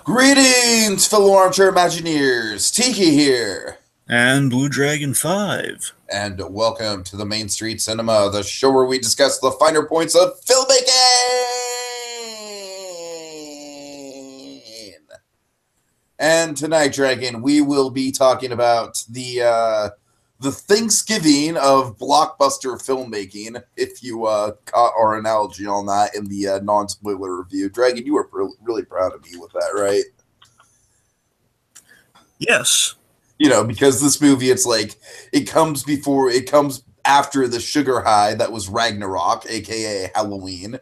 Greetings, fellow armchair Imagineers. Tiki here. And BlueDragonFive. And welcome to the Main Street Cinema, the show where we discuss the finer points of filmmaking. And tonight, Dragon, we will be talking about the Thanksgiving of blockbuster filmmaking, if you caught our analogy on that in the non-spoiler review. Dragon, you were really proud of me with that, right? Yes. You know, because this movie, it's like, it comes after the sugar high that was Ragnarok, aka Halloween.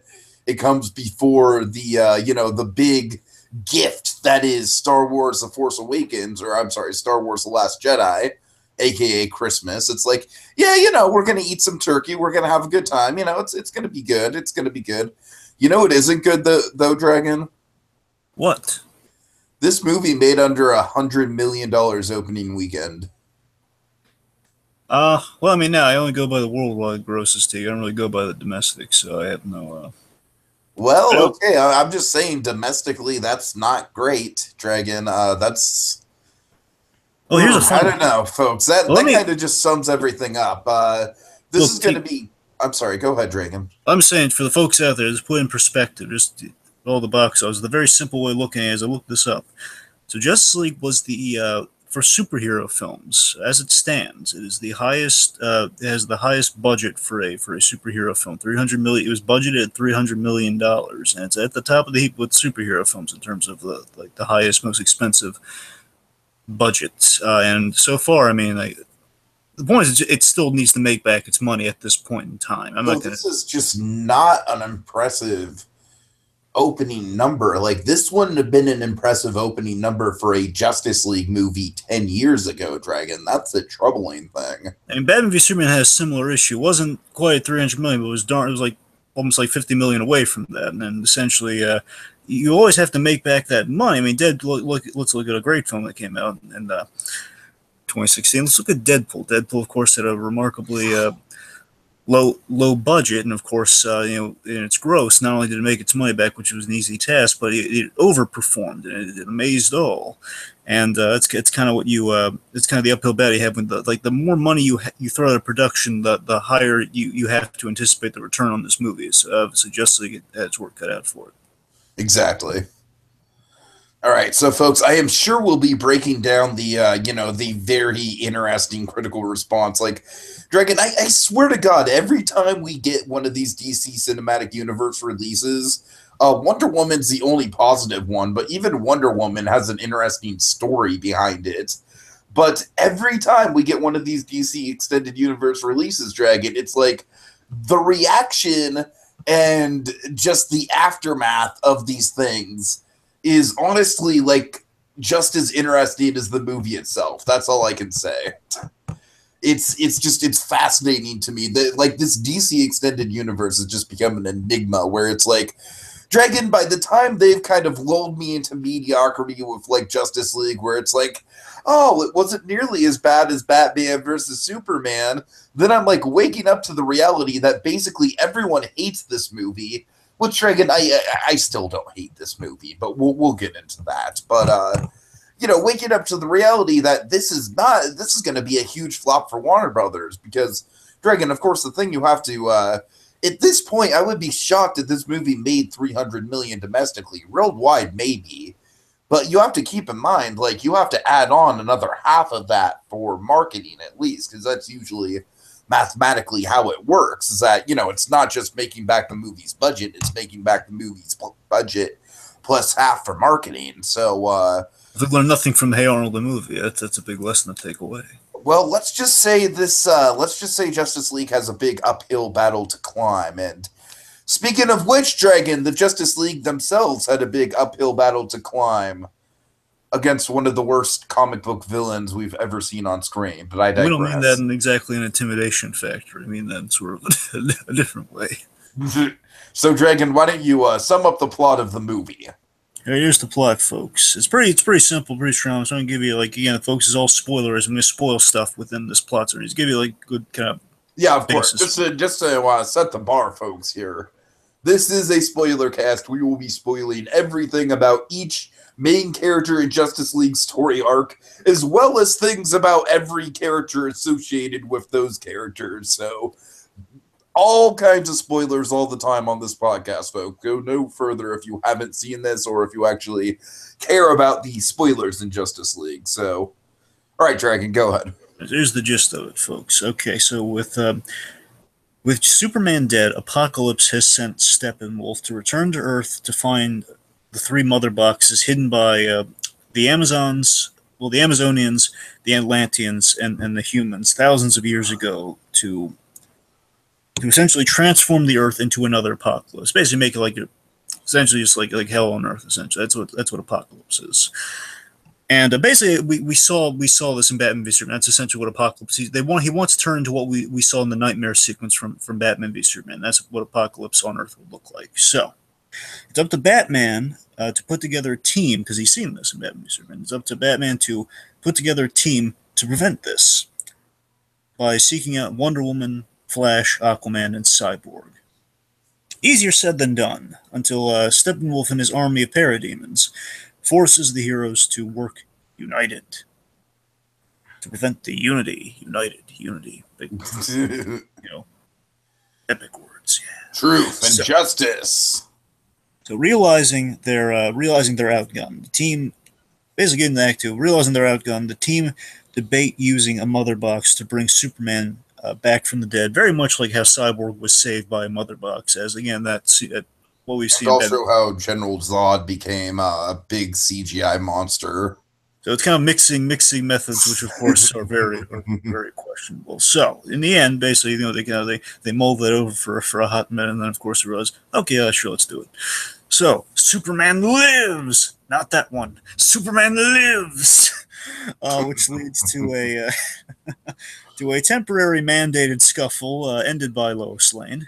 It comes before the big gift that is Star Wars The Force Awakens, or I'm sorry, Star Wars The Last Jedi, aka Christmas. It's like, yeah, we're gonna eat some turkey, we're gonna have a good time, it's gonna be good, it's gonna be good. It isn't good though, Dragon? What? This movie made under $100 million opening weekend. Well, I mean, now I only go by the worldwide grosses, T. I don't really go by the domestic, so I have no. Well, okay, I'm just saying domestically, that's not great, Dragon. That's. Oh, here's a fun. I don't know, folks. That kind of just sums everything up. This is going to be. I'm sorry. Go ahead, Dragon. I'm saying for the folks out there, just put in perspective, just all the box office. The very simple way of looking at it is I looked this up. So Justice League was the for superhero films as it stands. It is the highest. It has the highest budget for a superhero film. 300 million. It was budgeted at $300 million, and it's at the top of the heap with superhero films in terms of the highest, most expensive budgets. And so far, I mean, the point is, it still needs to make back its money at this point in time. This is just not an impressive opening number. Like, this wouldn't have been an impressive opening number for a Justice League movie 10 years ago, Dragon. That's a troubling thing. I mean, Batman v Superman had a similar issue. It wasn't quite 300 million, but it was like almost like 50 million away from that. And then essentially, you always have to make back that money. I mean, let's look at a great film that came out in 2016. Let's look at Deadpool. Deadpool, of course, had a remarkably low budget, and of course, in its gross, not only did it make its money back, which was an easy task, but it overperformed, and it amazed all. And it's kind of what it's kind of the uphill battle you have when the more money you throw at a production, the higher you have to anticipate the return on this movie. So obviously, Justice League had its work cut out for it. Exactly. All right, so folks, I am sure we'll be breaking down the very interesting critical response. Like, Dragon, I swear to God, every time we get one of these DC Cinematic Universe releases, Wonder Woman's the only positive one, but even Wonder Woman has an interesting story behind it. But every time we get one of these DC Extended Universe releases, Dragon, it's like the reaction and just the aftermath of these things is honestly like just as interesting as the movie itself. That's all I can say. It's fascinating to me that like this DC Extended Universe has just become an enigma where it's like, Dragon, by the time they've kind of lulled me into mediocrity with like Justice League, where it's like, oh, it wasn't nearly as bad as Batman versus Superman, then I'm like waking up to the reality that basically everyone hates this movie. Which, Dragon, I still don't hate this movie, but we'll get into that. But waking up to the reality that this is going to be a huge flop for Warner Brothers, because, Dragon, of course, the thing you have to at this point, I would be shocked if this movie made 300 million domestically. Worldwide, maybe. But you have to keep in mind, like, you have to add on another half of that for marketing, at least, because that's usually mathematically how it works, is that, it's not just making back the movie's budget, it's making back the movie's budget plus half for marketing. So, If we learn nothing from Hey Arnold the movie, that's a big lesson to take away. Well, let's just say Justice League has a big uphill battle to climb. And speaking of which, Dragon, the Justice League themselves had a big uphill battle to climb against one of the worst comic book villains we've ever seen on screen. But I digress. We don't mean that in exactly an intimidation factor. I mean that in sort of a different way. So, Dragon, why don't you sum up the plot of the movie? Here's the plot, folks. It's pretty simple, pretty strong. So I'm gonna give you, like, again, folks, is all spoilers. I'm gonna spoil stuff within this plot series. Give you like good kind of of course. Just to set the bar, folks. Here, This is a spoiler cast. We will be spoiling everything about each main character in Justice League story arc, as well as things about every character associated with those characters. So, all kinds of spoilers all the time on this podcast, folks. Go no further if you haven't seen this or if you actually care about the spoilers in Justice League. So, all right, Dragon, go ahead. Here's the gist of it, folks. Okay, so with Superman dead, Apocalypse has sent Steppenwolf to return to Earth to find the three mother boxes hidden by the Amazons, well, the Amazonians, the Atlanteans, and the humans thousands of years ago to essentially transform the Earth into another apocalypse. Basically, make it like essentially just like hell on Earth. Essentially, that's what Apocalypse is. And basically, we saw this in Batman v Superman. That's essentially what Apocalypse is. He wants to turn into what we saw in the nightmare sequence from Batman v Superman. That's what Apocalypse on Earth would look like. So it's up to Batman to put together a team, because he's seen this in Batman v Superman. It's up to Batman to put together a team to prevent this by seeking out Wonder Woman, Flash, Aquaman, and Cyborg. Easier said than done, until Steppenwolf and his army of parademons forces the heroes to work united to prevent the unity. Unity. Big, epic words. Yeah. Truth and justice. So realizing they're outgunned, the team basically getting the act two. Realizing they're outgunned, the team debate using a mother box to bring Superman back from the dead. Very much like how Cyborg was saved by a mother box. As again, that's what we see. Also, how General Zod became a big CGI monster. So it's kind of mixing methods, which of course are very questionable. So in the end, basically, they mull that over for a hot minute, and then of course they realize, okay, sure, let's do it. So Superman lives, not that one. Superman lives, which leads to a temporary mandated scuffle ended by Lois Lane.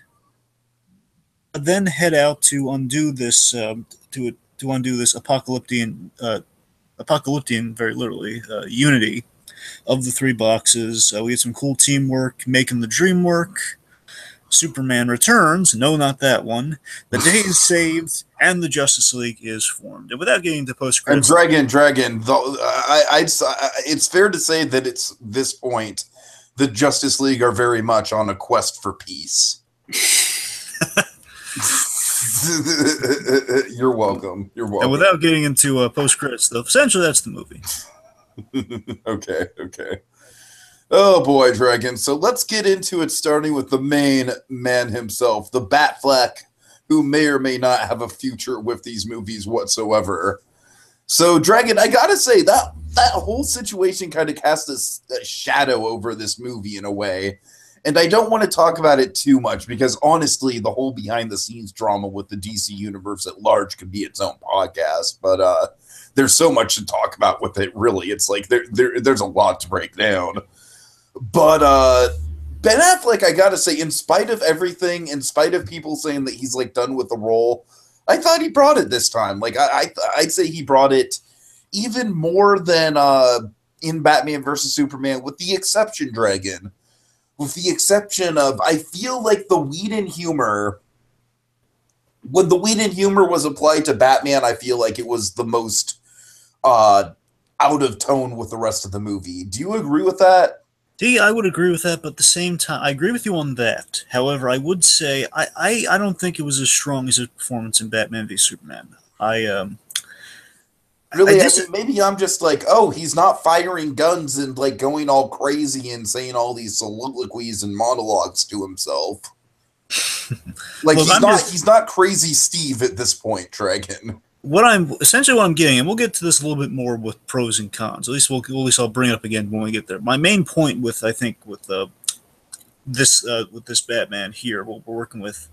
Then head out to undo this apocalyptic, very literally, unity of the three boxes. We get some cool teamwork, making the dream work. Superman returns. No, not that one. The day is saved, and the Justice League is formed. And without getting into post-credits... And Dragon, it's fair to say that it's this point, the Justice League are very much on a quest for peace. You're welcome. And without getting into post-credits stuff, essentially that's the movie. Okay. Oh boy, Dragon. So let's get into it, starting with the main man himself, the Batfleck, who may or may not have a future with these movies whatsoever. So, Dragon, I gotta say, that whole situation kind of cast a shadow over this movie in a way. And I don't want to talk about it too much because, honestly, the whole behind-the-scenes drama with the DC Universe at large could be its own podcast. But there's so much to talk about with it, really. It's like there's a lot to break down. But Ben Affleck, I gotta say, in spite of everything, in spite of people saying that he's like done with the role, I thought he brought it this time. Like I'd say he brought it even more than in Batman versus Superman, with the exception, Dragon. With the exception of, I feel like the Whedon humor, when the Whedon humor was applied to Batman, I feel like it was the most out of tone with the rest of the movie. Do you agree with that? See, I would agree with that, but at the same time, I agree with you on that. However, I would say I don't think it was as strong as his performance in Batman v Superman. Really, I mean, maybe I'm just like, oh, he's not firing guns and like going all crazy and saying all these soliloquies and monologues to himself. Like, look, he's not crazy Steve at this point, Dragon. What I'm getting, and we'll get to this a little bit more with pros and cons. At least I'll bring it up again when we get there. My main point with this Batman here, what we're working with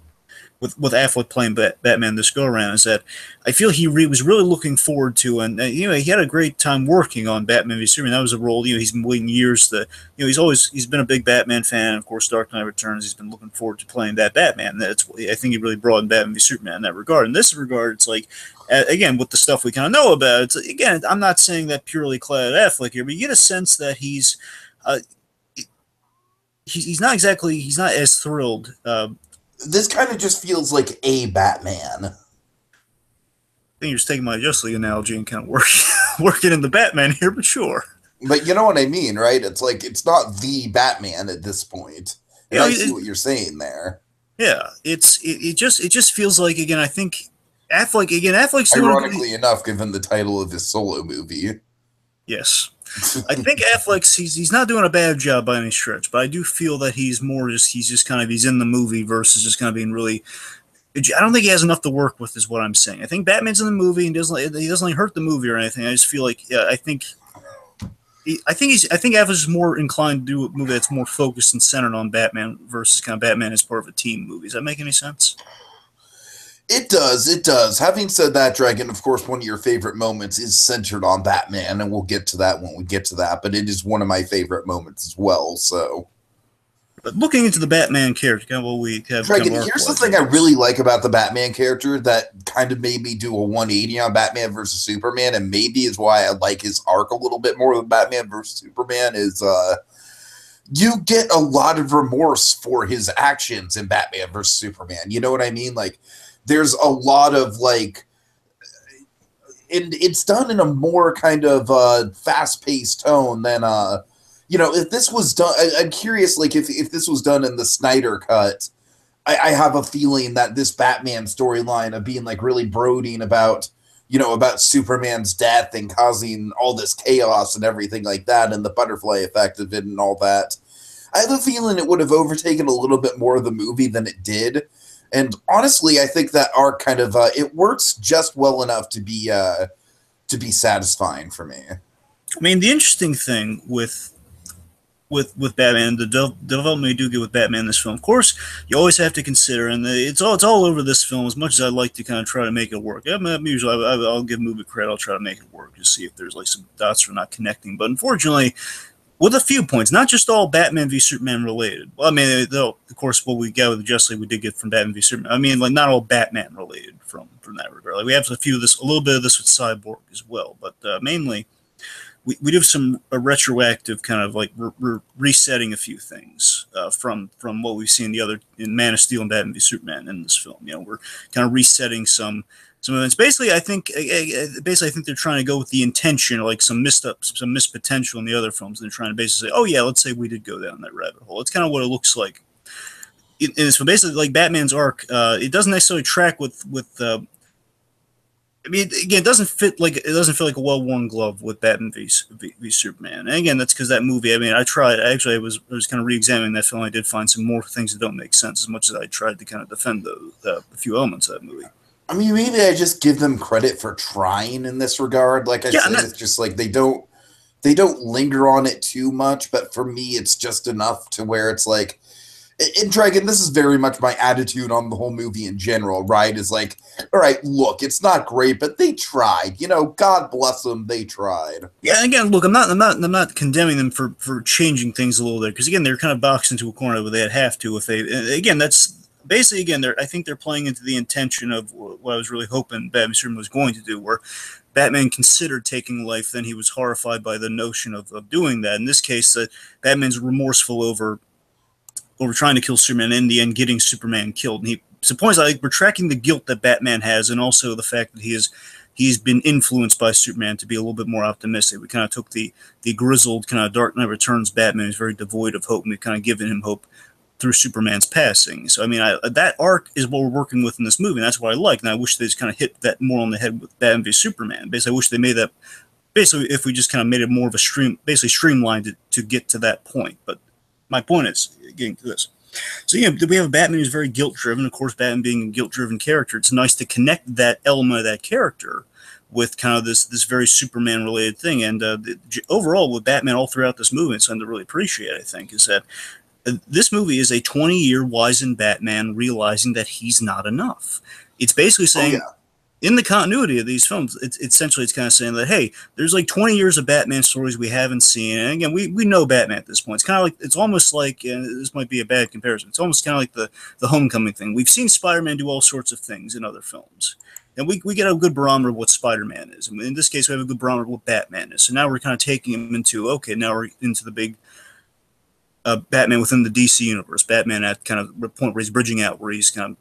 Affleck playing Batman this go around, is that I feel he was really looking forward to, and he had a great time working on Batman v Superman. That was a role he's been waiting years to. He's been a big Batman fan. Of course, Dark Knight Returns. He's been looking forward to playing that Batman. I think he really broadened Batman v Superman in that regard. In this regard, it's like, again, with the stuff we kind of know about, it's, again, I'm not saying that purely clouded Affleck here, but you get a sense that he's not as thrilled This kind of just feels like a Batman. I think you're just taking my Justice League analogy and kind of working in the Batman here, but sure. But you know what I mean, right? It's like it's not the Batman at this point. You And know, I see what you're saying there. yeah, it just feels like, again, I think Affleck's doing a good. Ironically enough, given the title of his solo movie. Yes, I think Affleck's he's not doing a bad job by any stretch, but I do feel that he's just kind of he's in the movie versus just kind of being really. I don't think he has enough to work with, is what I'm saying. I think Batman's in the movie and he doesn't like hurt the movie or anything. I just feel like, yeah, I think Affleck's is more inclined to do a movie that's more focused and centered on Batman versus kind of Batman as part of a team movie. Does that make any sense? It does. It does. Having said that, Dragon, of course, one of your favorite moments is centered on Batman, and we'll get to that when we get to that. But it is one of my favorite moments as well. So, But looking into the Batman character, kind of what we have. Dragon, Kind of here's the thing I really like about the Batman character that kind of made me do a 180 on Batman versus Superman, and maybe is why I like his arc a little bit more than Batman versus Superman, is you get a lot of remorse for his actions in Batman versus Superman. You know what I mean? Like, there's a lot of like, and it's done in a more kind of fast-paced tone than if this was done. I'm curious, like if this was done in the Snyder cut, I have a feeling that this Batman storyline of being like really brooding about about Superman's death and causing all this chaos and everything like that, and the butterfly effect of it and all that. I have a feeling it would have overtaken a little bit more of the movie than it did. And honestly, I think that arc kind of it works just well enough to be satisfying for me. I mean, the interesting thing with Batman, the development you do get with Batman in this film, of course, you always have to consider, and it's all over this film. As much as I'd like to kind of try to make it work, usually I'll give movie credit. I'll try to make it work to see if there's like some dots are not connecting. But unfortunately, with a few points, not just all Batman v Superman related. Well, I mean, though, of course, what we got with the Justice League, we did get from Batman v Superman. I mean, like not all Batman related from that regard. Like we have a little bit of this with Cyborg as well, but mainly we do have some retroactive kind of like resetting a few things from what we've seen in Man of Steel and Batman v Superman in this film. We're kind of resetting some events. Basically, I think they're trying to go with the intention, like some missed potential in the other films. And they're trying to basically say, oh yeah, let's say we did go down that rabbit hole. It's kind of what it looks like. So basically, like Batman's arc, it doesn't necessarily track with. I mean, again, it doesn't feel like a well-worn glove with Batman v Superman. And again, that's because that movie. I mean, I was kind of re-examining that film. I did find some more things that don't make sense, as much as I tried to kind of defend a few elements of that movie. I mean, maybe I just give them credit for trying in this regard. Like I said, it's just like they don't linger on it too much. But for me, it's just enough to where it's like, and Dragon, this is very much my attitude on the whole movie in general, right? Is like, all right, look, it's not great, but they tried. God bless them, they tried. Yeah, and again, look, I'm not condemning them for changing things a little there, because again, they're kind of boxed into a corner where they'd have to if they. Again, that's. Basically, again, I think they're playing into the intention of what I was really hoping Batman Superman was going to do, where Batman considered taking life, then he was horrified by the notion of doing that. In this case, Batman's remorseful over trying to kill Superman, and in the end getting Superman killed. And it's the point is, like, we're tracking the guilt that Batman has, and also the fact that he's been influenced by Superman to be a little bit more optimistic. We kind of took the grizzled kind of Dark Knight Returns Batman, who's very devoid of hope, and we've kind of given him hope through Superman's passing. So, I mean, that arc is what we're working with in this movie, and that's what I like. And I wish they just kind of hit that more on the head with Batman v Superman. Basically, I wish they made that. Basically, if we just kind of made it more of a streamlined it to get to that point. But my point is getting to this. So, we have a Batman who's very guilt-driven. Of course, Batman being a guilt-driven character, it's nice to connect that element of that character with kind of this very Superman-related thing. And overall, with Batman all throughout this movie, it's something to really appreciate, I think, is that this movie is a 20-year wizened Batman realizing that he's not enough. It's basically saying, in the continuity of these films, it's kind of saying that, hey, there's like 20 years of Batman stories we haven't seen. And again, we know Batman at this point. It's kind of like, it's almost like, and this might be a bad comparison, it's almost kind of like the Homecoming thing. We've seen Spider-Man do all sorts of things in other films. And we get a good barometer of what Spider-Man is. And in this case, we have a good barometer of what Batman is. So now we're kind of taking him into, okay, now we're into the big Batman within the DC universe, Batman at kind of the point where he's bridging out, where he's kind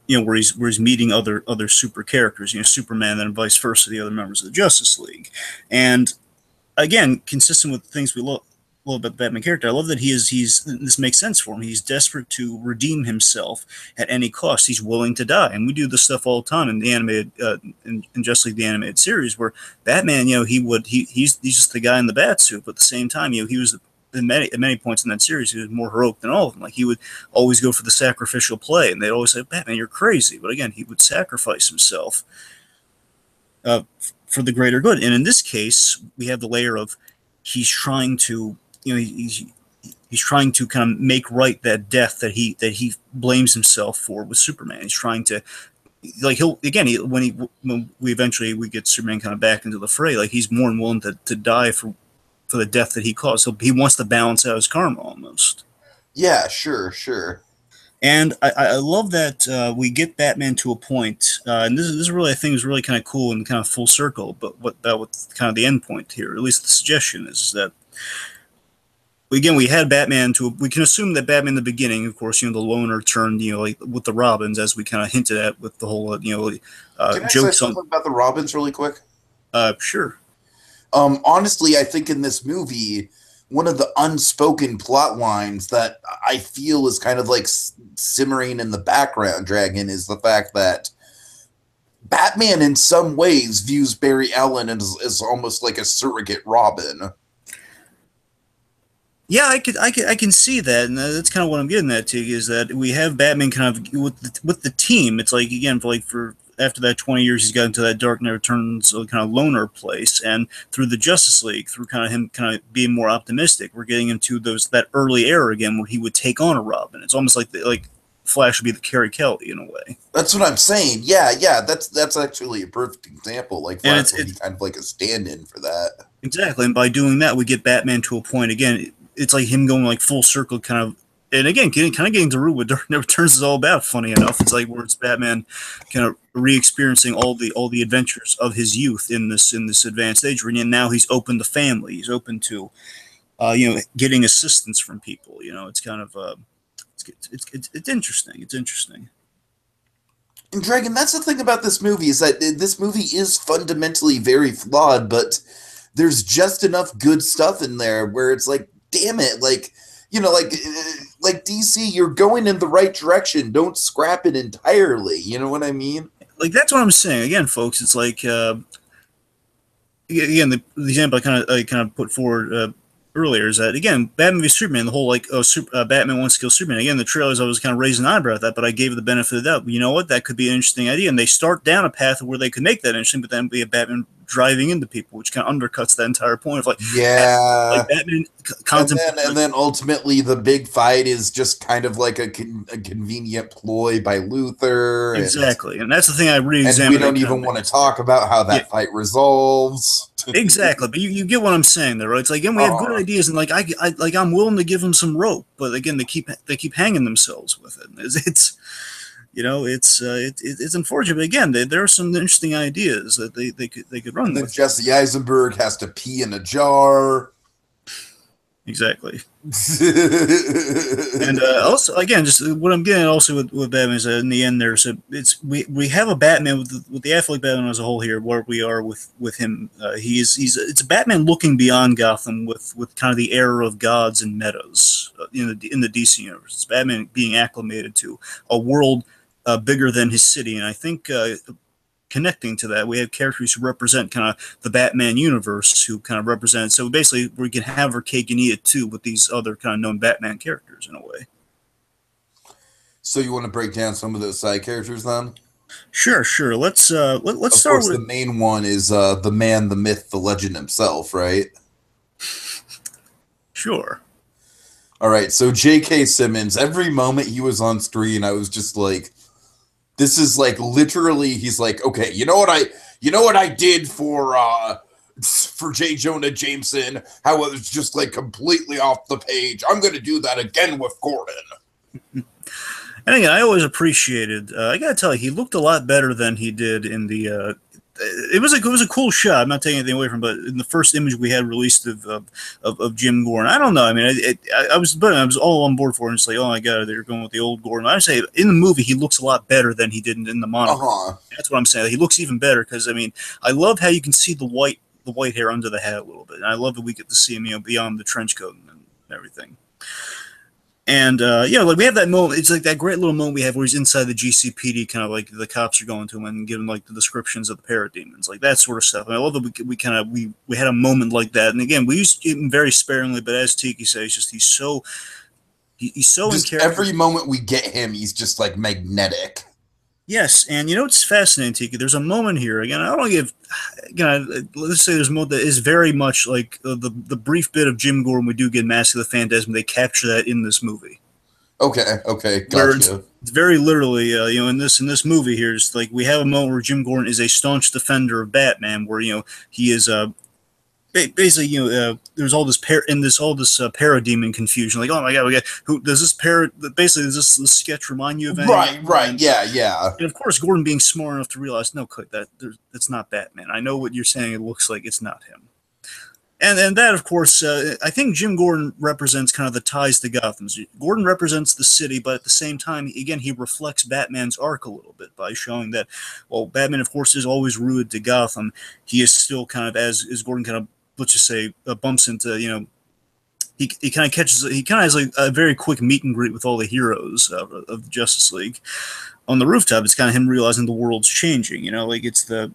of where he's meeting other super characters, Superman, and vice versa, the other members of the Justice League, and again, consistent with things we love about the Batman character. I love that he's this makes sense for him. He's desperate to redeem himself at any cost. He's willing to die, and we do this stuff all the time in the animated in Justice League the animated series, where Batman, he's just the guy in the bat suit, but at the same time, he was at many points in that series, he was more heroic than all of them. Like, he would always go for the sacrificial play, and they'd always say, "Batman, you're crazy," but again, he would sacrifice himself for the greater good. And in this case, we have the layer of he's trying to, he's trying to kind of make right that death that he blames himself for with Superman. He's trying to, like, when we eventually get Superman kind of back into the fray, like, he's more than willing to die for the death that he caused. So he wants to balance out his karma almost. Yeah, sure. And I love that we get Batman to a point, and this really, I think, is really kind of cool and kind of full circle. But what kind of the end point here, at least the suggestion is that, again, we had Batman we can assume that Batman in the beginning, of course, the loner turned, like with the Robins, as we kind of hinted at with the whole, Can I say something about the Robins really quick? Sure. Honestly, I think in this movie, one of the unspoken plot lines that I feel is kind of like simmering in the background, Dragon, is the fact that Batman in some ways views Barry Allen as almost like a surrogate Robin. Yeah, I can see that, and that's kind of what I'm getting at too. Is that we have Batman kind of with the team. It's like, again, for after that 20 years, he's got into that Dark Knight Returns kind of loner place, and through the Justice League, through kind of him kind of being more optimistic, we're getting into that early era again where he would take on a Robin. It's almost like Flash would be the Carrie Kelly in a way. That's what I'm saying. Yeah, that's actually a perfect example. Like, Flash would be kind of like a stand-in for that. Exactly, and by doing that, we get Batman to a point again. It's like him going like full circle, kind of. And again, kind of getting to root what Dark Knight Returns is all about. Funny enough, it's like where it's Batman kind of re-experiencing all the adventures of his youth in this advanced age, and now he's open to family. He's open to, getting assistance from people. It's kind of it's interesting. It's interesting. And Dragon, that's the thing about this movie, is that this movie is fundamentally very flawed, but there's just enough good stuff in there where it's like, damn it, like. Like DC, you're going in the right direction. Don't scrap it entirely. You know what I mean? Like, that's what I'm saying. Again, folks, it's like, again, the example I kind of put forward earlier is that, again, Batman v Superman, the whole Batman wants to kill Superman. Again, the trailers, I was kind of raising an eyebrow at that, but I gave it the benefit of the doubt. You know what? That could be an interesting idea, and they start down a path where they could make that interesting, but then be a Batman driving into people, which kind of undercuts that entire point of Batman and then ultimately the big fight is just kind of like a convenient ploy by Luthor. Exactly, and that's the thing I re-examined. And we don't even want to talk about how that fight resolves. Exactly, but you get what I'm saying there, right? It's like, again, we have good ideas, and I'm willing to give them some rope, but again, they keep hanging themselves with it. It's unfortunate. But again, there are some interesting ideas that they could run with. Jesse Eisenberg has to pee in a jar. Exactly. And also, again, just what I'm getting also with Batman is that in the end, we have a Batman with the athletic Batman as a whole here, where we are with him. It's a Batman looking beyond Gotham with kind of the era of gods and metas in the DC universe. It's Batman being acclimated to a world bigger than his city, and I think connecting to that, we have characters who represent kind of the Batman universe, who kind of represent. So basically, we can have our cake and eat it too with these other kind of known Batman characters in a way. So you want to break down some of those side characters then? Sure. Let's start with the main one is the man, the myth, the legend himself, right? Sure. All right. So J.K. Simmons, every moment he was on screen, I was just like, this is like literally, he's like, okay, you know what I did for J. Jonah Jameson, how it was just like completely off the page. I'm going to do that again with Gordon. And again, I always appreciated, I got to tell you, he looked a lot better than he did in the it was a cool shot. I'm not taking anything away from, but in the first image we had released of Jim Gordon, I don't know. I mean, I was all on board for it. And it's like, oh my god, they're going with the old Gordon. I say in the movie he looks a lot better than he did in the monochrome. That's what I'm saying. He looks even better because I mean, I love how you can see the white hair under the hat a little bit, and I love that we get to see him, beyond the trench coat and everything. And like we have that moment. It's like that great little moment we have where he's inside the GCPD, kind of like the cops are going to him and giving like the descriptions of the parademons, like that sort of stuff. And I love that we had a moment like that. And again, we used him very sparingly, but as Tiki says, he's so in character. Every moment we get him, he's just like magnetic. Yes, and it's fascinating, Tiki. There's a moment here. Again, I don't want to give. Again, let's say there's a moment that is very much like the brief bit of Jim Gordon we do get in Mask of the Phantasm. They capture that in this movie. Okay, gotcha. It's very literally, in this movie here, it's like we have a moment where Jim Gordon is a staunch defender of Batman, where he is basically, there's all this parademon confusion. Like, oh my god, who does this basically does this sketch remind you of anything? Right, yeah. And of course, Gordon being smart enough to realize, no, that's not Batman. I know what you're saying. It looks like it's not him. And that, of course, I think Jim Gordon represents kind of the ties to Gotham. Gordon represents the city, but at the same time, again, he reflects Batman's arc a little bit by showing that, while Batman, of course, is always rooted to Gotham, he is still kind of, as Gordon kind of, let's just say, bumps into, he kind of has like a very quick meet and greet with all the heroes of the Justice League. On the rooftop, it's kind of him realizing the world's changing, like it's the,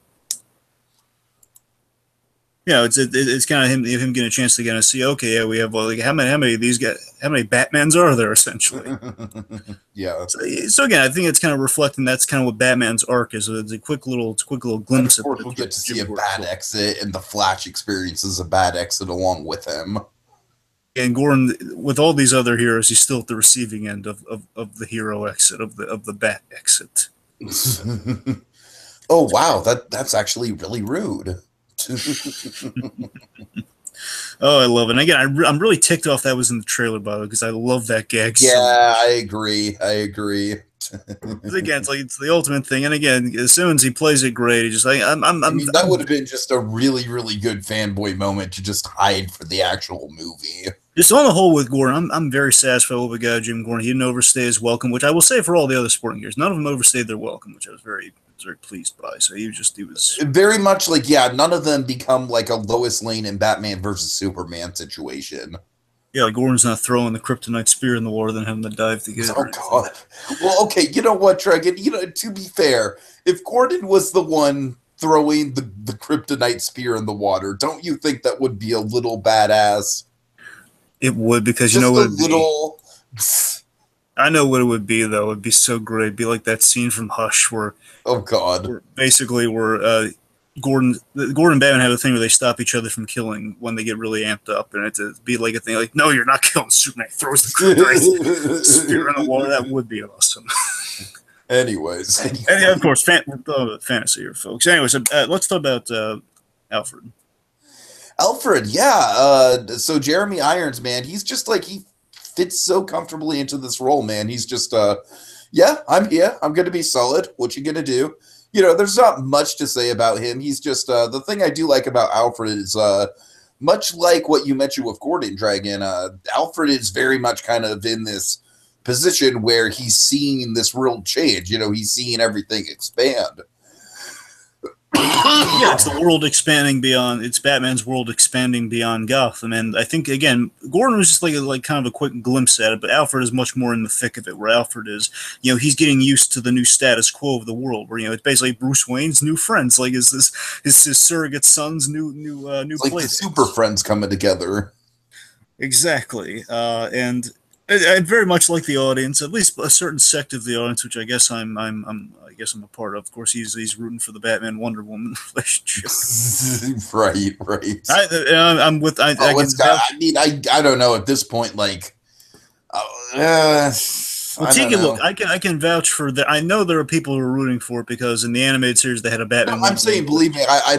it's kind of him getting a chance to kind of see, okay, yeah, we have like how many of these guys, how many Batmans are there essentially? Yeah. So again, I think it's kind of reflecting that's kind of what Batman's arc is. It's a quick little glimpse of it. We'll get to see a bad exit, and the Flash experiences a bad exit along with him. And Gordon, with all these other heroes, he's still at the receiving end of the hero exit, of the Bat exit. Oh wow, that's actually really rude. Oh, I love it. And again, I'm really ticked off that was in the trailer, by the way, because I love that gag. Yeah, so much. I agree. Again, it's the ultimate thing. And again, as soon as he plays it great, he's just like, I mean, that would have been just a really, really good fanboy moment to just hide for the actual movie. Just on the whole with Gordon, I'm very satisfied with the guy, Jim Gordon. He didn't overstay his welcome, which I will say for all the other sporting heroes, none of them overstayed their welcome, which I was very pleased by. So he was very much like, none of them become like a Lois Lane and Batman versus Superman situation. Yeah, Gordon's not throwing the kryptonite spear in the water, then having to dive to get it. Oh god. Well, okay, you know what, Dragon? To be fair, if Gordon was the one throwing the kryptonite spear in the water, don't you think that would be a little badass? It would, because just what a little. I know what it would be, though. It'd be so great. It'd be like that scene from Hush where, oh god, where Gordon and Batman have a thing where they stop each other from killing when they get really amped up, and it'd be like a thing like, no, you're not killing Superman. He throws the kryptonite spear in the water. That would be awesome. Anyways. And yeah, of course, fantasy here, folks. Anyways, let's talk about Alfred. Alfred, yeah. So Jeremy Irons, man, he's just like, he fits so comfortably into this role, man. He's just, yeah, I'm here. I'm going to be solid. What you going to do? There's not much to say about him. He's just, the thing I do like about Alfred is, much like what you mentioned with Gordon, Dragon, Alfred is very much kind of in this position where he's seeing this world change. He's seeing everything expand. Yeah, it's the world expanding beyond. It's Batman's world expanding beyond Gotham, and I think again, Gordon was just like kind of a quick glimpse at it, but Alfred is much more in the thick of it. Where Alfred is, he's getting used to the new status quo of the world, where it's basically Bruce Wayne's new friends, like his surrogate son's new like the super friends coming together. Exactly, and I very much like the audience, at least a certain sect of the audience, which I guess I'm a part of. Of course, he's rooting for the Batman Wonder Woman relationship. right. I'm with. I don't know at this point. Like, well, take a look. I can vouch for that. I know there are people who are rooting for it because in the animated series they had a Batman. No, I'm saying, believe me, I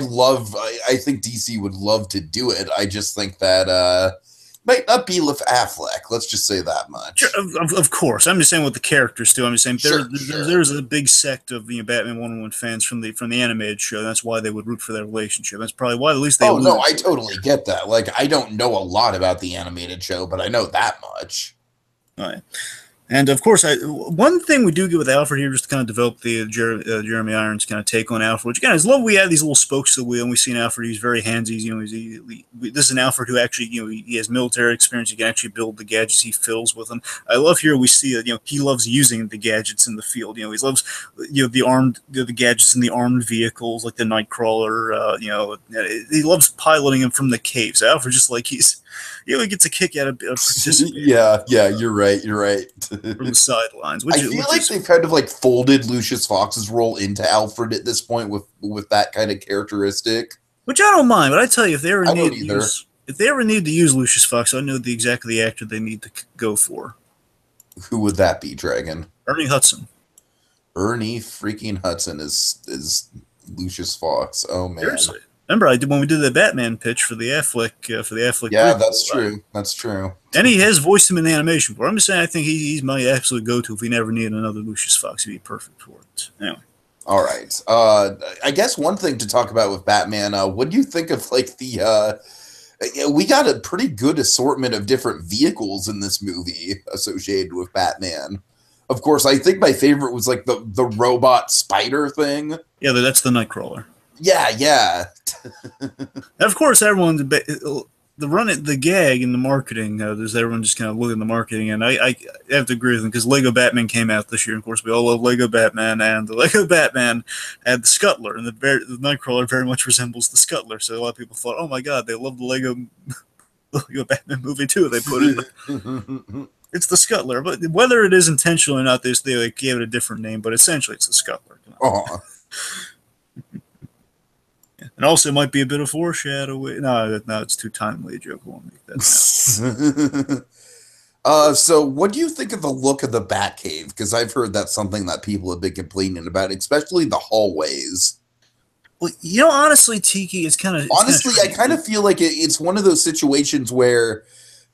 think DC would love to do it. I just think that Might not be with Affleck. Let's just say that Sure, much. of course. I'm just saying what the characters do. I'm just saying Sure, sure. there's a big sect of Batman 101 fans from the animated show. That's why they would root for that relationship. That's probably why at least they Oh no, alluded I to it. totally get that. Like, I don't know a lot about the animated show, but I know that much. All right. And of course, one thing we do get with Alfred here, just to kind of develop the Jeremy Irons kind of take on Alfred, which again is love. We have these little spokes to the wheel, and we see an Alfred. He's very handsy. This is an Alfred who actually, he has military experience. He can actually build the gadgets. He fills with them. I love here we see that he loves using the gadgets in the field. He loves the armed the gadgets in the armed vehicles like the Nightcrawler. He loves piloting them from the caves. Alfred just like he gets a kick out of participating. Yeah, you're right. You're right. From the sidelines. I feel like they've kind of like folded Lucius Fox's role into Alfred at this point with that kind of characteristic. Which I don't mind, but I tell you, if they ever I don't either. need to use Lucius Fox, I know exactly the actor they need to go for. Who would that be, Dragon? Ernie Hudson. Ernie freaking Hudson is Lucius Fox. Oh man. Seriously. Remember, I did when we did the Batman pitch for the Affleck. Yeah, that's true. That's true. And he has voiced him in the animation for. I'm just saying, I think he's my absolute go-to if we never need another Lucius Fox. He'd be perfect for it. Anyway. All right. I guess one thing to talk about with Batman. What do you think of like the? We got a pretty good assortment of different vehicles in this movie associated with Batman. Of course, I think my favorite was like the robot spider thing. Yeah, that's the Nightcrawler. Yeah. Of course, everyone's the gag in the marketing. There's everyone just kind of looking at the marketing, and I have to agree with them because Lego Batman came out this year. Of course, we all love Lego Batman, and the Lego Batman had the Scuttler, and the Nightcrawler very much resembles the Scuttler. So a lot of people thought, oh my god, they love the Lego Batman movie too. They put it. It's the Scuttler, but whether it is intentional or not, they gave it a different name, but essentially it's the Scuttler. And also, it might be a bit of foreshadowing. No, it's too timely a joke. I won't make that. So what do you think of the look of the Batcave? Because I've heard that's something that people have been complaining about, especially the hallways. Well, honestly, Tiki, it's kind of... Honestly, I kind of feel like it's one of those situations where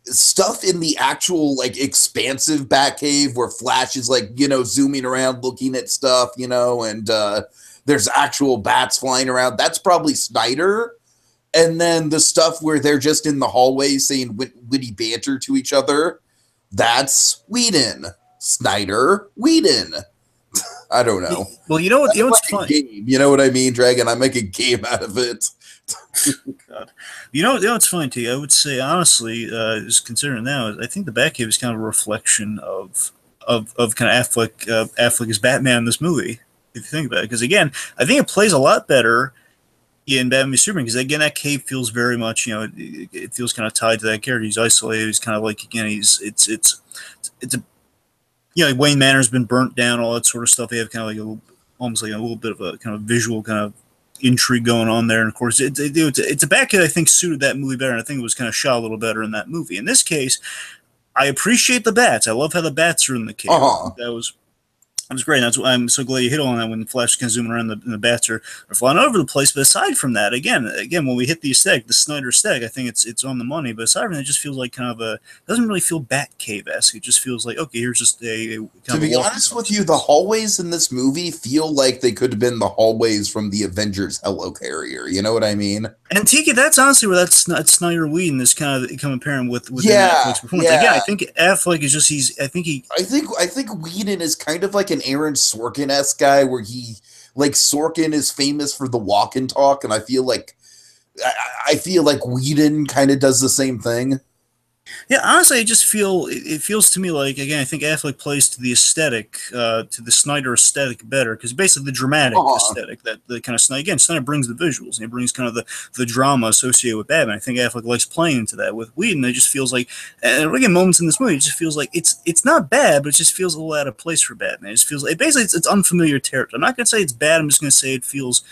stuff in the actual, like, expansive Batcave where Flash is, like, zooming around looking at stuff, and there's actual bats flying around. That's probably Snyder. And then the stuff where they're just in the hallway saying witty banter to each other, that's Whedon. Snyder, Whedon. I don't know. Well, you know what's funny? You know what I mean, Dragon? I make a game out of it. God. You know what's funny, T? I would say, honestly, just considering now, I think the Batcave is kind of a reflection of kind of Affleck as Batman in this movie. If you think about it, because again, I think it plays a lot better in Batman v Superman. Because again, that cave feels very much, it feels kind of tied to that character. He's isolated. He's kind of like it's a Wayne Manor's been burnt down, all that sort of stuff. They have kind of like almost like a little bit of a kind of visual kind of intrigue going on there. And of course, it's a Batcave I think suited that movie better, and I think it was kind of shot a little better in that movie. In this case, I appreciate the bats. I love how the bats are in the cave. That was great. I'm so glad you hit on that when Flash is kind of zooming around and the bats are flying over the place. But aside from that, again, when we hit the aesthetic, the Snyder aesthetic, I think it's on the money. But aside from that, it just feels like kind of it doesn't really feel Batcave-esque. It just feels like, okay, here's just to be honest with you, the hallways in this movie feel like they could have been the hallways from the Avengers Helicarrier. You know what I mean? And Tiki, that's honestly where that Snyder Whedon is kind of become apparent with Affleck's performance. Again, I think Affleck is just I think Whedon is kind of like an Aaron Sorkin-esque guy where Sorkin is famous for the walk and talk, and I feel like Whedon kind of does the same thing. Yeah, honestly, it feels to me like, again, I think Affleck plays to the aesthetic, to the Snyder aesthetic better, because basically the dramatic aesthetic that the kind of Snyder brings the visuals, and he brings kind of the drama associated with Batman. I think Affleck likes playing into that. With Whedon, it just feels like, and again, moments in this movie, it just feels like it's not bad, but it just feels a little out of place for Batman. It just feels like it's unfamiliar territory. I'm not going to say it's bad. I'm just going to say it feels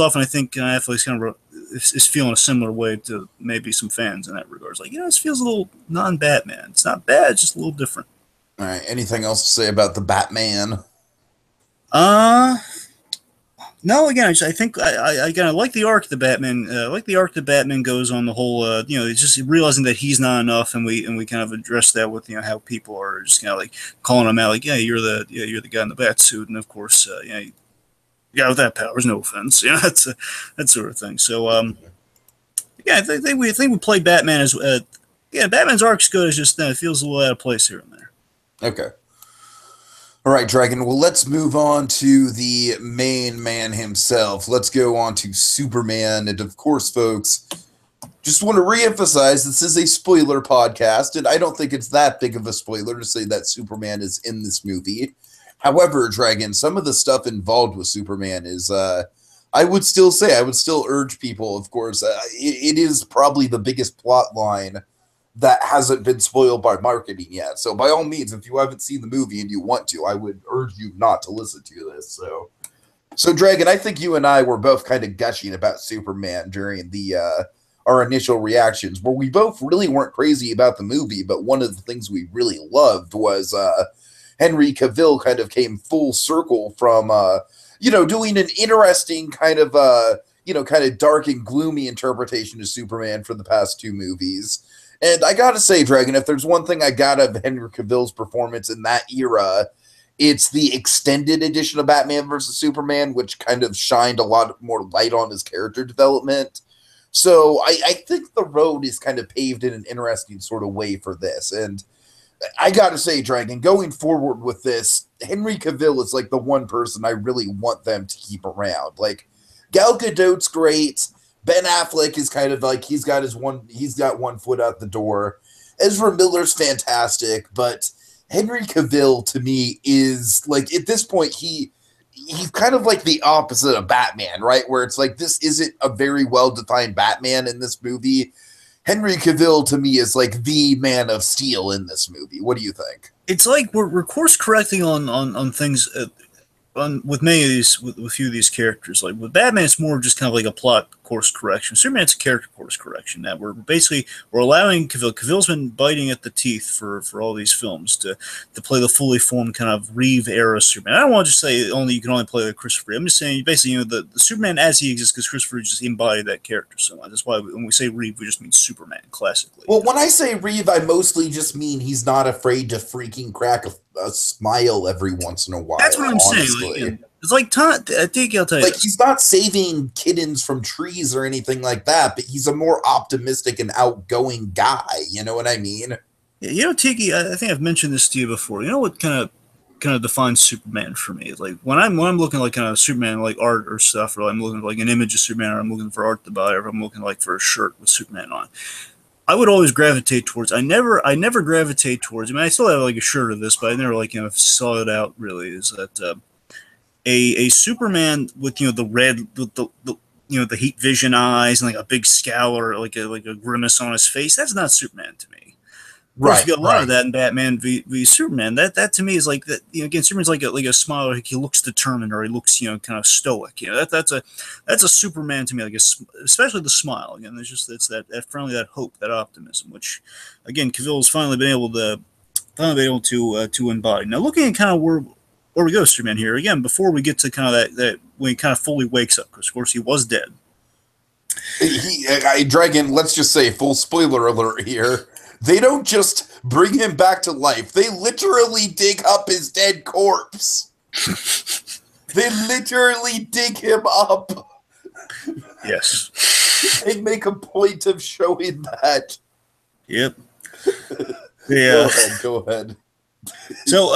off, and I think Affleck's kind of is feeling a similar way to maybe some fans in that regard. It's like, this feels a little non-Batman. It's not bad, it's just a little different. All right. Anything else to say about the Batman? No, again, I think again I like the arc the Batman like the arc the Batman goes on the whole it's just realizing that he's not enough, and we kind of address that with how people are just kind of like calling him out, like, you're the guy in the bat suit, and of course yeah, with that powers, no offense, that's that sort of thing. So yeah, I think we play Batman as yeah, Batman's arc's good. It's just it feels a little out of place here and there. Okay. All right, Dragon. Well, let's move on to the main man himself. Let's go on to Superman. And of course, folks, just want to reemphasize this is a spoiler podcast, and I don't think it's that big of a spoiler to say that Superman is in this movie. However, Dragon, some of the stuff involved with Superman is, I would still urge people, of course, it is probably the biggest plot line that hasn't been spoiled by marketing yet. So by all means, if you haven't seen the movie and you want to, I would urge you not to listen to this. So Dragon, I think you and I were both kind of gushing about Superman during the our initial reactions, where we both really weren't crazy about the movie, but one of the things we really loved was Henry Cavill kind of came full circle from doing an interesting kind of kind of dark and gloomy interpretation of Superman for the past two movies. And I gotta say, Dragon, if there's one thing I got of Henry Cavill's performance in that era, it's the extended edition of Batman versus Superman, which kind of shined a lot more light on his character development. So I think the road is kind of paved in an interesting sort of way for this. And I gotta say, Dragon, going forward with this, Henry Cavill is like the one person I really want them to keep around. Like, Gal Gadot's great. Ben Affleck is kind of like he's got one foot out the door. Ezra Miller's fantastic, but Henry Cavill to me is like at this point he's kind of like the opposite of Batman, right? Where it's like this isn't a very well-defined Batman in this movie. Henry Cavill to me is like the Man of Steel in this movie. What do you think? It's like we're course correcting on things with many of these, with a few of these characters. Like with Batman, it's more just kind of like a plot course correction. Superman's a character course correction. That we're allowing Cavill. Cavill's been biting at the teeth for all these films to play the fully formed kind of Reeve era Superman. I don't want to just say only you can only play the Christopher Reeve. I'm just saying basically the Superman as he exists, because Christopher Reeve just embodied that character so much. That's why when we say Reeve, we just mean Superman classically. Well, when I say Reeve, I mostly just mean he's not afraid to freaking crack a smile every once in a while. That's what I'm saying. Like, it's like I think I'll tell you. Like he's not saving kittens from trees or anything like that, but he's a more optimistic and outgoing guy. You know what I mean? Tiki, I think I've mentioned this to you before. You know what kind of defines Superman for me? Like when I'm looking like kind of Superman like art or stuff, or I'm looking for like an image of Superman, or I'm looking for art to buy, or I'm looking like for a shirt with Superman on. I would always gravitate towards. I never gravitate towards. I mean, I still have like a shirt of this, but I never saw it out really. Is that a Superman with the red the the heat vision eyes and like a big scowl or like a grimace on his face? That's not Superman to me. Of course, you got a lot of that in Batman v Superman. That to me is like that. Again, Superman's like a smile. Like he looks determined, or he looks kind of stoic. That's a Superman to me. Like especially the smile. Again, it's that friendly, that hope, that optimism, which again Cavill's finally been able to embody. Now, looking at kind of where we go, Superman here again. Before we get to kind of that when he kind of fully wakes up, because of course he was dead. Dragon. Let's just say full spoiler alert here. They don't just bring him back to life. They literally dig up his dead corpse. They literally dig him up. Yes. They make a point of showing that. Yep. Yeah. Go ahead. So,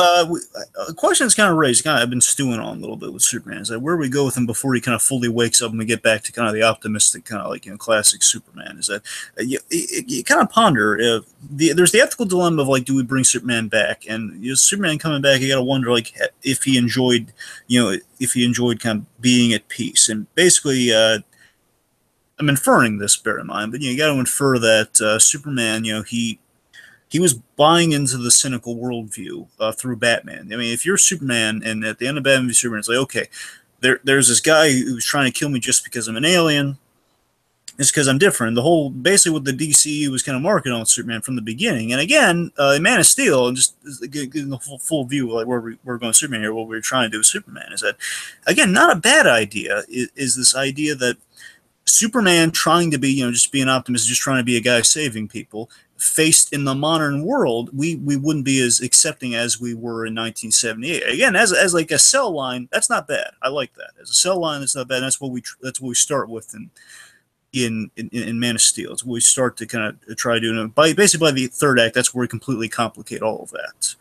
a question that's kind of raised, I've been stewing on a little bit with Superman, is that where we go with him before he kind of fully wakes up and we get back to kind of the optimistic, kind of like classic Superman, is that you kind of ponder, there's the ethical dilemma of like, do we bring Superman back? And Superman coming back, you got to wonder like if he enjoyed, kind of being at peace. And basically, I'm inferring this, bear in mind, but you got to infer that Superman, he was buying into the cynical worldview through Batman. I mean, if you're Superman, and at the end of Batman v Superman, it's like, okay, there's this guy who's trying to kill me just because I'm an alien. It's because I'm different. The whole basically what the DCU was kind of marketing on Superman from the beginning. And again, in Man of Steel, and just getting the full view of like where we're going Superman here, what we're trying to do with Superman is that, again, not a bad idea. Is this idea that Superman trying to be, just be an optimist, just trying to be a guy saving people, faced in the modern world, we wouldn't be as accepting as we were in 1978. Again, as like a cell line, that's not bad. I like that as a cell line. That's not bad. That's what we start with in Man of Steel. It's what we start to kind of try doing. Basically by the third act, that's where we completely complicate all of that.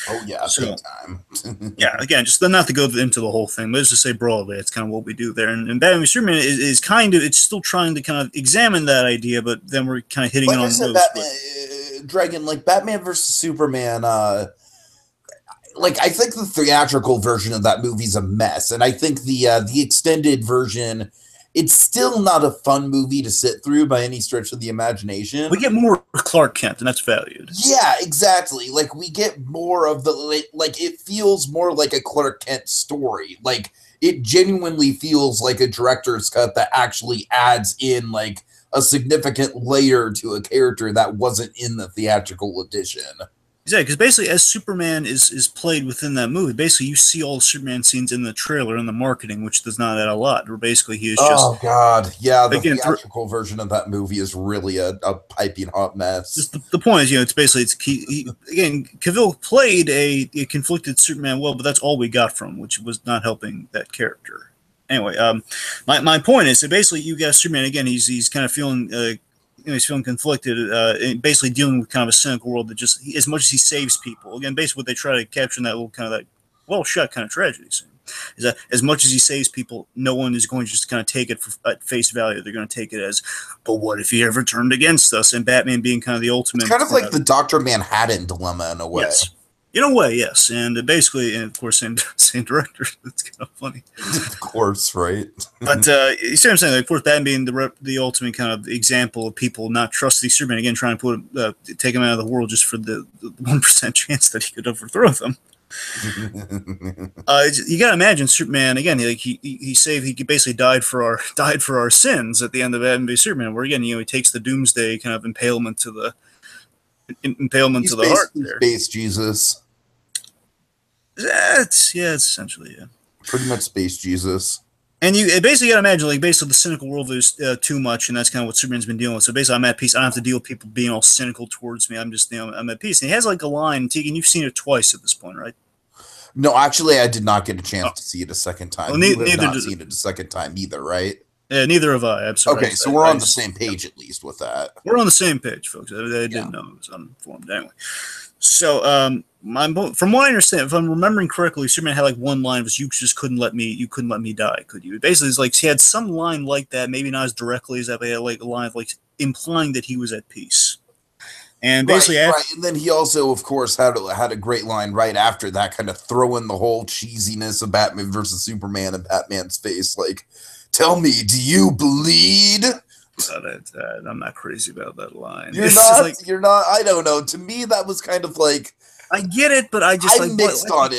Oh yeah, so, big time. Yeah, again, just not to go into the whole thing, but just to say broadly, it's kind of what we do there. And Batman v Superman is kind of, it's still trying to kind of examine that idea, but then we're kind of hitting it on those. Dragon, like Batman versus Superman, like I think the theatrical version of that movie's a mess, and I think the extended version, it's still not a fun movie to sit through by any stretch of the imagination. We get more Clark Kent, and that's valued. Yeah, exactly. Like we get more of the like it feels more like a Clark Kent story. Like it genuinely feels like a director's cut that actually adds in like a significant layer to a character that wasn't in the theatrical edition. Exactly, because basically, as Superman is played within that movie, basically you see all the Superman scenes in the trailer and the marketing, which does not add a lot. Where basically he is just. Oh God, yeah, the theatrical version of that movie is really a piping hot mess. Just the point is, it's basically again, Cavill played a conflicted Superman well, but that's all we got from him, which was not helping that character. Anyway, my point is that basically you got Superman again. He's kind of feeling. He's feeling conflicted, basically dealing with kind of a cynical world that just, as much as he saves people, again, basically what they try to capture in that little kind of that well-shot kind of tragedy scene, is that as much as he saves people, no one is going to just kind of take it at face value. They're going to take it as, but what if he ever turned against us? And Batman being kind of the ultimate. It's kind of like the Dr. Manhattan dilemma in a way. Yes. In a way, yes, and basically, and of course, same director. That's kind of funny. Of course, right? But you see what I'm saying? Like, of course, Batman being the ultimate kind of example of people not trusting Superman, again, trying to take him out of the world just for the 1% chance that he could overthrow them. You gotta imagine Superman again. He saved. He basically died for our sins at the end of Batman v Superman, where again, he takes the Doomsday kind of impalement to the heart. There. Space Jesus. It's essentially, yeah. Pretty much Space Jesus. And you basically got to imagine, like, basically the cynical world is too much, and that's kind of what Superman's been dealing with. So basically, I'm at peace. I don't have to deal with people being all cynical towards me. I'm just, I'm at peace. And he has like a line, Tegan, you've seen it twice at this point, right? No, actually, I did not get a chance to see it a second time. Well, you have not seen it a second time either, right? Yeah, neither have I. Absolutely. Okay, so we're on the same page at least with that. We're on the same page, folks. I didn't know I was uninformed. Anyway, so from what I understand, if I'm remembering correctly, Superman had like one line was, "You just couldn't let me die, could you?" Basically, it's like he had some line like that, maybe not as directly as that, but he had like a line of like implying that he was at peace. And basically, right. And then he also, of course, had a great line right after that, kind of throwing the whole cheesiness of Batman versus Superman in Batman's face, like, "Tell me, do you bleed?" I'm not crazy about that line. You're not. I don't know. To me, that was kind of like, I get it, but I'm mixed on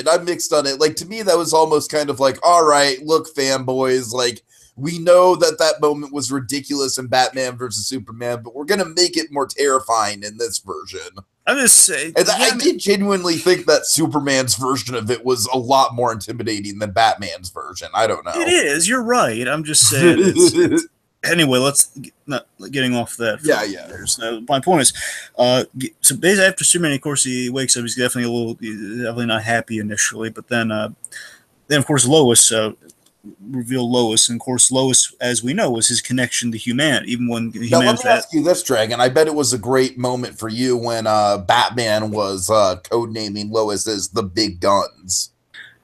it. Like, to me, that was almost kind of like, all right, look, fanboys, like, we know that moment was ridiculous in Batman versus Superman, but we're gonna make it more terrifying in this version. I'm just saying. And I did genuinely think that Superman's version of it was a lot more intimidating than Batman's version. I don't know. It is. You're right. I'm just saying. Anyway, let's not getting off that. Yeah. So my point is, so basically after Superman, of course, he wakes up. He's definitely not happy initially, but then of course Lois reveal Lois, and of course Lois, as we know, was his connection to humanity. Even when now, let me ask you this, Dragon. I bet it was a great moment for you when Batman was codenaming Lois as the Big Guns.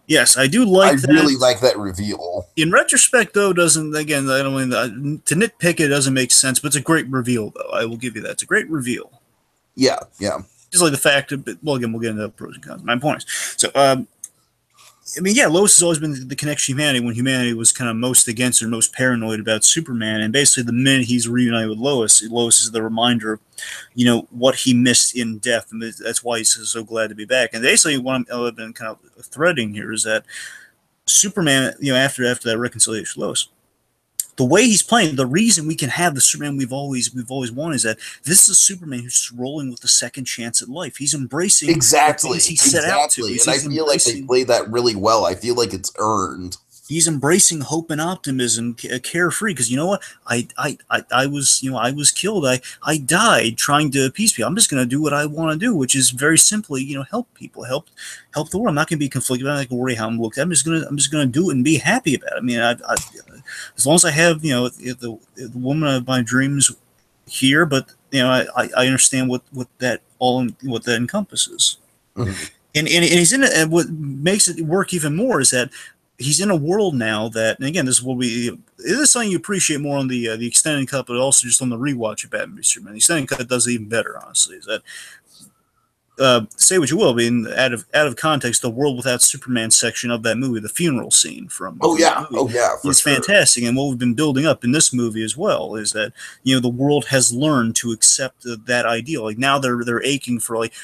Yes, I do like that. I really like that reveal. In retrospect, though, I don't mean to nitpick it. Doesn't make sense, but it's a great reveal, though. I will give you that. It's a great reveal. Yeah. Just like the fact of, well, again, we'll get into the pros and cons. My point is, so Lois has always been the connection to humanity when humanity was kind of most against or most paranoid about Superman. And basically, the minute he's reunited with Lois is the reminder of, what he missed in death. And that's why he's so glad to be back. And basically, what I've been kind of threading here is that Superman, after that reconciliation with Lois, the way he's playing, the reason we can have the Superman we've always wanted is that this is a Superman who's just rolling with the second chance at life. He's embracing the things he set out to. And I feel like they play that really well. I feel like it's earned. He's embracing hope and optimism, carefree. Because you know what, I was killed. I died trying to appease people. I'm just going to do what I want to do, which is very simply, help people, help the world. I'm not going to be conflicted. I'm not going to worry how I'm looked at. I'm just going to do it and be happy about it. I mean, as long as I have the woman of my dreams here, but I understand what that encompasses. Mm-hmm. And he's in it. And what makes it work even more is that he's in a world now that, and again, this is something you appreciate more on the extended cut, but also just on the rewatch of Batman v Superman. The extended cut does it even better, honestly. Is that say what you will, but out of context, the world without Superman section of that movie, the funeral scene from it's fantastic. And what we've been building up in this movie as well is that the world has learned to accept that ideal. Like now they're aching for, like,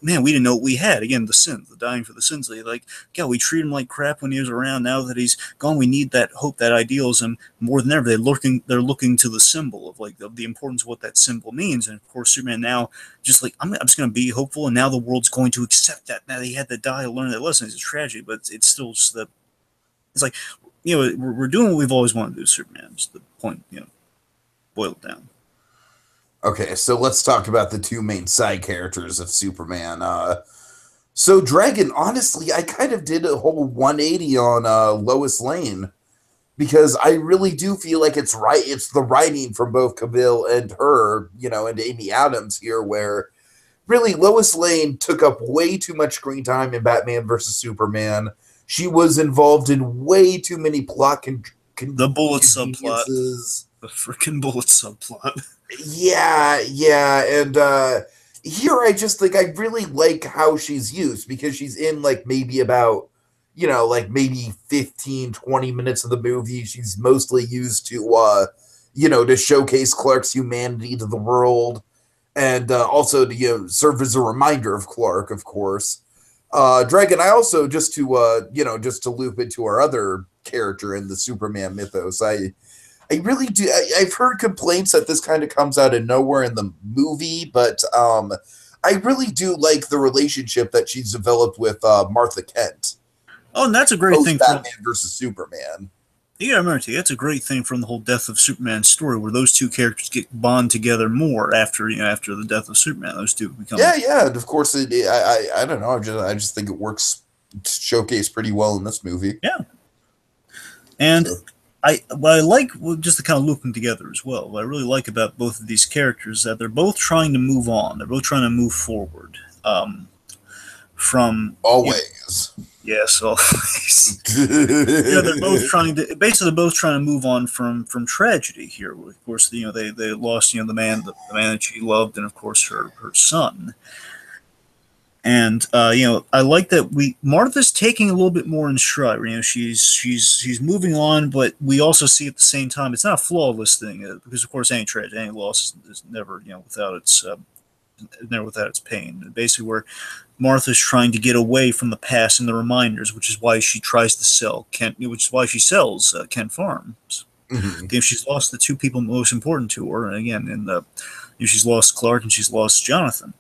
man, we didn't know what we had. Again, the sins, the dying for the sins. Like, God, we treat him like crap when he was around. Now that he's gone, we need that hope, that idealism more than ever. They're looking to the symbol of, like, the importance of what that symbol means. And of course, Superman now just like, I'm just going to be hopeful, and now the world's going to accept that. Now that he had to die to learn that lesson. It's a tragedy, but it's still just it's like, we're doing what we've always wanted to do, Superman. It's the point, boiled down. Okay, so let's talk about the two main side characters of Superman. So Dragon, honestly, I kind of did a whole 180 on Lois Lane, because I really do feel like it's the writing from both Cavill and her, and Amy Adams here, where really Lois Lane took up way too much screen time in Batman versus Superman. She was involved in way too many plot the bullet subplot. The freaking bullet subplot. Yeah, and here I just think I really like how she's used, because she's in like maybe about, like maybe 15, 20 minutes of the movie. She's mostly used to, to showcase Clark's humanity to the world, and also to serve as a reminder of Clark, of course. Dragon, I also, just to loop into our other character in the Superman mythos, I really do. I've heard complaints that this kind of comes out of nowhere in the movie, but I really do like the relationship that she's developed with Martha Kent. Oh, and that's a great thing. Batman versus Superman. You gotta remember, that's a great thing from the whole Death of Superman story, where those two characters bond together more after the death of Superman. Those two become and of course I don't know. I just think it works showcased pretty well in this movie. Yeah, and. So. What I like, just to kind of loop them together as well, what I really like about both of these characters is that they're both trying to move on. They're both trying to move forward. From always. Yes, always. They're both trying to move on from tragedy here. Of course, they lost the man that she loved, and of course her son. And I like that Martha's taking a little bit more in stride. She's moving on, but we also see at the same time it's not a flawless thing, because of course any tragedy, any loss is never without its pain. Basically, where Martha's trying to get away from the past and the reminders, which is why she tries to sell Kent, which is why she sells Kent Farms. Mm-hmm. She's lost the two people most important to her, and again, she's lost Clark and she's lost Jonathan.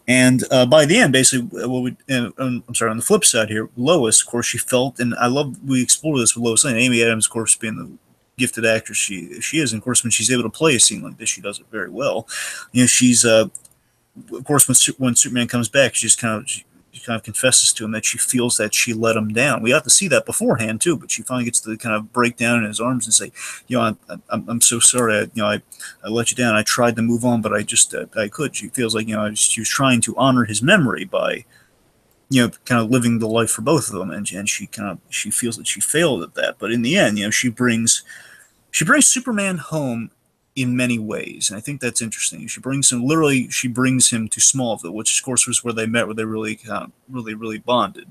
And by the end, basically, on the flip side here, Lois, of course, she felt, and we explored this with Lois Lane. Amy Adams, of course, being the gifted actress she is, and of course, when she's able to play a scene like this, she does it very well. She's, of course, when Superman comes back, she kind of confesses to him that she feels that she let him down. We have to see that beforehand too, but she finally gets to kind of break down in his arms and say, I'm so sorry. I let you down. I tried to move on, but I could. She feels like, she was trying to honor his memory by, kind of living the life for both of them. And she feels that she failed at that. But in the end, she brings Superman home in many ways, and I think that's interesting. She brings him to Smallville, which of course was where they met, where they really bonded.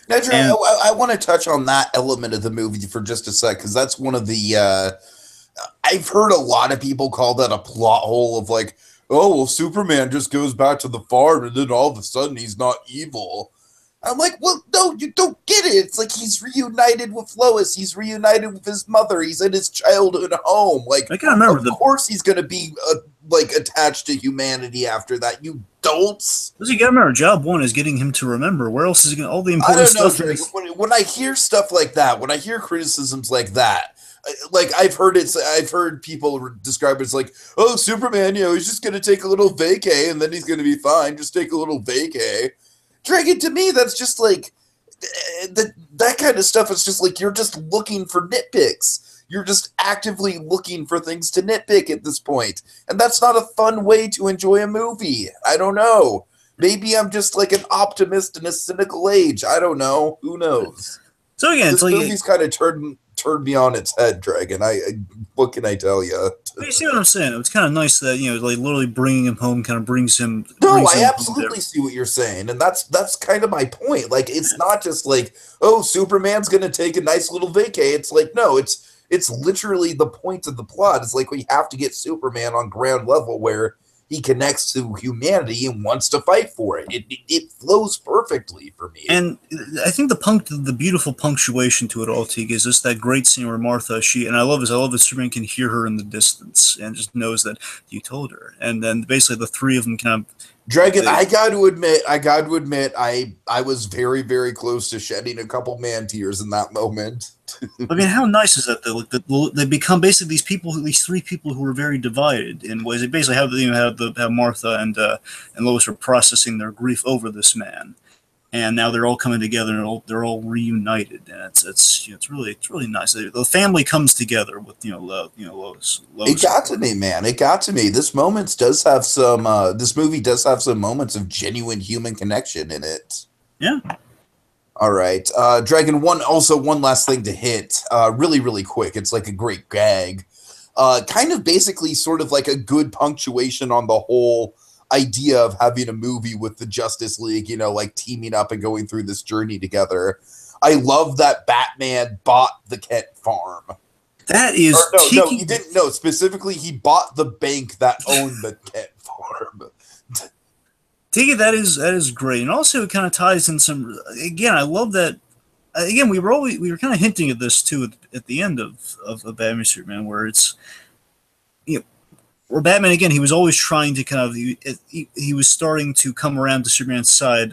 Now, Drew, I want to touch on that element of the movie for just a sec, because that's one of the I've heard a lot of people call that a plot hole of like, oh well, Superman just goes back to the farm and then all of a sudden he's not evil. I'm like, well, no, you don't get it. It's like he's reunited with Lois. He's reunited with his mother. He's in his childhood home. Like, I can't remember of the. course he's going to be like attached to humanity after that. You dolts. Does he got to remember? Job one is getting him to remember. Where else is he going? All the I important don't know, stuff in Drake. this. When I hear stuff like that, when I hear criticisms like that, like I've heard people describe it as like, oh, Superman, he's just going to take a little vacay and then he's going to be fine. Just take a little vacay. Dragon, to me, that's just like that kind of stuff is just like you're just looking for nitpicks. You're just actively looking for things to nitpick at this point. And that's not a fun way to enjoy a movie. I don't know. Maybe I'm just like an optimist in a cynical age. I don't know. Who knows? So again, it's This like movie's kind of turned me on its head, Dragon. What can I tell you? you see what I'm saying? It's kind of nice that like literally bringing him home kind of brings him. No, Brings I him home there. absolutely see what you're saying, and that's kind of my point. Like, it's not just like, oh, Superman's gonna take a nice little vacay. It's like, no, it's literally the point of the plot. It's like we have to get Superman on ground level where he connects to humanity and wants to fight for it. It flows perfectly for me. And I think the beautiful punctuation to it all, Teague, is just that great scene where Martha, I love that Superman can hear her in the distance and just knows that you told her. And then basically the three of them kind of. Dragon, I got to admit, I was very, very close to shedding a couple man tears in that moment. I mean, how nice is that? They become basically these three people who are very divided in ways. They basically have Martha and Lois are processing their grief over this man, and now they're all coming together and they're all reunited, and it's really nice. The family comes together with Lois. It got to me, man. It got to me. This movie does have some moments of genuine human connection in it. Yeah. All right. Dragon, one last thing to hit, really, really quick. It's like a great gag. Kind of basically sort of like a good punctuation on the whole idea of having a movie with the Justice League, like teaming up and going through this journey together. I love that Batman bought the Kent farm. That is no, he didn't. No, specifically, he bought the bank that owned the Kent farm. Tiki, that is great, and also it kind of ties in some. Again, I love that. Again, we were kind of hinting at this too at the end of Batman Superman, where it's where Batman again he was always trying to kind of he was starting to come around to Superman's side,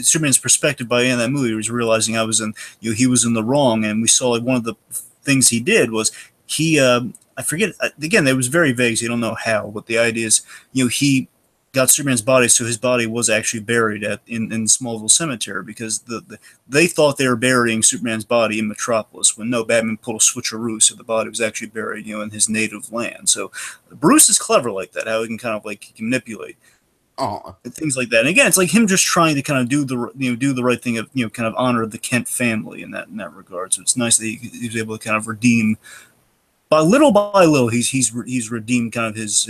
Superman's perspective by the end of that movie. He was realizing he was in the wrong, and we saw like one of the things he did was he I forget again it was very vague, so you don't know how, but the idea is he got Superman's body, so his body was actually buried in Smallville Cemetery because they thought they were burying Superman's body in Metropolis when no, Batman pulled a switcheroo, so the body was actually buried in his native land. So Bruce is clever like that, how he can kind of like he can manipulate things like that. And again, it's like him just trying to kind of do the right thing of kind of honor the Kent family in that regard. So it's nice that he was able to kind of redeem by little he's redeemed kind of his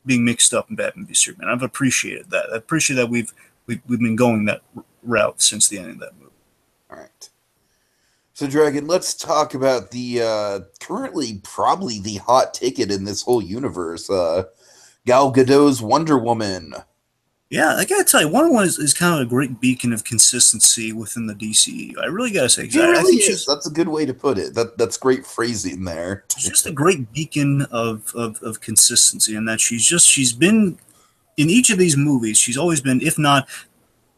being mixed up in Batman v Superman. I've appreciated that. I appreciate that we've been going that route since the end of that movie. All right. So, Dragon, let's talk about the currently probably the hot ticket in this whole universe, Gal Gadot's Wonder Woman. Yeah, I gotta tell you, Wonder Woman is kind of a great beacon of consistency within the DCU. I really gotta say, I think that's a good way to put it. That's great phrasing there. She's just a great beacon of consistency, in that she's been in each of these movies. She's always been, if not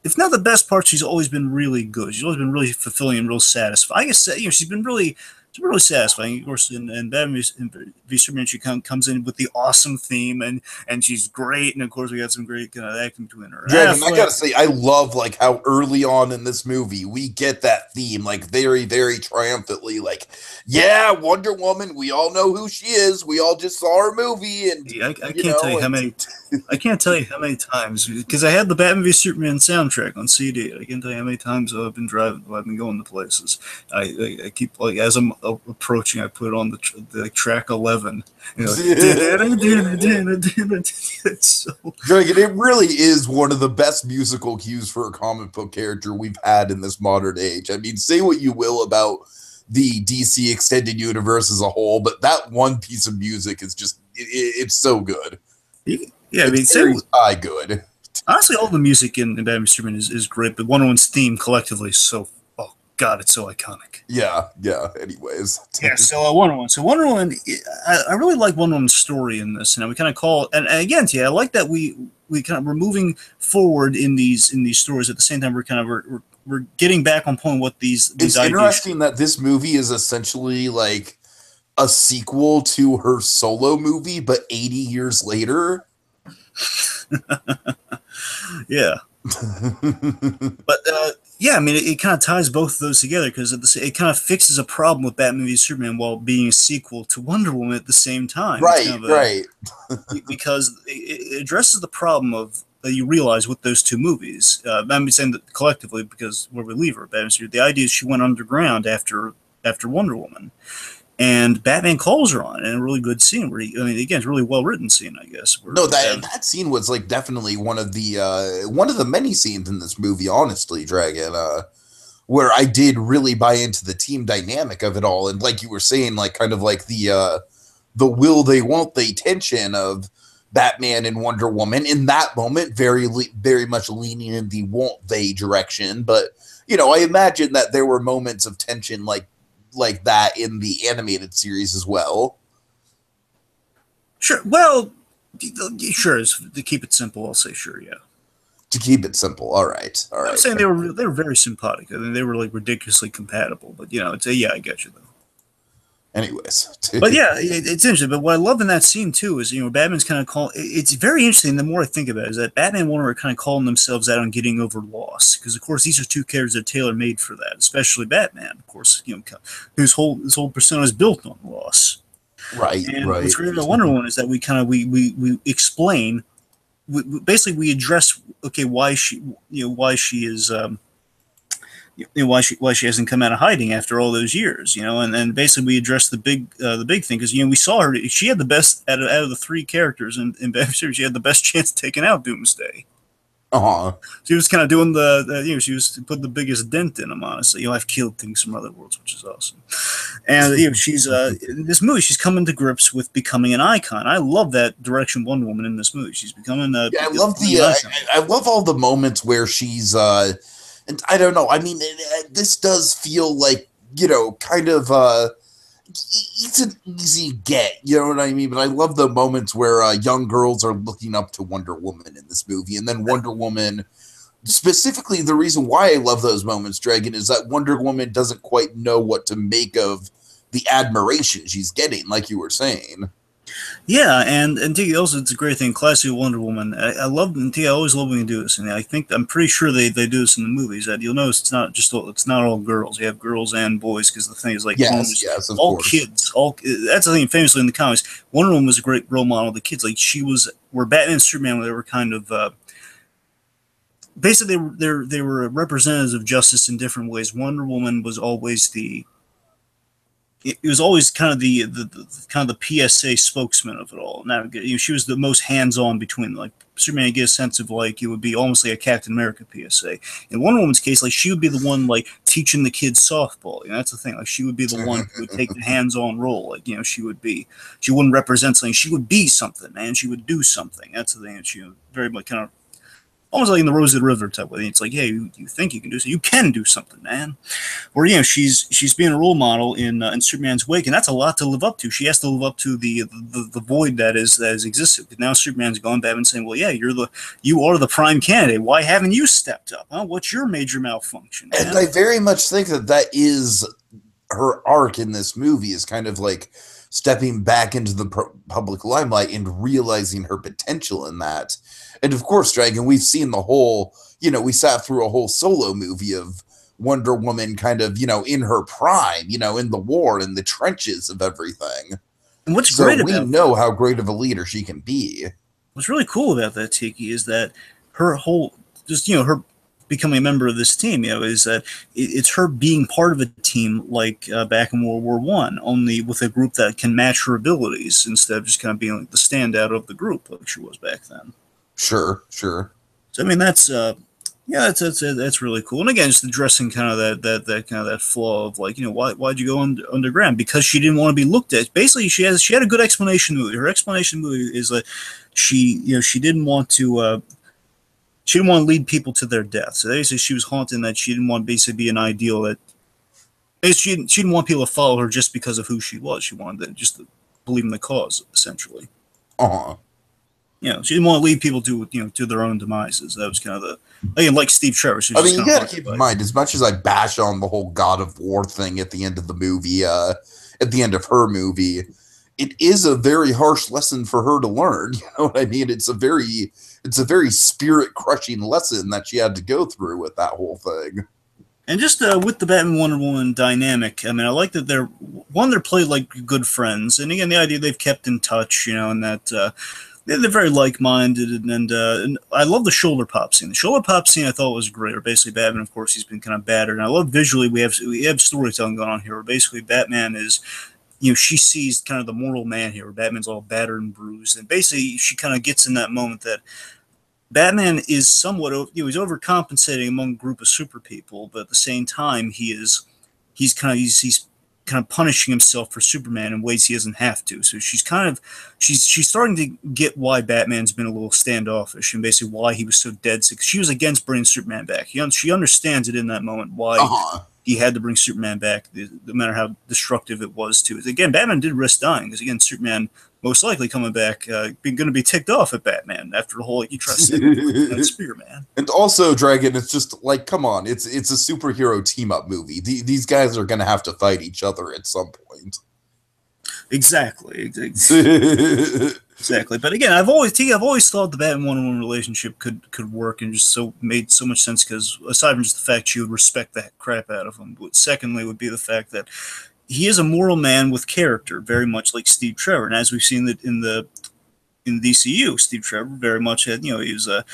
the best part, she's always been really good. She's always been really fulfilling and real satisfying. I guess she's been really satisfying. Of course, in Batman v Superman, she comes in with the awesome theme, and she's great. And of course, we got some great kind of acting between her. Dragon, I gotta say, I love like how early on in this movie we get that theme, like very, very triumphantly, like, yeah, Wonder Woman. We all know who she is. We all just saw her movie, and I can't tell you how many. I can't tell you how many times, because I had the Batman v Superman soundtrack on CD. I can't tell you how many times I've been driving, I've been going to places. I keep like as I'm approaching, I put on the track 11. So, Dragon, it really is one of the best musical cues for a comic book character we've had in this modern age. I mean, say what you will about the DC extended universe as a whole, but that one piece of music is just it's so good. Yeah, I mean, good. Honestly, all the music in Batman v Superman is great, but Wonder Woman's theme collectively is so, oh god, it's so iconic. Yeah, yeah. Anyways, Yeah, so Wonder Woman. So Wonder Woman, I really like Wonder Woman's story in this, and we kind of call, and again, yeah, I like that we kind of we're moving forward in these stories at the same time. We're kind of we're getting back on point what these it's ideas. interesting that this movie is essentially like a sequel to her solo movie, but 80 years later. Yeah, but yeah, I mean, it kind of ties both of those together because it kind of fixes a problem with Batman v Superman while being a sequel to Wonder Woman at the same time. It's Right, kind of a right. because it addresses the problem of that you realize with those two movies. I'm saying that collectively because where we leave her, Batman. The idea is she went underground after Wonder Woman, and Batman calls her on it in a really good scene where I mean, again, it's a really well written scene, I guess. Where No, that Batman, that scene was like definitely one of the many scenes in this movie, honestly, Dragon, where I did really buy into the team dynamic of it all. And like you were saying, like kind of like the will they won't they tension of Batman and Wonder Woman in that moment, very much leaning in the won't they direction. But I imagine that there were moments of tension like that in the animated series as well. sure, well, sure, to keep it simple, I'll say sure, yeah. To keep it simple, all I'm right. saying they were very sympathetic. I mean, they were like ridiculously compatible, but it's a yeah, I get you though. Anyways, But yeah, it's interesting. But what I love in that scene too is Batman's kind of call. It's very interesting. The more I think about it, is that Batman and Wonder Woman are kind of calling themselves out on getting over loss because of course these are two characters that are tailor made for that. Especially Batman, of course, whose whole persona is built on loss. right, And right. what's great about Wonder Woman is that we kind of we explain. Basically, we address why she is why she hasn't come out of hiding after all those years, and then basically we addressed the big thing because we saw her. She had the best out of the three characters in Batman series. She had the best chance of taking out Doomsday. Uh-huh. She was kind of doing she was putting the biggest dent in him. Honestly, I've killed things from other worlds, which is awesome. And she's in this movie. She's coming to grips with becoming an icon. I love that direction Wonder Woman in this movie. She's becoming Yeah, I love I love all the moments where she's and I don't know. I mean, this does feel like kind of it's an easy get. You know what I mean? But I love the moments where young girls are looking up to Wonder Woman in this movie, and then Wonder Woman. Specifically, the reason why I love those moments, Dragon, is that Wonder Woman doesn't quite know what to make of the admiration she's getting, like you were saying. Yeah, and Tiki, also it's a great thing. Classic Wonder Woman. I love Tiki. I always love when you do this, and I'm pretty sure they do this in the movies. That you'll notice it's not all girls. You have girls and boys because the thing is like Yes, of all course. kids. All that's the thing. Famously in the comics, Wonder Woman was a great role model of the kids. Like she was where Batman and Superman they were kind of. Basically, they were representatives of justice in different ways. Wonder Woman was always it was always kind of the kind of the PSA spokesman of it all. Now, she was the most hands-on between like Superman. You get a sense of like it would be almost like a Captain America PSA. In Wonder Woman's case, like she would be the one like teaching the kids softball. That's the thing. Like she would be the one who would take the hands-on role. Like she wouldn't represent something. She would be something, man. She would do something. That's the thing. And she very much kind of almost like in the Rose of the River type way. It's like, hey, you think you can do something? You can do something, man. Where she's being a role model in Superman's wake, and that's a lot to live up to. She has to live up to the void that is existed. Now Superman's gone. Batman's saying, well, yeah, you are the prime candidate. Why haven't you stepped up? Huh? What's your major malfunction, man? And I very much think that is her arc in this movie is kind of like stepping back into the public limelight and realizing her potential in that. And of course, Dragon, we've seen the whole, we sat through a whole solo movie of Wonder Woman kind of, in her prime, in the war, in the trenches of everything. And what's so great we about know how great of a leader she can be. What's really cool about that, Tiki, is that her whole, just, her becoming a member of this team, is that it's her being part of a team like back in World War One, only with a group that can match her abilities instead of just kind of being like the standout of the group like she was back then. Sure. So I mean that's that's really cool. And again, just addressing kind of that kind of that flaw of like why'd you go underground? Because she didn't want to be looked at. Basically, she had a good explanation movie. Her explanation movie is that she didn't want to. she didn't want to lead people to their death. So basically, she was haunting that she didn't want to basically be an ideal that she didn't want people to follow her just because of who she was. She wanted them just to believe in the cause, essentially. Uh-huh. She didn't want to lead people to to their own demises. That was kind of the again, like Steve Trevor. She was I mean, just you kind of got to keep in mind, as much as I bash on the whole God of War thing at the end of the movie, at the end of her movie, it is a very harsh lesson for her to learn. You know what I mean? It's a very spirit crushing lesson that she had to go through with that whole thing. And just with the Batman Wonder Woman dynamic, I mean, I like that they're played like good friends, and again, the idea they've kept in touch, and that they're very like-minded, and I love the shoulder pop scene. The shoulder pop scene I thought was great. Or basically, Batman, of course, he's been kind of battered, and I love visually we have storytelling going on here. Where basically, Batman is. She sees kind of the mortal man here, where Batman's all battered and bruised, and basically she kind of gets in that moment that Batman is somewhat, he's overcompensating among a group of super people, but at the same time, he's kind of punishing himself for Superman in ways he doesn't have to. So she's starting to get why Batman's been a little standoffish and basically why he was so dead sick. She was against bringing Superman back. She understands it in that moment why he had to bring Superman back, no matter how destructive it was to it. Again, Batman did risk dying because again, Superman most likely coming back, going to be ticked off at Batman after the whole you trust that spear, man. And also, Dragon, it's just like, come on, it's a superhero team up movie. These guys are going to have to fight each other at some point. Exactly. Exactly. But again, I've always thought the Batman Wonder-Woman relationship could work and just made so much sense because aside from just the fact she would respect the crap out of him, but secondly would be the fact that he is a moral man with character, very much like Steve Trevor. And as we've seen that in the DCU, Steve Trevor very much had, he was a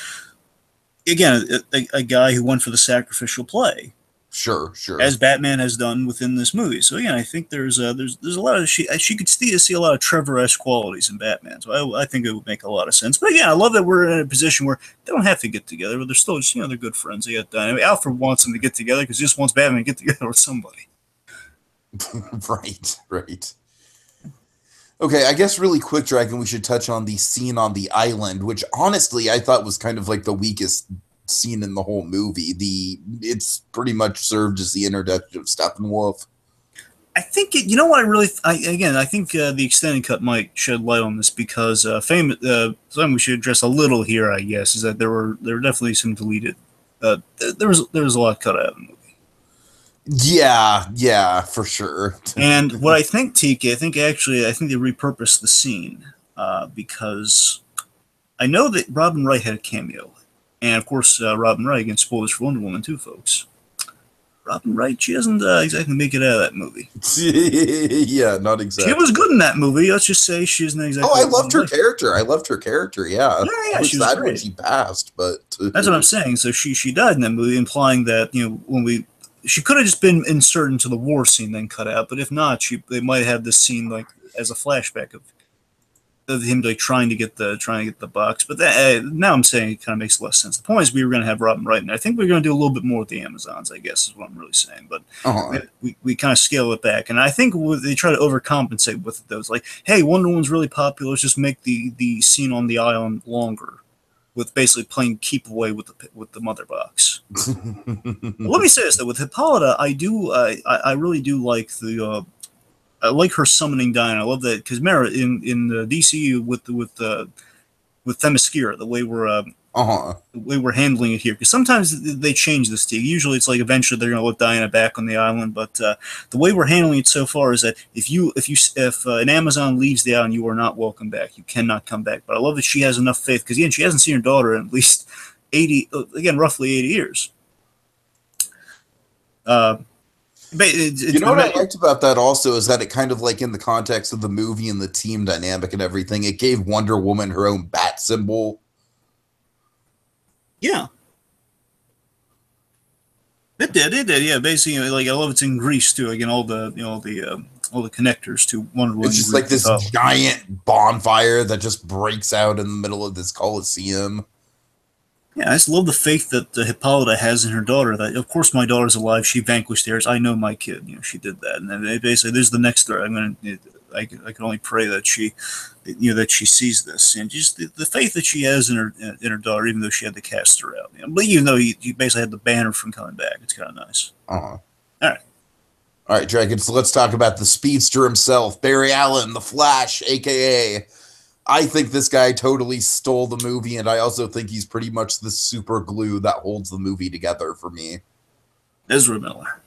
guy who went for the sacrificial play. Sure. As Batman has done within this movie. So again, I think there's a lot of she could see a lot of Trevor-esque qualities in Batman. So I think it would make a lot of sense. But again, I love that we're in a position where they don't have to get together, but they're still just they're good friends. They got done. I mean, Alfred wants them to get together because he just wants Batman to get together with somebody. Right. Okay, I guess really quick, Dragon, we should touch on the scene on the island, which honestly I thought was kind of like the weakest scene in the whole movie. It's pretty much served as the introduction of Steppenwolf. I think I think the extended cut might shed light on this because something we should address a little here, I guess, is that there were definitely some deleted. There was a lot cut out of the movie. Yeah, for sure. And what I think, Tiki, I think they repurposed the scene because I know that Robin Wright had a cameo. And, of course, Robin Wright, again, spoilers for Wonder Woman, too, folks. Robin Wright, she doesn't exactly make it out of that movie. Yeah, not exactly. She was good in that movie. Let's just say she isn't exactly... Oh, I loved her character. Yeah. Yeah, I was she was sad great. when she passed, but... That's what I'm saying. So she died in that movie, implying that, she could have just been inserted into the war scene, then cut out. But if not, they might have this scene, like, as a flashback of him like trying to get the box, but now I'm saying it kind of makes less sense. The point is we were going to have Robin Wright, and I think we're going to do a little bit more with the Amazons, I guess is what I'm really saying. But we kind of scale it back, and I think they try to overcompensate with those. Like, hey, Wonder Woman's really popular. Let's just make the scene on the island longer, with basically playing keep away with the mother box. Let me say this though, with Hippolyta, I really do like I like her summoning Diana. I love that because Mara in the DCU with Themyscira, the way we're handling it here. Because sometimes they change this to you. Usually it's like eventually they're going to let Diana back on the island, but the way we're handling it so far is that if an Amazon leaves the island, you are not welcome back. You cannot come back. But I love that she has enough faith because again, she hasn't seen her daughter in at least roughly 80 years. What I liked about that also is that it kind of like in the context of the movie and the team dynamic and everything, it gave Wonder Woman her own bat symbol. Yeah. It did. Yeah, basically, like I love it's in Greece too. Again, all the connectors to Wonder Woman. It's just like this giant bonfire that just breaks out in the middle of this Colosseum. Yeah, I just love the faith that Hippolyta has in her daughter. That of course my daughter's alive. She vanquished theirs. I know my kid. She did that. And then basically, there's the next threat. I can only pray that she, that she sees this, and just the faith that she has in her daughter, even though she had to cast her out. But even though you basically had the banner from coming back, it's kind of nice. Uh-huh. All right. All right, Dragon, so let's talk about the speedster himself, Barry Allen, the Flash, a.k.a. I think this guy totally stole the movie, and I also think he's pretty much the super glue that holds the movie together for me. Ezra Miller.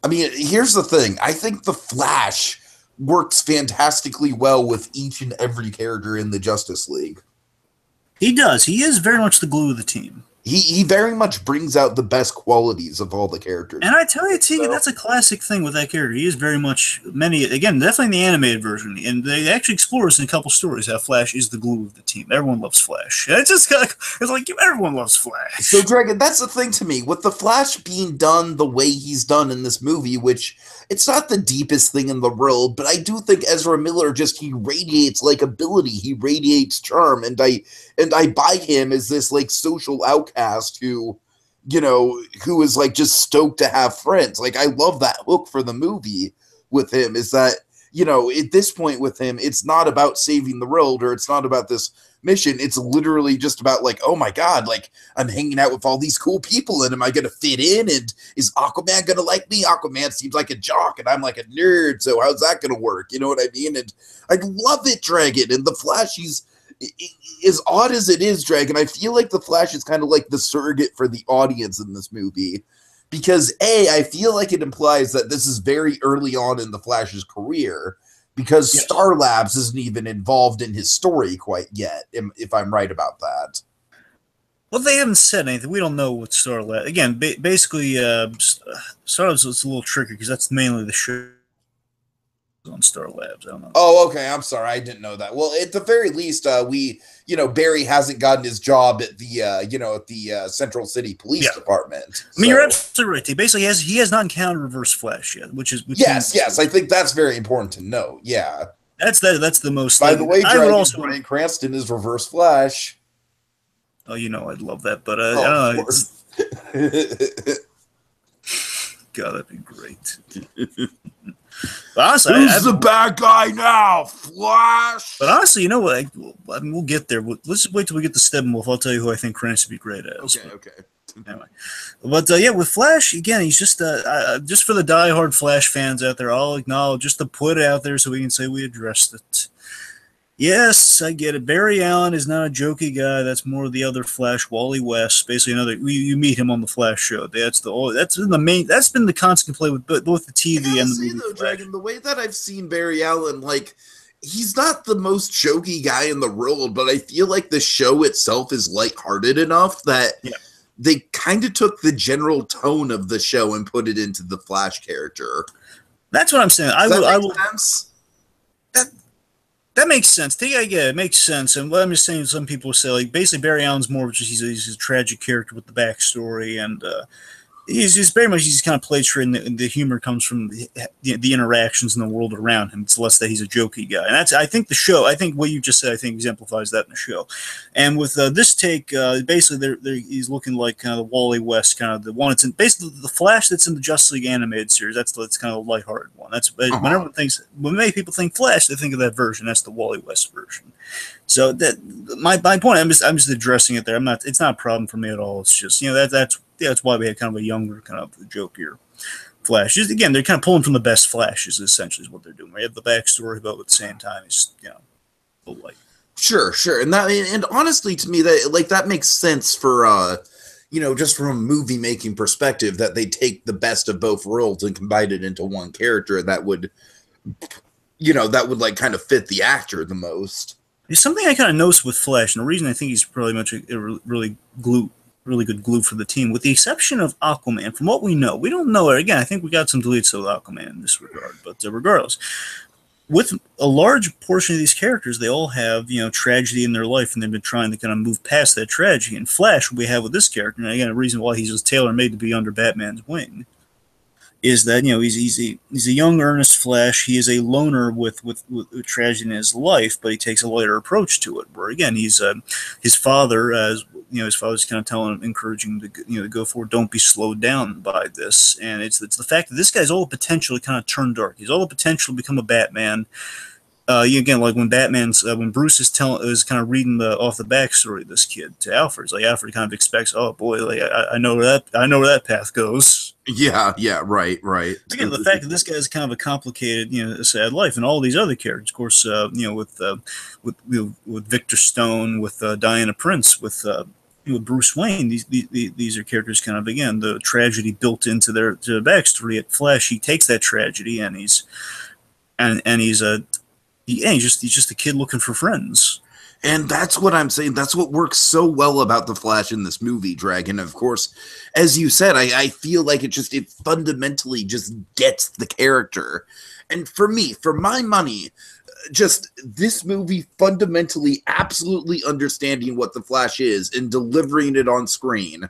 I mean, here's the thing. I think the Flash works fantastically well with each and every character in the Justice League. He does. He is very much the glue of the team. He very much brings out the best qualities of all the characters. And I tell you, Tiki, that's a classic thing with that character. He is very much again, definitely in the animated version, and they actually explore this in a couple stories, how Flash is the glue of the team. Everyone loves Flash. It's like everyone loves Flash. So, Dragon, that's the thing to me. With the Flash being done the way he's done in this movie, which it's not the deepest thing in the world, but I do think Ezra Miller he radiates likability. He radiates charm, and I buy him as this like social outcast who is like just stoked to have friends. Like, I love that hook for the movie with him, is that, at this point with him, it's not about saving the world, or it's not about this mission. It's literally just about like, oh my God, like I'm hanging out with all these cool people, and am I going to fit in? And is Aquaman going to like me? Aquaman seems like a jock and I'm like a nerd. So how's that going to work? You know what I mean? And I love it, Dragon. And the Flash, as odd as it is, Dragon, I feel like the Flash is kind of like the surrogate for the audience in this movie, because I feel like it implies that this is very early on in the Flash's career, because Yes. Star Labs isn't even involved in his story quite yet, if I'm right about that. Well, they haven't said anything. We don't know what Star Labs. Again, basically, Star Labs is a little tricky because that's mainly the show on Star Labs. I don't know. Oh, okay. I'm sorry. I didn't know that. Well, at the very least, Barry hasn't gotten his job at the Central City Police Department. I mean, you're absolutely right. Basically, he has not encountered Reverse Flash yet, which yes. I think that's very important to know. Yeah. That's the most. By the way, Bryan Cranston is Reverse Flash. Oh, I'd love that, but I don't know. God, that'd be great. But honestly, who's the bad guy now? Flash. But honestly, you know what? We'll get there. Let's just wait till we get to Steppenwolf. I'll tell you who I think Cranston would be great as. Okay. Anyway, but with Flash, again, he's just for the diehard Flash fans out there, I'll acknowledge, just to put it out there so we can say we addressed it. Yes, I get it. Barry Allen is not a jokey guy. That's more the other Flash, Wally West. Basically, you meet him on the Flash show. That's been the constant play with both the TV and the movie. Though, Dragon, the way that I've seen Barry Allen, like, he's not the most jokey guy in the world, but I feel like the show itself is lighthearted enough that they kind of took the general tone of the show and put it into the Flash character. That's what I'm saying. Does that make sense? That makes sense. I get it. It makes sense. And what I'm just saying, some people say, like, basically Barry Allen's more of just he's a tragic character with the backstory, and he's very much kind of played straight, and the humor comes from the interactions in the world around him. It's less that he's a jokey guy, and I think what you just said, I think exemplifies that in the show. And with this take, basically he's looking like kind of the Wally West, kind of the one. It's basically the Flash that's in the Justice League animated series. That's kind of a lighthearted one. That's when many people think Flash, they think of that version. That's the Wally West version. So that my point. I'm just addressing it there. It's not a problem for me at all. It's just that's why we had kind of a younger, kind of jokier Flash. Just, again, they're kind of pulling from the best Flashes, essentially, is what they're doing. We have the backstory, but at the same time, he's, a little light. Sure. And honestly, to me, that makes sense for, just from a movie making perspective, that they take the best of both worlds and combine it into one character that would, like kind of fit the actor the most. There's something I kind of noticed with Flash, and the reason I think he's probably much a really good glue for the team, with the exception of Aquaman. From what we know, we don't know it. Again, I think we got some deletes with Aquaman in this regard, but regardless, with a large portion of these characters, they all have tragedy in their life, and they've been trying to kind of move past that tragedy. And Flash, what we have with this character, and again, a reason why he's just tailor-made to be under Batman's wing, is that he's a young, earnest Flash. He is a loner with tragedy in his life, but he takes a lighter approach to it. Where again, he's his father, as his father's kind of telling him, encouraging him to, to go forward. Don't be slowed down by this. And it's the fact that this guy's all the potential to kind of turn dark. He's all the potential to become a Batman. Again, like when when Bruce is kind of reading off the backstory of this kid to Alfred, it's like Alfred kind of expects, oh boy, like I know where that path goes. Yeah, right. Again, the fact that this guy's kind of a complicated, sad life, and all these other characters, of course, with Victor Stone, with Diana Prince, with Bruce Wayne, these are characters kind of, again, the tragedy built into their backstory. At Flash, he takes that tragedy and he's just a kid looking for friends. And that's what I'm saying. That's what works so well about the Flash in this movie, Dragon. Of course, as you said, I feel like it fundamentally just gets the character. And for me, for my money, just this movie fundamentally, absolutely understanding what the Flash is and delivering it on screen.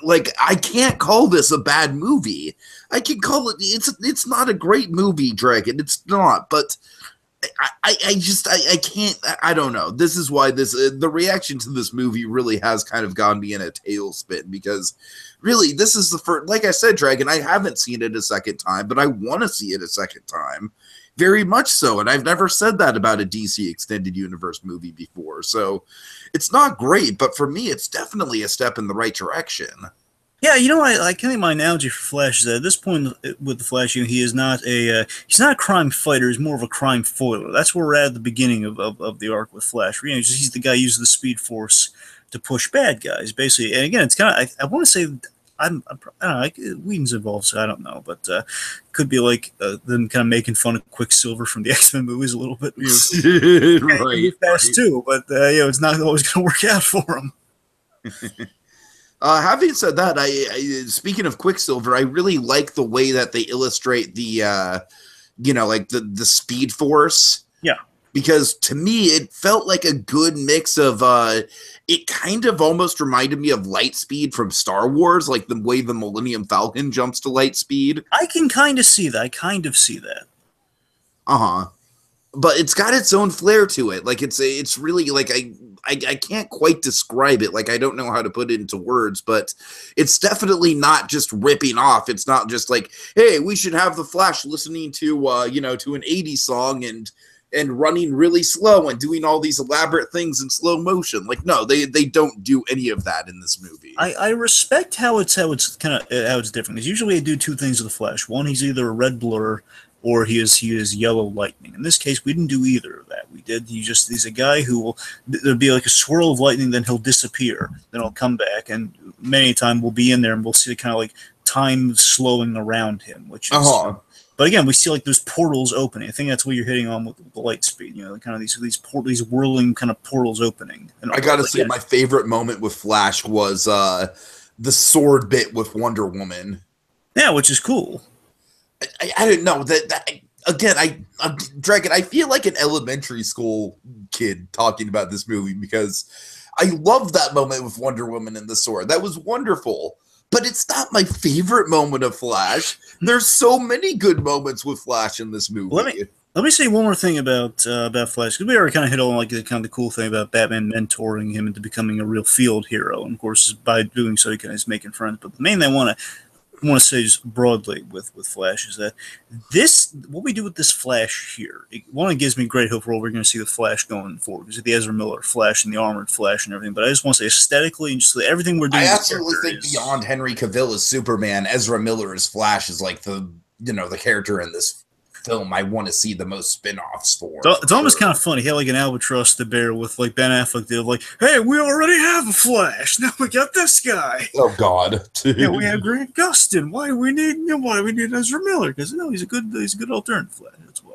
Like, I can't call this a bad movie. I can call it, it's not a great movie, Dragon. It's not, but I can't, I don't know. This is why the reaction to this movie really has kind of gotten me in a tailspin, because really, this is the first, like I said, Dragon, I haven't seen it a second time, but I want to see it a second time. Very much so, and I've never said that about a DC Extended Universe movie before, so it's not great, but for me, it's definitely a step in the right direction. Yeah, I think my analogy for Flash is that at this point with the Flash, he is not he's not a crime fighter. He's more of a crime foiler. That's where we're at the beginning of the arc with Flash. He's the guy who uses the Speed Force to push bad guys, basically. And again, it's kind of, I want to say, I don't know, like, Whedon's involved, so I don't know, but could be like them kind of making fun of Quicksilver from the X-Men movies a little bit. Right, fast too, but it's not always going to work out for him. Having said that, I speaking of Quicksilver, I really like the way that they illustrate the, like the Speed Force. Yeah. Because to me, it felt like a good mix of, it kind of almost reminded me of Lightspeed from Star Wars, like the way the Millennium Falcon jumps to light speed. I can kind of see that. Uh-huh. But it's got its own flair to it. Like, it's really, like, I can't quite describe it. Like, I don't know how to put it into words, but it's definitely not just ripping off. It's not just like, hey, we should have the Flash listening to, to an 80s song and running really slow and doing all these elaborate things in slow motion. Like, no, they don't do any of that in this movie. I respect how it's different, because usually they do two things with the Flash. One, he's either a red blur or he is yellow lightning. In this case, we didn't do either of that. He's a guy who there'll be like a swirl of lightning, then he'll disappear, then he'll come back, and many times we'll be in there and we'll see kind of like time slowing around him, which is. But again, we see like those portals opening. I think that's what you're hitting on with the light speed. Kind of these whirling kind of portals opening. And I gotta say, my favorite moment with Flash was the sword bit with Wonder Woman. Yeah, which is cool. I didn't know that again. Dragon, I feel like an elementary school kid talking about this movie, because I love that moment with Wonder Woman and the sword. That was wonderful. But it's not my favorite moment of Flash. There's so many good moments with Flash in this movie. Let me say one more thing about Flash, because we already kind of hit on like the kind of the cool thing about Batman mentoring him into becoming a real field hero, and of course by doing so he kind of is making friends. But the main thing I want to say just broadly with Flash is that what we do with this Flash here, it gives me great hope for what we're going to see with Flash going forward. Because the Ezra Miller Flash and the armored Flash and everything, but I just want to say aesthetically and just everything we're doing. I absolutely think beyond Henry Cavill as Superman, Ezra Miller as Flash is like the character in this film I want to see the most spin-offs for. It's almost kind of funny. He had like an albatross to bear with like Ben Affleck did, like, hey, we already have a Flash. Now we got this guy. Oh God. Yeah, we have Grant Gustin. Why do we need Ezra Miller? Because he's a good alternative Flash. That's why.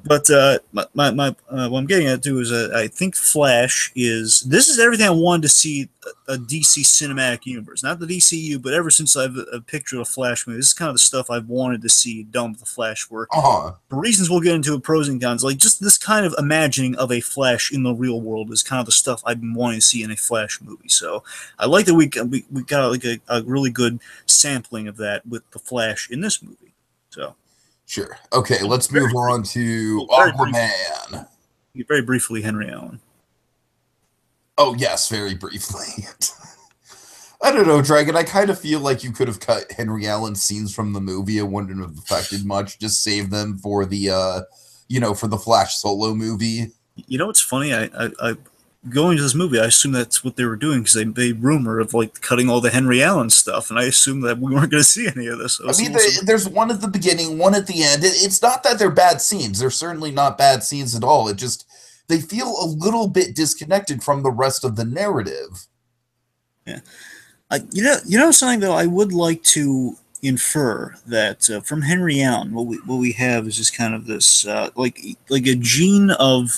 But what I'm getting at too is I think Flash this is everything I wanted to see a DC cinematic universe, not the DCU, but ever since I've pictured a Flash movie, this is kind of the stuff I've wanted to see done with the Flash work. For reasons we'll get into, pros and cons, like just this kind of imagining of a Flash in the real world is kind of the stuff I've been wanting to see in a Flash movie. So I like that we got like a really good sampling of that with the Flash in this movie. So. Sure. Okay, let's move on to Aquaman. Very briefly, Henry Allen. Oh yes, very briefly. I don't know, Dragon. I kind of feel like you could have cut Henry Allen's scenes from the movie. It wouldn't have affected much. Just save them for for the Flash solo movie. You know what's funny? I going to this movie, I assumed that's what they were doing because they rumor of like cutting all the Henry Allen stuff, and I assumed that we weren't going to see any of this. I mean, there's one at the beginning, one at the end. It's not that they're bad scenes. They're certainly not bad scenes at all. It just they feel a little bit disconnected from the rest of the narrative. Yeah. You know something though. I would like to infer that from Henry Allen, what we have is just kind of this like a gene of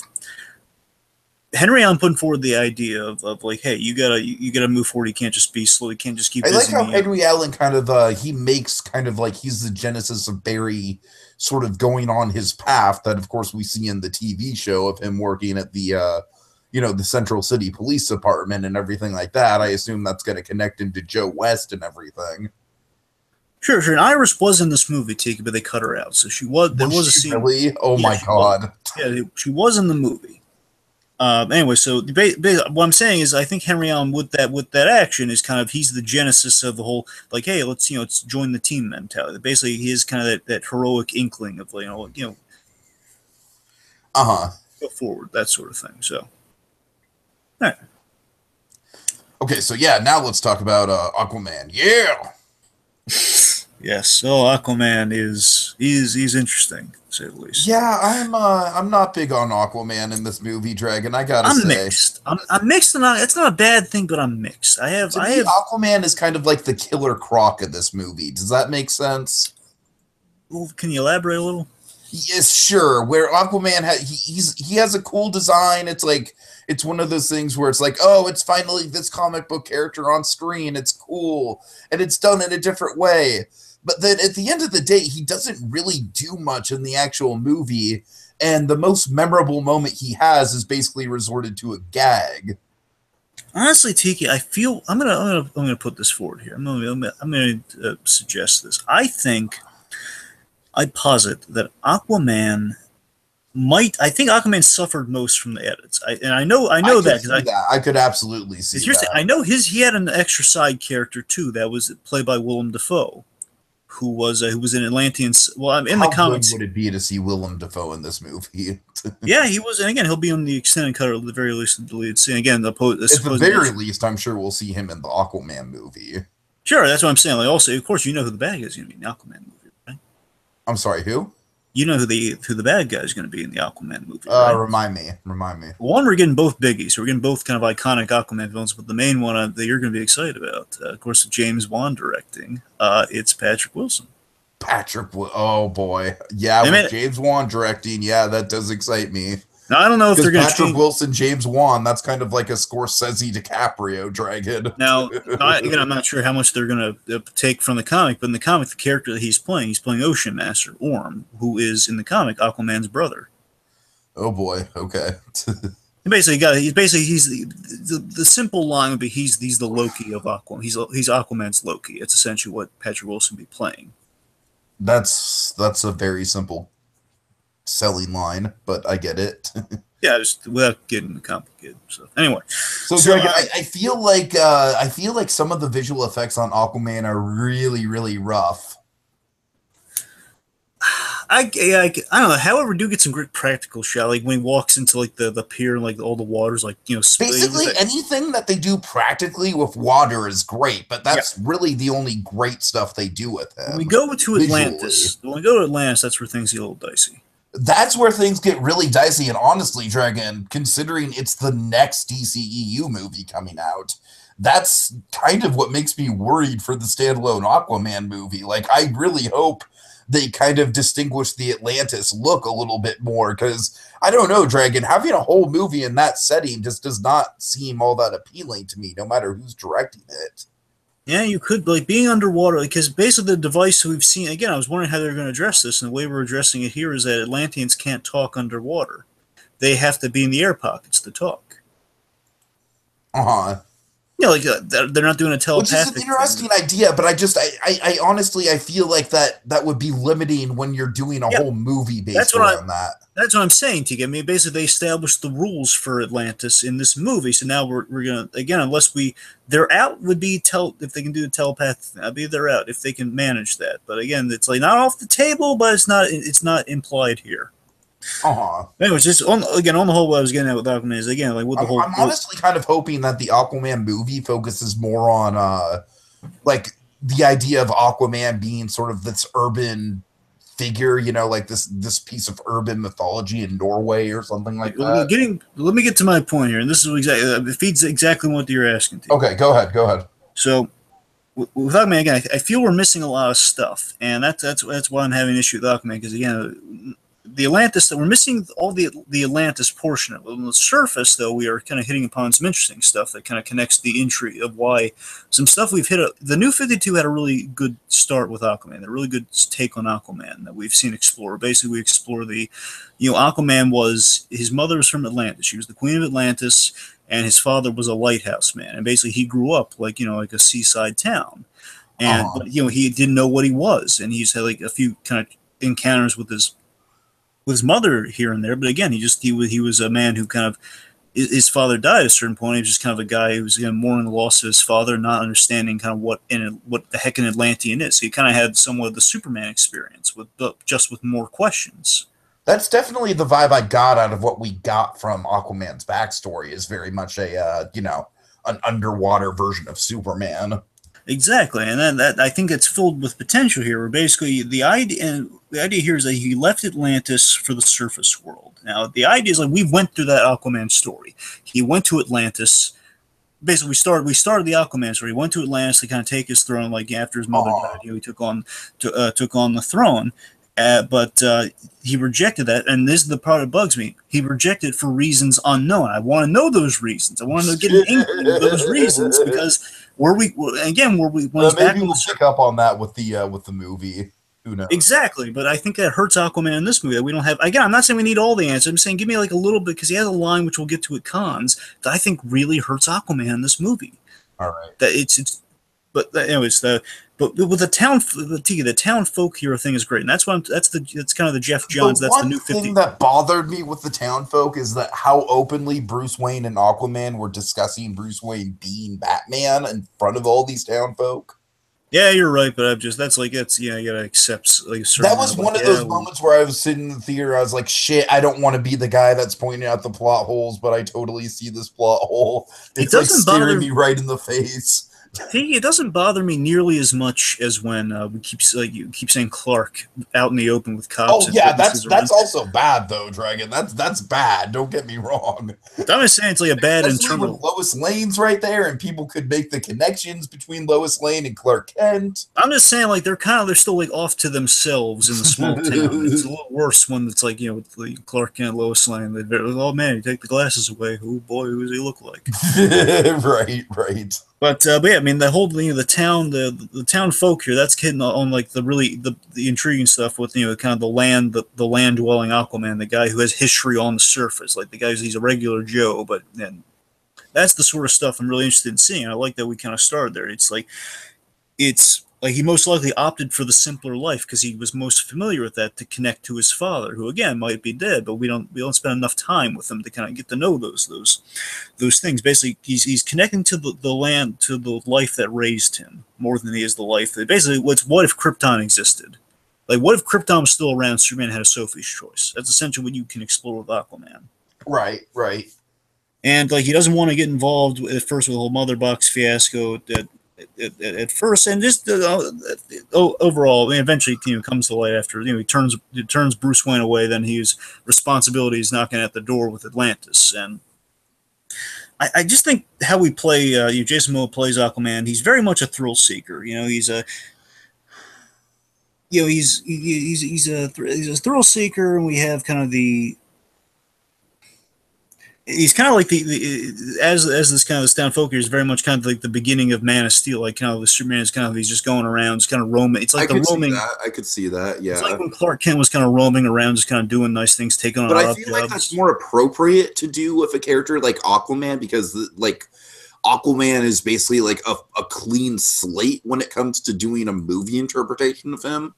Henry Allen putting forward the idea of like, hey, you gotta move forward. You can't just be slow. You can't just keep. I like how me Henry Allen kind of he makes kind of like he's the genesis of Barry sort of going on his path that, of course, we see in the TV show of him working at the the Central City Police Department and everything like that. I assume that's going to connect into Joe West and everything. Sure. And Iris was in this movie, Tiki, but they cut her out. So she was. There was a scene. Really? Oh yeah, my God! Yeah, she was in the movie. Anyway, so what I'm saying is, I think Henry Allen with that action is kind of he's the genesis of the whole like, hey, let's join the team mentality. Basically, he is kind of that heroic inkling of go forward, that sort of thing. So, all right. Okay, so yeah, now let's talk about Aquaman. Yeah. Yes, Aquaman he's interesting, to say the least. Yeah, I'm not big on Aquaman in this movie, Dragon. I gotta say, mixed. I'm mixed, and it's not a bad thing, but I'm mixed. Aquaman is kind of like the Killer Croc of this movie. Does that make sense? Well, can you elaborate a little? Yes, sure. Where Aquaman he has a cool design. It's like it's one of those things where it's like, oh, it's finally this comic book character on screen. It's cool, and it's done in a different way. But then at the end of the day, he doesn't really do much in the actual movie, and the most memorable moment he has is basically resorted to a gag. Honestly, Tiki, I feel I'm gonna put this forward here. I'm gonna suggest this. I posit that Aquaman I think Aquaman suffered most from the edits. I know that because I could absolutely see that. I know he had an extra side character too that was played by Willem Dafoe, who was in Atlanteans. Well, in the comics, how good would it be to see Willem Dafoe in this movie? Yeah, he was, and again, he'll be on the extended cut, or at the very least, the deleted scene. Again, at the very least, I'm sure we'll see him in the Aquaman movie. Sure, that's what I'm saying. Like, also, of course, you know who the bad guy is going to be in the Aquaman movie, right? I'm sorry, who? You know who the bad guy is going to be in the Aquaman movie, right? Remind me. One, we're getting both biggies. So we're getting both kind of iconic Aquaman villains, but the main one that you're going to be excited about, of course, James Wan directing, it's Patrick Wilson. Oh boy, yeah, with James Wan directing, yeah, that does excite me. Now, I don't know if they're going to Patrick Wilson, James Wan. That's kind of like a Scorsese DiCaprio Dragon. Now, again, I'm not sure how much they're going to take from the comic, but in the comic, the character that he's playing Ocean Master Orm, who is in the comic Aquaman's brother. Oh boy, okay. He's the simple line would be he's the Loki of Aquaman. He's Aquaman's Loki. It's essentially what Patrick Wilson would be playing. That's a very simple selling line, but I get it. Yeah, just without getting complicated. So anyway, Greg, I feel like some of the visual effects on Aquaman are really, really rough. I don't know. However, do get some great practical shot, like when he walks into like the pier and like all the water's like basically anything that they do practically with water is great, but that's really the only great stuff they do with him. When we go to Atlantis, that's where things get a little dicey. That's where things get really dicey, and honestly, Dragon, considering it's the next DCEU movie coming out, that's kind of what makes me worried for the standalone Aquaman movie. Like, I really hope they kind of distinguish the Atlantis look a little bit more, because I don't know, Dragon, having a whole movie in that setting just does not seem all that appealing to me, no matter who's directing it. Yeah, you could, like, being underwater, because basically the device we've seen, again, I was wondering how they're going to address this, and the way we're addressing it here is that Atlanteans can't talk underwater. They have to be in the air pockets to talk. Uh-huh. Yeah, like they're not doing a Which is an telepathic thing. interesting idea, but I honestly I feel like that would be limiting when you're doing a Yeah, whole movie that's based what I. around that. That's what I'm saying, Tika. I mean, basically, they established the rules for Atlantis in this movie. So now we're gonna again, unless they're out would be if they can do the telepathy thing. I believe they're out if they can manage that. But again, it's like not off the table, but it's not implied here. Uh-huh. Anyways, just again on the whole, what I was getting at with Aquaman is again like with the whole. I'm honestly kind of hoping that the Aquaman movie focuses more on like the idea of Aquaman being sort of this urban figure, you know, like this piece of urban mythology in Norway or something like Well, that. let me get to my point here, and this is exactly it feeds exactly what you're asking. To. Okay, go ahead, go ahead. So with Aquaman again, I feel we're missing a lot of stuff, and that's why I'm having an issue with Aquaman because again, the Atlantis that we're missing all the Atlantis portion of it. On the surface, though, we are kind of hitting upon some interesting stuff that kind of connects the intrigue of why some stuff we've hit. The New 52 had a really good start with Aquaman, a really good take on Aquaman that we've seen explore. Basically, we explore Aquaman was his mother was from Atlantis. She was the queen of Atlantis, and his father was a lighthouse man. And basically, he grew up like like a seaside town, and Uh-huh. but he didn't know what he was, and he's had like a few kind of encounters with his mother here and there, but again, he was a man who kind of his father died at a certain point. He was just kind of a guy who was mourning the loss of his father, not understanding kind of what the heck an Atlantean is. So he kind of had somewhat of the Superman experience just with more questions. That's definitely the vibe I got out of what we got from Aquaman's backstory is very much a an underwater version of Superman. Exactly, and then that I think it's filled with potential here. Where basically the idea here is that he left Atlantis for the surface world. Now the idea is like we went through that Aquaman story. He went to Atlantis. Basically, we started the Aquaman story. He went to Atlantis to kind of take his throne. Like after his mother died, he took on the throne. But he rejected that, and this is the part that bugs me. He rejected it for reasons unknown. I want to know those reasons. I want to get an inkling of those reasons because were we when he's back Maybe on we'll the pick up on that with the movie. Who knows? exactly, but I think that hurts Aquaman in this movie that we don't have. Again, I'm not saying we need all the answers. I'm saying give me like a little bit because he has a line which we'll get to at cons that I think really hurts Aquaman in this movie. All right. That it's but anyways but with the town folk hero thing is great, and that's kind of the Jeff Johns. The That's the one new 50. thing that bothered me with the town folk is that how openly Bruce Wayne and Aquaman were discussing Bruce Wayne being Batman in front of all these town folk. Yeah, you're right, but that's you gotta accept like a certain That was one of those moments where I was sitting in the theater. I was like, "Shit, I don't want to be the guy that's pointing out the plot holes, but I totally see this plot hole. It's like staring me right in the face." It doesn't bother me nearly as much as when you keep saying Clark out in the open with cops. Oh and yeah, witnesses that's around. also bad though, Dragon. That's bad. Don't get me wrong. I'm just saying it's like a bad Especially when internal. Lois Lane's right there, and people could make the connections between Lois Lane and Clark Kent. I'm just saying like they're still like off to themselves in the small town. It's a little worse when it's like with like Clark Kent, Lois Lane. Oh man, you take the glasses away. Oh boy, who does he look like? Right, right. But yeah, I mean the whole the town the town folk here that's hitting on like the intriguing stuff with kind of the land dwelling Aquaman, the guy who has history on the surface, like the guy he's a regular Joe, but then that's the sort of stuff I'm really interested in seeing. I like that we kind of started there. It's like he most likely opted for the simpler life because he was most familiar with that to connect to his father, who again might be dead, but we don't spend enough time with him to kind of get to know those things. Basically, he's connecting to the land, to the life that raised him more than he is the life that basically what if Krypton existed? Like what if Krypton was still around? Superman had a Sophie's Choice. That's essentially what you can explore with Aquaman. Right, right. And like he doesn't want to get involved at first with the whole mother box fiasco at first, and just overall, I mean, eventually comes to light after he turns Bruce Wayne away. Then his responsibility is knocking at the door with Atlantis, and I just think how we play Jason Momoa plays Aquaman. He's very much a thrill seeker. He's a he's a thrill seeker, and we have kind of he's kind of like as this kind of this town folk here is very much kind of like the beginning of Man of Steel, like kind of the Superman is kind of he's just going around, just kind of roaming. It's like I the could roaming. see that. I could see that. Yeah. It's like when Clark Kent was kind of roaming around, just kind of doing nice things, taking on But I odd feel like jobs. that's more appropriate to do with a character like Aquaman because like Aquaman is basically like a clean slate when it comes to doing a movie interpretation of him.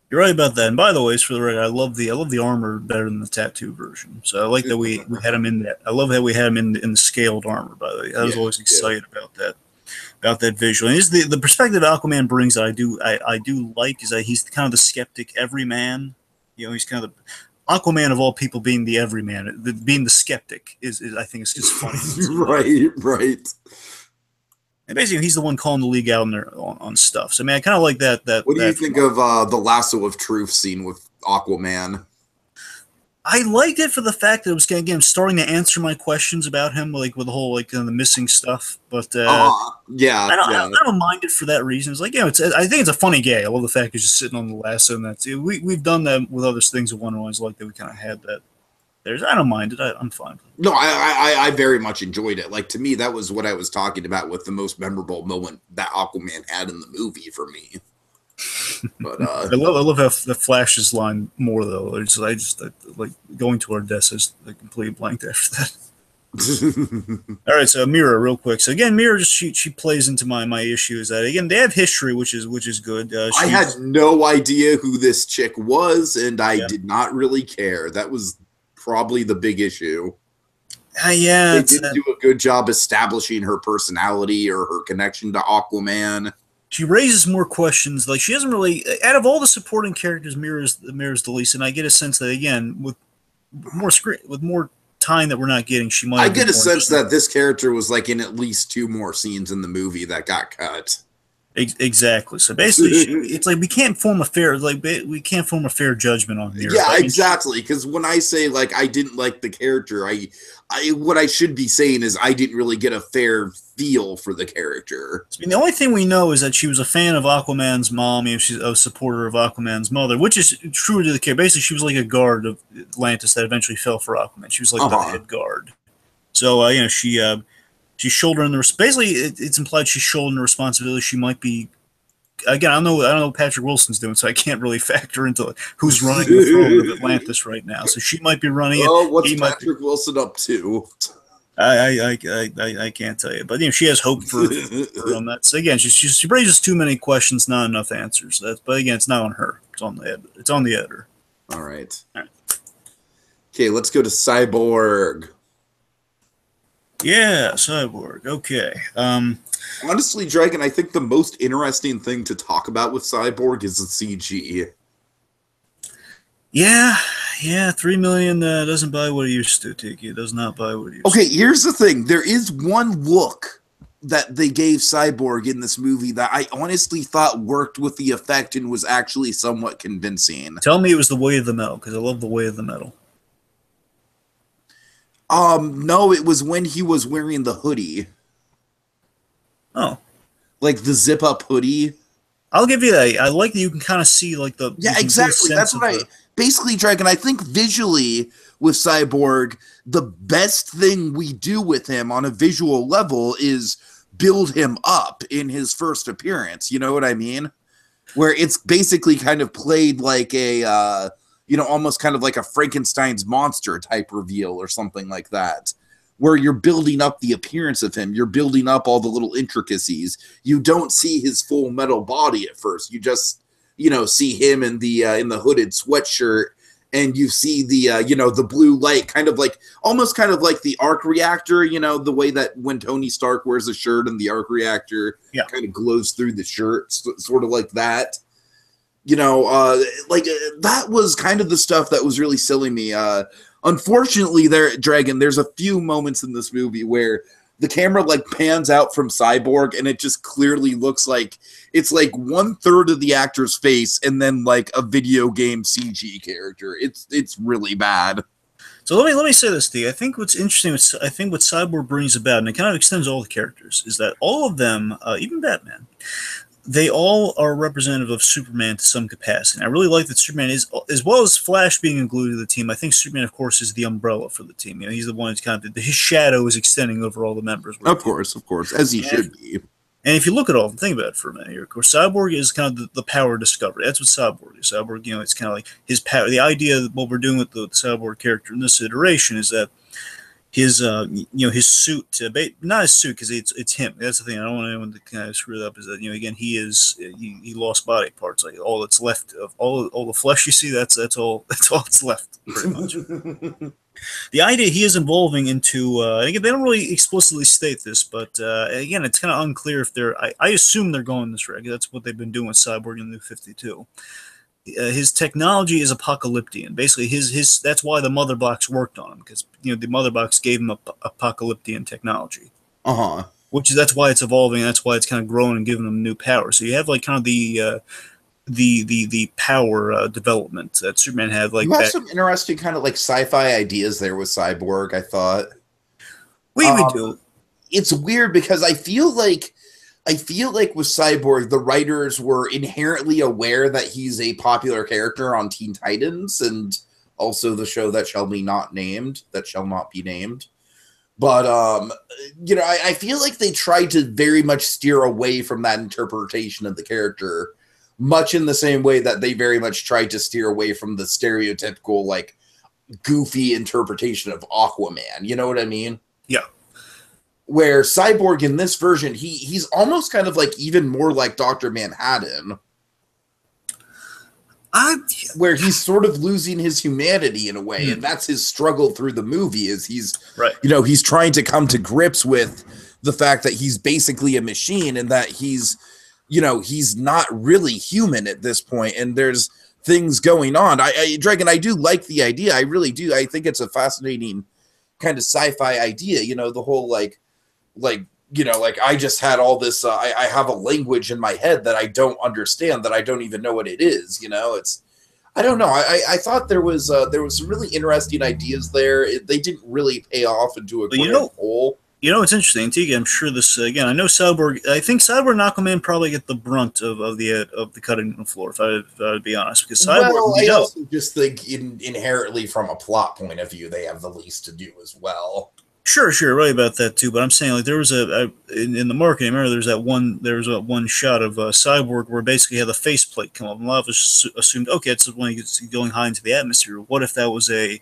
You're right about that. And by the way, for the record, I love the armor better than the tattoo version. So I like that we had him in that. I love how we had him in the scaled armor. By the way, I was always excited about that visual. And the perspective Aquaman brings that I do like is that he's kind of the skeptic everyman. You know, he's kind of the Aquaman of all people being the everyman, being the skeptic is I think is just funny. Right. And basically, he's the one calling the league out on stuff. So, I mean, I kind of like that. What do you think of the lasso of truth scene with Aquaman? I liked it for the fact that it was again starting to answer my questions about him, like with the whole the missing stuff. But I don't mind it for that reason. It's like I think it's a funny gag. I love the fact he's just sitting on the lasso, and that's we've done that with other things of Wonder Woman's like that. We kind of had that. I don't mind it. I'm fine. No, I very much enjoyed it. Like, to me, that was what I was talking about with the most memorable moment that Aquaman had in the movie for me. But I love how the Flash's line more though. I just like going to our desks. I completely blanked after that. All right, so Mira, real quick. So again, Mira just she plays into my issue is that again they have history, which is good. I had no idea who this chick was, and I did not really care. That was probably the big issue. They didn't do a good job establishing her personality or her connection to Aquaman. She raises more questions. Like, she doesn't really, out of all the supporting characters, Mira's the least. And I get a sense that again, with more time that we're not getting, she might. I get a sense that this character was like in at least 2 more scenes in the movie that got cut. Exactly. So basically, it's like we can't form a fair judgment on Mira. Yeah, exactly. Because when I say like I didn't like the character, I what I should be saying is I didn't really get a fair feel for the character. I mean, the only thing we know is that she was a fan of Aquaman's mom. She's a supporter of Aquaman's mother, which is true to the character. Basically, she was like a guard of Atlantis that eventually fell for Aquaman. She was like the head guard. So she's shouldering the basically it's implied she's shouldering the responsibility. She might be again. I don't know what Patrick Wilson's doing, so I can't really factor into who's running the throne of Atlantis right now. So she might be running it. Oh, what's Patrick Wilson up to? I can't tell you, but she has hope for on that. So again, she raises too many questions, not enough answers. But again, it's not on her. It's on the editor. All right. Okay, let's go to Cyborg. Yeah, Cyborg. Okay. Honestly, Dragon, I think the most interesting thing to talk about with Cyborg is the CG. Yeah, 3 million doesn't buy what it used to, Tiki. It does not buy what it used to. Okay, here's the thing. There is one look that they gave Cyborg in this movie that I honestly thought worked with the effect and was actually somewhat convincing. Tell me it was the Way of the Metal, because I love the Way of the Metal. No, it was when he was wearing the hoodie. Oh. Like the zip-up hoodie. I'll give you that. I like that you can kind of see like the... Yeah, exactly. That's what I... Basically, Dragon, I think visually with Cyborg, the best thing we do with him on a visual level is build him up in his first appearance. You know what I mean? Where it's basically kind of played like a, almost kind of like a Frankenstein's monster type reveal or something like that. Where you're building up the appearance of him. You're building up all the little intricacies. You don't see his full metal body at first. You just... see him in the hooded sweatshirt, and you see the blue light, almost kind of like the arc reactor, the way that when Tony Stark wears a shirt and the arc reactor kind of glows through the shirt, sort of like that. That was kind of the stuff that was really selling me. Unfortunately, there's a few moments in this movie where the camera pans out from Cyborg and it just clearly looks like it's 1/3 of the actor's face and then a video game CG character. It's really bad. So let me say this to you. I think what's interesting, I think what Cyborg brings about, and it kind of extends all the characters, is that all of them, even Batman, they all are representative of Superman to some capacity. And I really like that Superman is, as well as Flash being included in the team, I think Superman, of course, is the umbrella for the team. He's the one who's kind of, his shadow is extending over all the members. Of course, as he should be. And if you look at all of them, think about it for a minute here. Of course, Cyborg is kind of the power discovery. That's what Cyborg is. Cyborg, it's kind of like his power. The idea that what we're doing with the Cyborg character in this iteration is that his his suit, not his suit because it's him. That's the thing. I don't want anyone to kind of screw it up. Is that again he lost body parts. Like all that's left of all the flesh you see. That's all that's left pretty much. The idea he is evolving into, again, they don't really explicitly state this, but again, it's kind of unclear if they're. I assume they're going this way. That's what they've been doing with Cyborg in the New 52. His technology is apocalyptic. Basically, his that's why the Mother Box worked on him because the Mother Box gave him apocalyptic technology. Which that's why it's evolving. And that's why it's kind of growing and giving him new power. So you have like kind of the power development that Superman had. Like you have some interesting kind of like sci-fi ideas there with Cyborg. I thought we do. It's weird because I feel like with Cyborg, the writers were inherently aware that he's a popular character on Teen Titans and also the show that shall not be named. But I feel like they tried to very much steer away from that interpretation of the character. Much in the same way that they very much tried to steer away from the stereotypical, like, goofy interpretation of Aquaman. You know what I mean? Yeah. Where Cyborg in this version, he's almost kind of like even more like Dr. Manhattan. Where he's sort of losing his humanity in a way, and that's his struggle through the movie is he's trying to come to grips with the fact that he's basically a machine and that he's not really human at this point, and there's things going on. Dragon, I do like the idea. I really do. I think it's a fascinating kind of sci-fi idea. The whole like I just had all this. I have a language in my head that I don't understand, that I don't even know what it is. I don't know. I thought there was some really interesting ideas there. They didn't really pay off into a grand whole. It's interesting, Tiki. I'm sure this again. I know Cyborg. I think Cyborg and Aquaman probably get the brunt of the cutting on the floor. If I would be honest, because Cyborg. Well, I also just think inherently from a plot point of view, they have the least to do as well. Sure, right about that too. But I'm saying like there was in the marketing. Remember, there was that one shot of Cyborg where basically had the faceplate come up, and a lot of us just assumed, okay, it's when he's going high into the atmosphere. What if that was a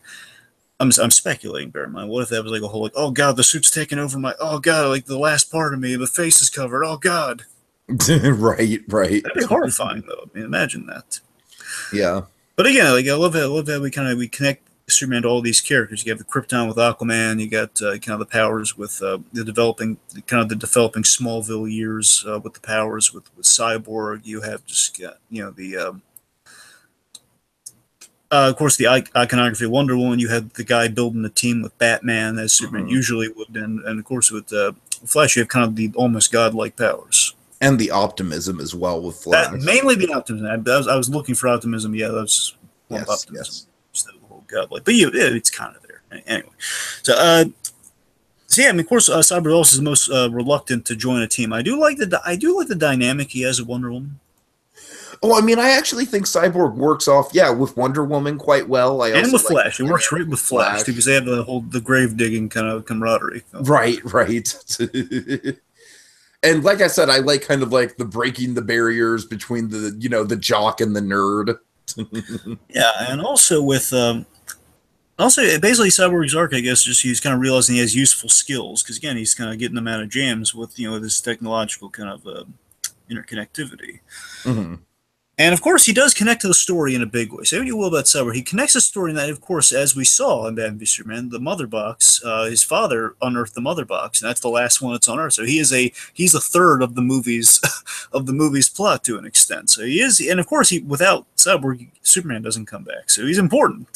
I'm speculating, bear in mind. What if that was like a whole, like, oh god, the suit's taking over my, oh god, like the last part of me, the face is covered, oh god. Right. That'd be horrifying, though. I mean, imagine that. Yeah. But again, like I love that we connect Superman to all these characters. You have the Krypton with Aquaman. You got kind of the powers with the developing Smallville years with the powers with Cyborg. You have just the. Of course, the iconography of Wonder Woman. You had the guy building the team with Batman, as Superman usually would, and of course with Flash, you have kind of the almost godlike powers and the optimism as well with Flash. Mainly the optimism. I was looking for optimism. Yeah, that's optimism. Yes. Instead of the whole godlike, but it's kind of there anyway. So yeah, I mean, of course, Cyborg also is most reluctant to join a team. I do like the dynamic he has with Wonder Woman. Oh, I mean, I actually think Cyborg works off, with Wonder Woman quite well. And with Flash. It works great with Flash, too, because they have the grave digging kind of camaraderie. Right. And like I said, I like kind of like the breaking the barriers between the jock and the nerd. Yeah, and also with basically Cyborg's arc, I guess, just he's kind of realizing he has useful skills, because again, he's kind of getting them out of jams with this technological kind of interconnectivity. Mm-hmm. And of course, he does connect to the story in a big way. Say what you will about Cyborg, he connects the story in that, of course, as we saw in Batman v Superman, the Mother Box. His father unearthed the Mother Box, and that's the last one that's on Earth. So he's a third of the movie's plot to an extent. So he is, and of course, without Cyborg, Superman doesn't come back. So he's important.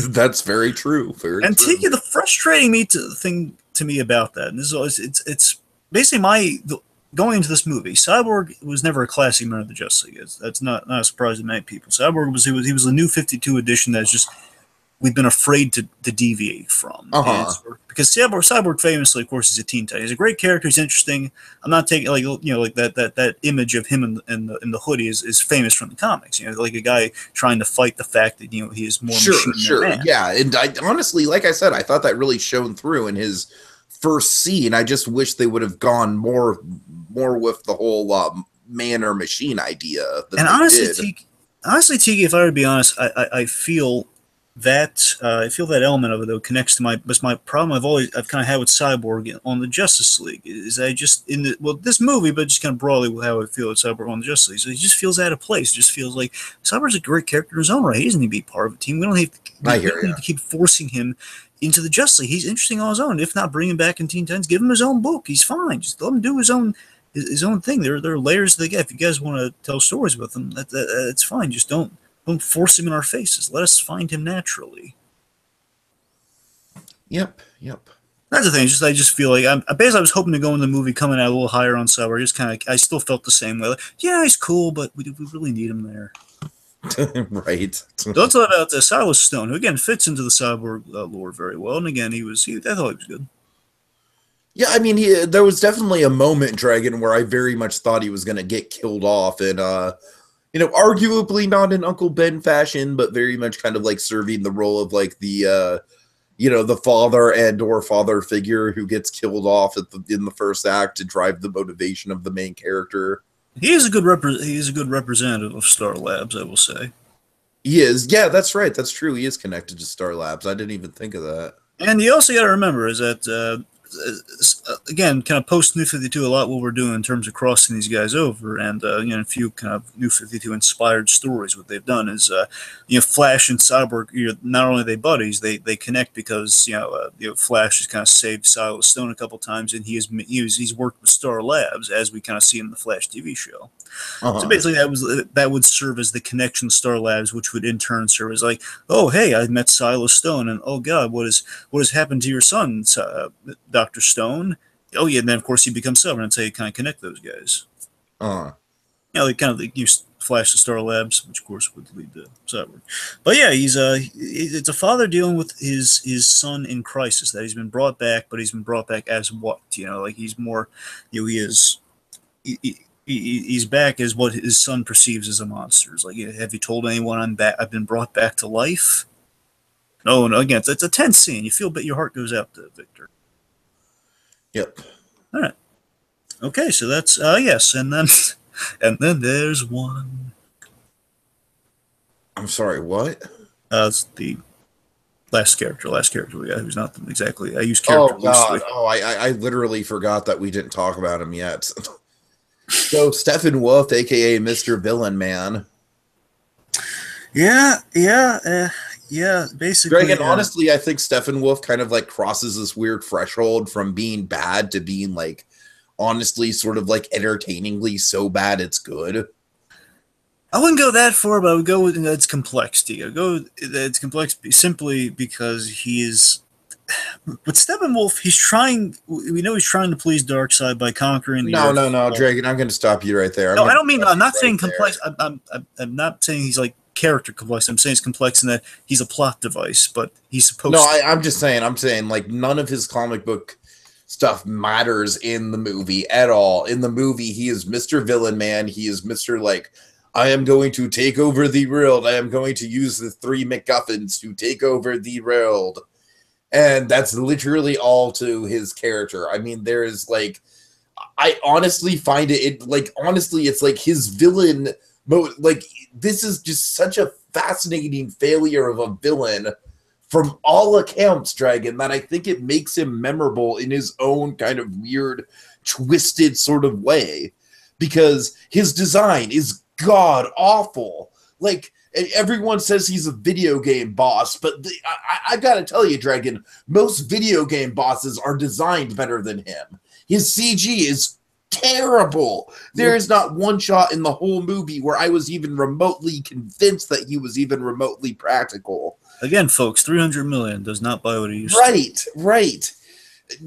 That's very true. And Tiki, the frustrating thing to me about that, and this is it's basically going into this movie, Cyborg was never a classic member of the Justice League. That's not a surprise to many people. Cyborg was the new 52 edition that's just we've been afraid to deviate from. Because Cyborg famously, of course, is a Teen Titan. He's a great character. He's interesting. I'm not taking like that image of him in the hoodie is famous from the comics. Like a guy trying to fight the fact that he is more machine than man. Yeah, and I honestly, like I said, I thought that really shone through in his first scene. I just wish they would have gone more with the whole man or machine idea. And honestly, Tiki, if I were to be honest, I feel that I feel that element of it though connects to my problem I've kind of had with Cyborg on the Justice League is I just in the this movie, but just kind of broadly with how I feel with Cyborg on the Justice League. So he just feels out of place. It just feels like Cyborg's a great character in his own right. He doesn't need to be part of a team. We don't have to, I we hear don't you. need to keep forcing him into the Justice League. He's interesting on his own. If not, bring him back in Teen Titans. Give him his own book. He's fine. Just let him do his own thing. There are layers to the guy. If you guys want to tell stories with him, that's fine. Just don't force him in our faces. Let us find him naturally. Yep. That's the thing. I just feel like I was hoping to go in the movie coming out a little higher on Cyborg. I still felt the same way. Like, yeah, he's cool, but we really need him there. Right. So let's talk about Silas Stone, who again fits into the Cyborg lore very well. And again, I thought he was good. Yeah, I mean, there was definitely a moment, Dragon, where I very much thought he was going to get killed off, and arguably not in Uncle Ben fashion, but very much kind of like serving the role of like the the father and or father figure who gets killed off in the first act to drive the motivation of the main character. He is a good representative of Star Labs, I will say. He is. Yeah, that's right. That's true. He is connected to Star Labs. I didn't even think of that. And you also got to remember is that again, kind of post New 52, a lot what we're doing in terms of crossing these guys over, and a few kind of New 52 inspired stories. What they've done is, Flash and Cyborg, not only are they buddies, they connect because Flash has kind of saved Silas Stone a couple times, and he's worked with Star Labs as we kind of see in the Flash TV show. So basically, that would serve as the connection to Star Labs, which would in turn serve as like, oh hey, I met Silas Stone, and oh god, what has happened to your son, Dr. Stone? Oh yeah, and then of course he becomes Silver, and so you kind of connect those guys. They kind of use Flash to Star Labs, which of course would lead to Cyborg. But yeah, it's a father dealing with his son in crisis that he's been brought back, but he's been brought back as what? Like he's more, he's back as what his son perceives as a monster. It's like, have you told anyone I'm back? I've been brought back to life. No, again, it's a tense scene. You feel, but your heart goes out to Victor. Yep. All right. Okay, so that's yes, and then there's one. I'm sorry. What? It's the last character we got, who's not exactly. I use character loosely. God. Oh, I literally forgot that we didn't talk about him yet. So Steppenwolf, aka Mr. Villain Man. Yeah, basically. Dragon, honestly, I think Steppenwolf kind of like crosses this weird threshold from being bad to being like, honestly, sort of like entertainingly so bad it's good. I wouldn't go that far, but I would go with its complexity. It's complex simply because he is. But Steppenwolf, we know he's trying to please Darkseid by conquering the Earth. No, Dragon, I'm going to stop you right there. I don't mean, I'm not saying complex. I'm not saying he's like character complex. I'm saying he's complex in that he's a plot device, but he's supposed to. I'm saying like none of his comic book stuff matters in the movie at all. In the movie, he is Mr. Villain Man. He is Mr. like, I am going to take over the world. I am going to use the 3 MacGuffins to take over the world. And that's literally all to his character. I mean, there is like, I honestly find honestly, it's like his villain mode. Like, this is just such a fascinating failure of a villain from all accounts, Dragon, that I think it makes him memorable in his own kind of weird, twisted sort of way. Because his design is god awful. Like, everyone says he's a video game boss, but I gotta tell you, Dragon, most video game bosses are designed better than him. His CG is terrible. There is not one shot in the whole movie where I was even remotely convinced that he was even remotely practical. Again, folks, 300 million does not buy what he used to. Right.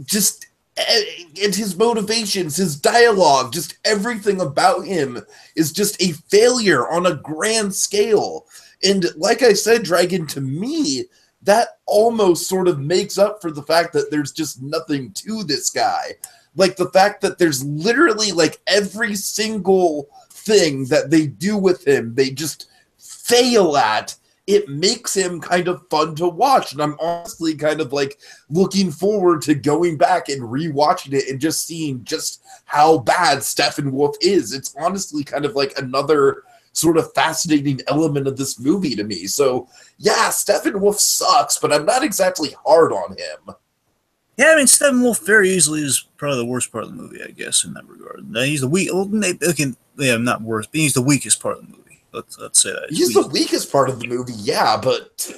Just, and his motivations, his dialogue, just everything about him is just a failure on a grand scale. And like I said, Dragon, to me, that almost sort of makes up for the fact that there's just nothing to this guy. Like the fact that there's literally like every single thing that they do with him, they just fail at. It makes him kind of fun to watch. And I'm honestly kind of like looking forward to going back and rewatching it and just seeing just how bad Steppenwolf is. It's honestly kind of like another sort of fascinating element of this movie to me. So yeah, Steppenwolf sucks, but I'm not exactly hard on him. Yeah, I mean, Steppenwolf very easily is probably the worst part of the movie, I guess, in that regard. He's the weak. Well, okay, yeah, not worst, but he's the weakest part of the movie. Let's say that. He's the weakest part of the movie, yeah, but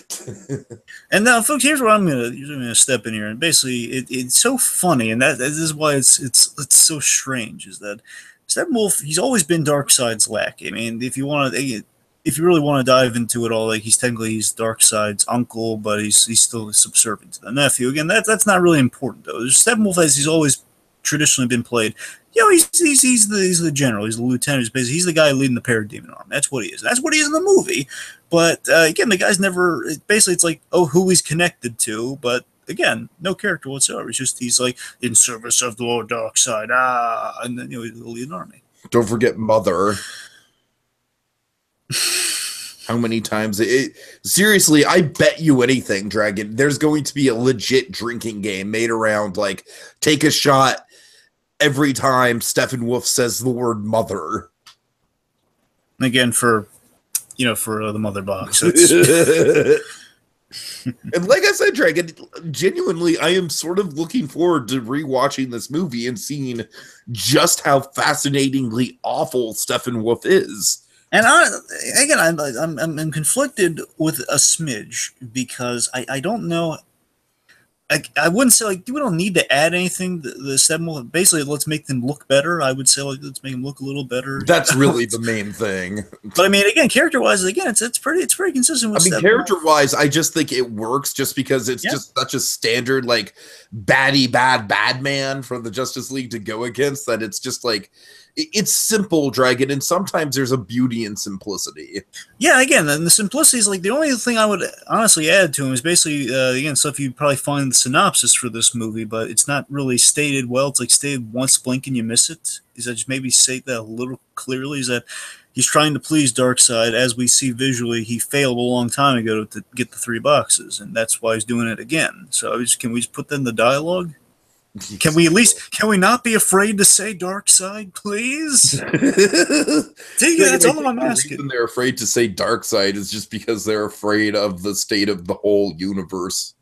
and now, folks, here's where I'm gonna step in here, and basically, it's so funny, and that is why it's so strange, is that Steppenwolf, he's always been Darkseid's lackey. I mean, if you really want to dive into it all, like he's Darkseid's uncle, but he's still subservient to the nephew. Again, that's not really important though. Steppenwolf, as he's always traditionally been played, he's the general, he's the lieutenant, he's the guy leading the parademon army. That's what he is. That's what he is in the movie. But again, the guy's never basically, it's like, oh, who he's connected to, but again, no character whatsoever. It's just he's like in service of the Lord Darkseid, and then he's the leading army. Don't forget Mother. How many times seriously, I bet you anything, Dragon, there's going to be a legit drinking game made around like take a shot every time Steppenwolf says the word mother. Again, for the mother box. And like I said, Dragon, genuinely, I am sort of looking forward to rewatching this movie and seeing just how fascinatingly awful Steppenwolf is. And I'm conflicted with a smidge because I don't know. I wouldn't say like we don't need to add anything. The Steppenwolf, basically, let's make them look better. I would say like let's make them look a little better. That's really the main thing. But I mean, again, character wise, again, it's pretty consistent with. I mean, character wise, I just think it works just because it's just such a standard like bad man for the Justice League to go against that it's just like. It's simple, Dragon, and sometimes there's a beauty in simplicity. Yeah, again, and the simplicity is like the only thing I would honestly add to him is basically, again, stuff you'd probably find in the synopsis for this movie, but it's not really stated well. It's like stated once, blink, and you miss it. Is that just maybe say that a little clearly? Is that he's trying to please Darkseid. As we see visually, he failed a long time ago to get the 3 boxes, and that's why he's doing it again. So can we just put that in the dialogue? Can we not be afraid to say Darkseid, please? That's all I'm asking. The reason they're afraid to say Darkseid is just because they're afraid of the state of the whole universe.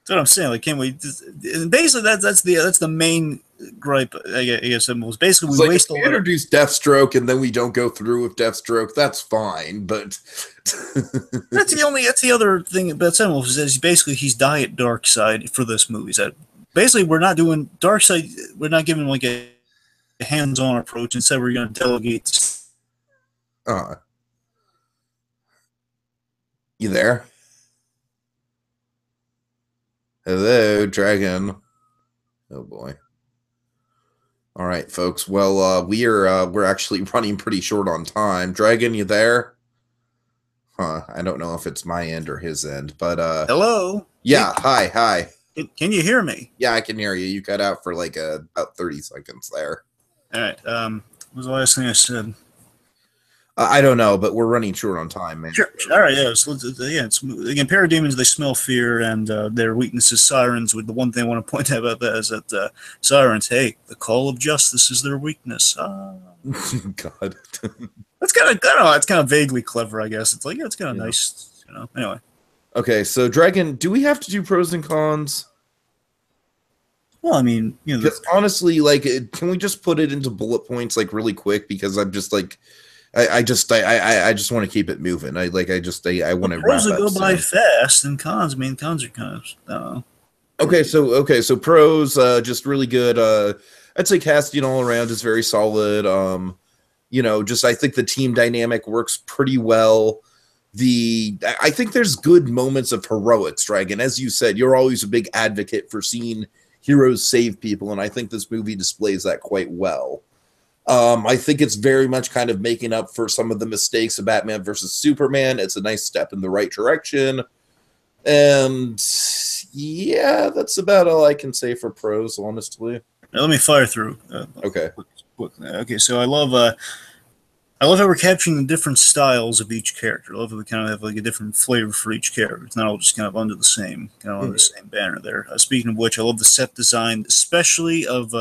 That's what I'm saying. Like, can we? Basically, that's the main gripe. I guess was basically we waste a lot. Introduce Deathstroke and then we don't go through with Deathstroke. That's fine, but that's the other thing about Steppenwolf is basically he's diet Darkseid for this movie. Is that basically we're not doing Darkseid. We're not giving like a hands-on approach. Instead, we're going to delegate. You there? Hello, Dragon. Oh boy. All right, folks. Well, we're actually running pretty short on time. Dragon, you there? I don't know if it's my end or his end, but hello. Yeah. Hi. Can you hear me? Yeah, I can hear you. You cut out for like about 30 seconds there. All right. What was the last thing I said? I don't know, but we're running short on time, man. Sure. All right. Yeah. So, it's again, parademons. They smell fear, and their weakness is sirens. With the one thing I want to point out about that is that sirens, hey, the call of justice is their weakness. God. That's it's kind of vaguely clever, I guess. It's like it's kind of nice, Anyway. Okay, so Dragon, do we have to do pros and cons? Well, I mean, honestly, like, can we just put it into bullet points, like, really quick? Because I'm just like. I just want to keep it moving. I want to. Pros will go by fast, and cons. I mean, cons are kind of. Okay, so pros, just really good. I'd say casting all around is very solid. I think the team dynamic works pretty well. I think there's good moments of heroics, Dragon. As you said, you're always a big advocate for seeing heroes save people, and I think this movie displays that quite well. I think it's very much kind of making up for some of the mistakes of Batman versus Superman. It's a nice step in the right direction. And yeah, that's about all I can say for pros, honestly. Now, let me fire through. Okay. Okay, so I love how we're capturing the different styles of each character. I love how we kind of have like a different flavor for each character. It's not all just kind of under the same banner there. Speaking of which, I love the set design, especially of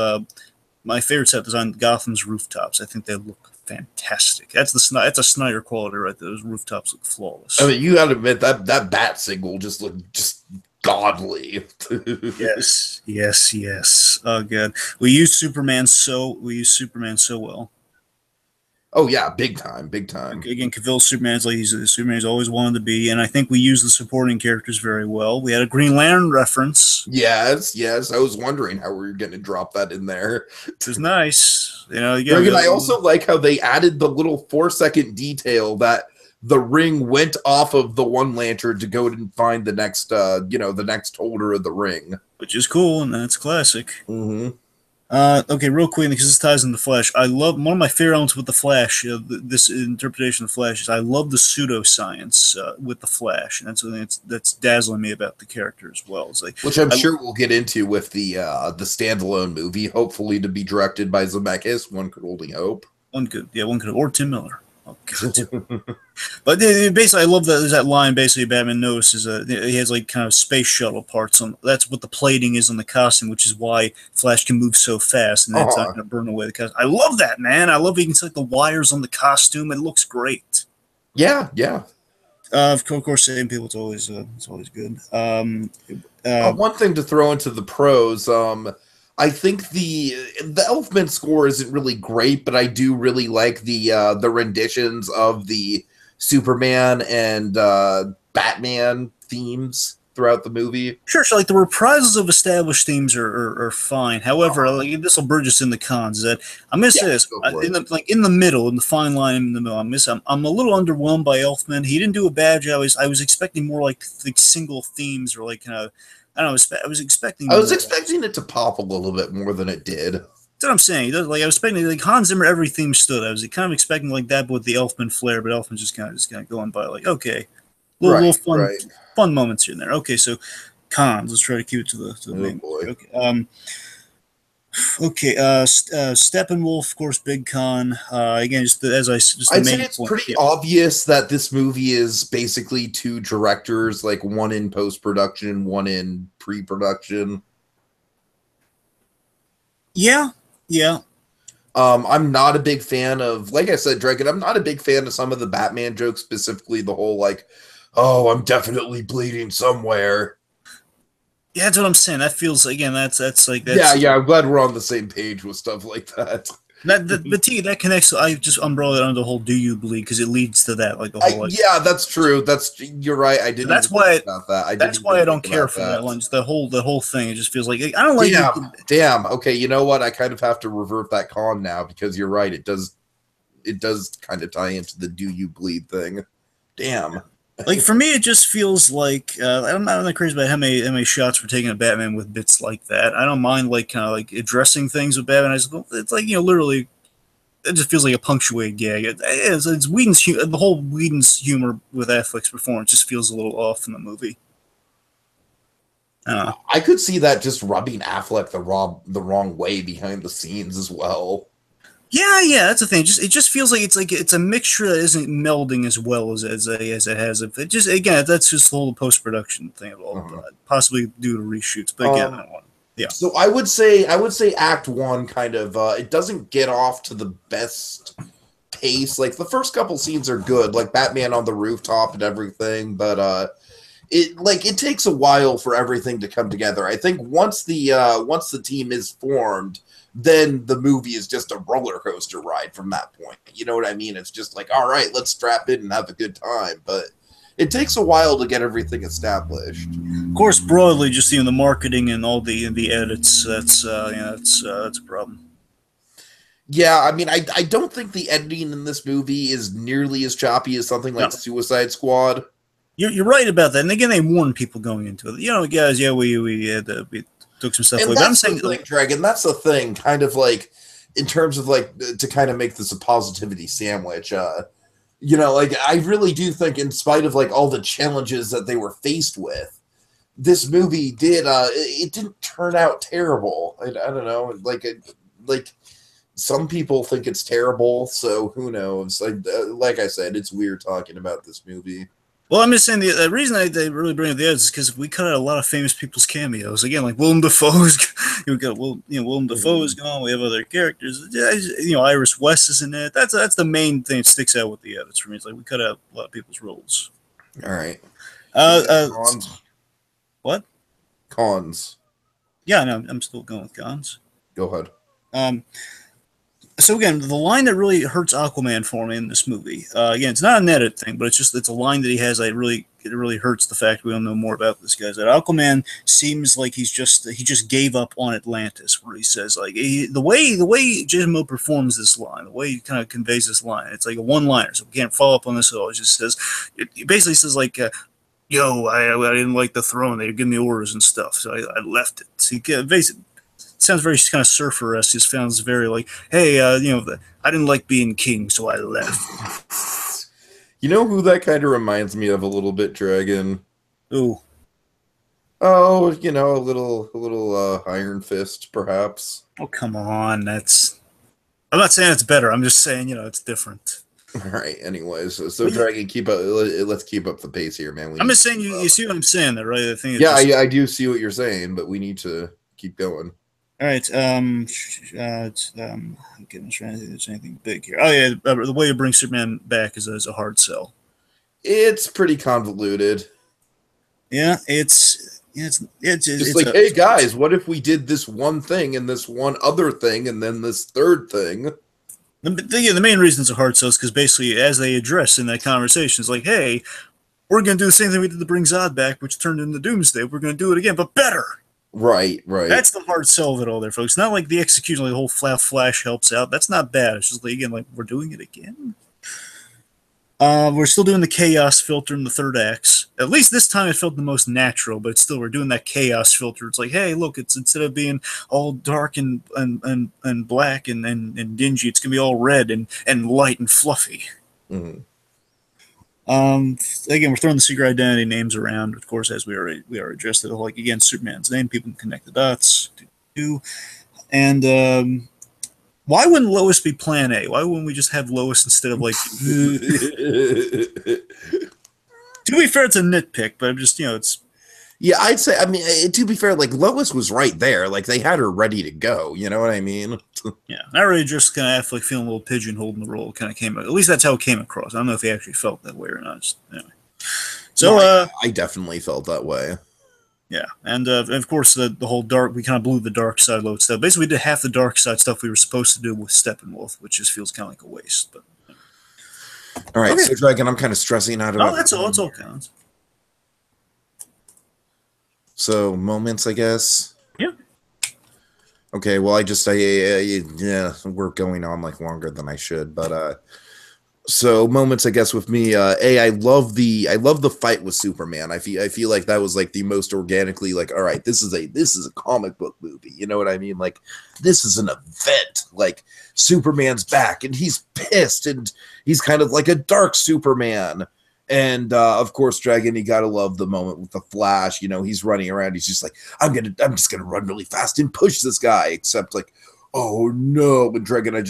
my favorite set design, Gotham's rooftops. I think they look fantastic. That's a Snyder quality right there. Those rooftops look flawless. I mean, you got to admit that bat signal just looked just godly. Yes, yes, yes. Oh, good. We use Superman so well. Oh yeah, big time, big time. Again, Cavill's Superman's like he's the Superman he's always wanted to be, and I think we use the supporting characters very well. We had a Green Lantern reference, Yes, yes. I was wondering how we were going to drop that in there. which was nice. You know, again, Dragon, I also like how they added the little 4-second detail that the ring went off of the one lantern to go and find the next, the next holder of the ring. which is cool, and that's classic. Mm-hmm. Okay, real quick, because this ties into Flash. I love one of my favorite elements with the Flash. This interpretation of Flash is I love the pseudoscience with the Flash, and that's something that's dazzling me about the character as well. It's like, Which I'm sure we'll get into with the standalone movie, hopefully to be directed by Zemeckis. One could only hope. one could, or Tim Miller. Oh God. But basically, I love that. There's that line. Basically, Batman notices he has like kind of space shuttle parts on. That's what the plating is on the costume, which is why Flash can move so fast, and it's not going to burn away the costume. I love that, man. I love you can see like, the wires on the costume. It looks great. Yeah, yeah. Of course, same people. It's always good. One thing to throw into the pros. I think the Elfman score isn't really great, but I do really like the renditions of the Superman and Batman themes throughout the movie. Sure, so like the reprisals of established themes are fine. However, like this will bridge us in the cons. That I'm gonna say this in the middle, in the fine line in the middle. I'm a little underwhelmed by Elfman. He didn't do a bad job. I was expecting more like single themes or like I don't know. I was expecting it to pop a little bit more than it did. That's what I'm saying. Like I was expecting, like Hans Zimmer, every theme stood. I was kind of expecting like that, but with the Elfman flair. But Elfman's just kind of going by, like okay, little fun moments here and there. Okay, so cons. Let's try to keep it to the main. Boy. Okay. Steppenwolf, of course, big con. Again, I'd say it's pretty obvious that this movie is basically two directors, like one in post-production, one in pre-production. Yeah. I'm not a big fan of, like I said, Dragon, I'm not a big fan of some of the Batman jokes, specifically the whole, like, oh, I'm definitely bleeding somewhere. Yeah, that's what I'm saying. That feels, again, that's yeah, I'm glad we're on the same page with stuff like that. That connects. I just umbrella it under the whole "do you bleed" because it leads to that, like the whole. Yeah, that's true. You're right. I didn't. That's why. About that. That's why I don't care for that one. Just the whole thing. It just feels like I don't like. Damn. Okay, you know what? I kind of have to revert that con now because you're right. It does kind of tie into the "do you bleed" thing. Damn. Like for me, it just feels like I'm not crazy about how many shots we're taking at Batman with bits like that. I don't mind like kind of like addressing things with Batman. It's like literally, it just feels like a punctuated gag. It's Whedon's the whole Whedon's humor with Affleck's performance just feels a little off in the movie. I could see that just rubbing Affleck the wrong way behind the scenes as well. Yeah, that's the thing. It just feels like it's a mixture that isn't melding as well as it has. It just again, that's just the whole post production thing of all, possibly due to reshoots. But again, yeah. So I would say Act 1 kind of it doesn't get off to the best pace. Like the first couple scenes are good, like Batman on the rooftop and everything, but it takes a while for everything to come together. I think once the team is formed, then the movie is just a roller coaster ride from that point. You know what I mean? It's just like, all right, let's strap in and have a good time. But it takes a while to get everything established. Of course, broadly, just the marketing and all the edits. That's a problem. Yeah, I mean, I don't think the editing in this movie is nearly as choppy as something like Suicide Squad. You're right about that. And again, they warn people going into it. Guys, we took some stuff away. That's the thing, Dragon. That's the thing, kind of like in terms of like to kind of make this a positivity sandwich. Like I really do think, in spite of like all the challenges that they were faced with, this movie it didn't turn out terrible. I don't know, like some people think it's terrible, so who knows? Like I said, it's weird talking about this movie. Well, I'm just saying the reason they really bring up the ads is because we cut out a lot of famous people's cameos. Again, like Willem Dafoe's, we got Willem Dafoe is gone. We have other characters. Yeah, Iris West is in it. That's the main thing that sticks out with the edits for me. It's like we cut out a lot of people's roles. All right. Cons. What? Cons. Yeah, no, I'm still going with cons. Go ahead. So again, the line that really hurts Aquaman for me in this movie, again, it's not an edit thing, but it's a line that he has that it really hurts the fact we don't know more about this guy. That Aquaman seems like he just gave up on Atlantis, where he says like the way Jason Momoa performs this line, the way he kind of conveys this line, it's like a one-liner, so we can't follow up on this at all. It just says, it basically says like. Yo, I didn't like the throne. They were giving me orders and stuff, so I left it. So basically, sounds very kind of surfer-esque. It sounds very like, hey, I didn't like being king, so I left. You know who that kind of reminds me of a little bit, Dragon? Ooh. Oh, a little Iron Fist, perhaps. Oh, come on. I'm not saying it's better. I'm just saying, it's different. All right. Anyways, so Dragon, let's keep up the pace here, man. I'm just saying, you see what I'm saying, there, right? I think. I do see what you're saying, but we need to keep going. All right. I'm trying to think if there's anything big here. Oh yeah, the way to bring Superman back is a hard sell. It's pretty convoluted. Yeah, it's like, hey guys, what if we did this one thing and this one other thing and then this third thing? The main reason it's a hard sell is because basically, as they address in that conversation, it's like, hey, we're going to do the same thing we did to bring Zod back, which turned into Doomsday. We're going to do it again, but better. Right. That's the hard sell of it all there, folks. Not like the execution, like the whole Flash helps out. That's not bad. It's just like, again, like, we're doing it again. We're still doing the chaos filter in the third acts. At least this time it felt the most natural, but still we're doing that chaos filter. It's like, hey, look, it's instead of being all dark and black and dingy, it's gonna be all red and light and fluffy. Mm-hmm. Again, we're throwing the secret identity names around, of course, as we already addressed it. Like again, Superman's name, people can connect the dots. And why wouldn't Lois be Plan A? Why wouldn't we just have Lois instead of like? To be fair, it's a nitpick, but I'm just it's. Yeah, I'd say. I mean, to be fair, like Lois was right there. Like they had her ready to go. You know what I mean? Yeah, I really just kind of like feeling a little pigeonholed in the role. Kind of came. At least that's how it came across. I don't know if he actually felt that way or not. Just, anyway. So I definitely felt that way. Yeah, and of course the whole dark. We kind of blew the dark side load stuff. Basically, we did half the dark side stuff we were supposed to do with Steppenwolf, which just feels kind of like a waste. But all right, okay. So Dragon, I'm kind of stressing out about. Oh, that's all. It's all counts. So moments, I guess. Yeah. Okay. Well, yeah, we're going on like longer than I should, but so moments, I guess, with me. I love the fight with Superman. I feel like that was like the most organically like, all right, this is a comic book movie. You know what I mean? Like this is an event. Like Superman's back and he's pissed and he's kind of like a dark Superman. And of course, Dragon, you gotta love the moment with the Flash. He's running around. He's just like, I'm just gonna run really fast and push this guy. Except like, oh no! And Dragon, I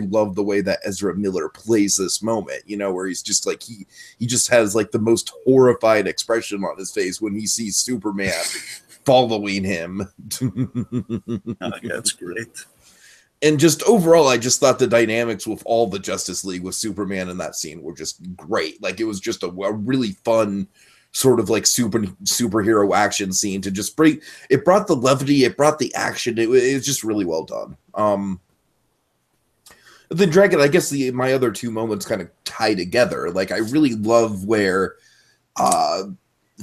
love the way that Ezra Miller plays this moment. Where he's just like he just has like the most horrified expression on his face when he sees Superman following him. That's great. And just overall, I just thought the dynamics with all the Justice League with Superman in that scene were just great. Like it was just a really fun sort of like superhero action scene to just bring. It brought the levity, it brought the action. It was just really well done. Then Dragon, I guess my other two moments kind of tie together. Like I really love where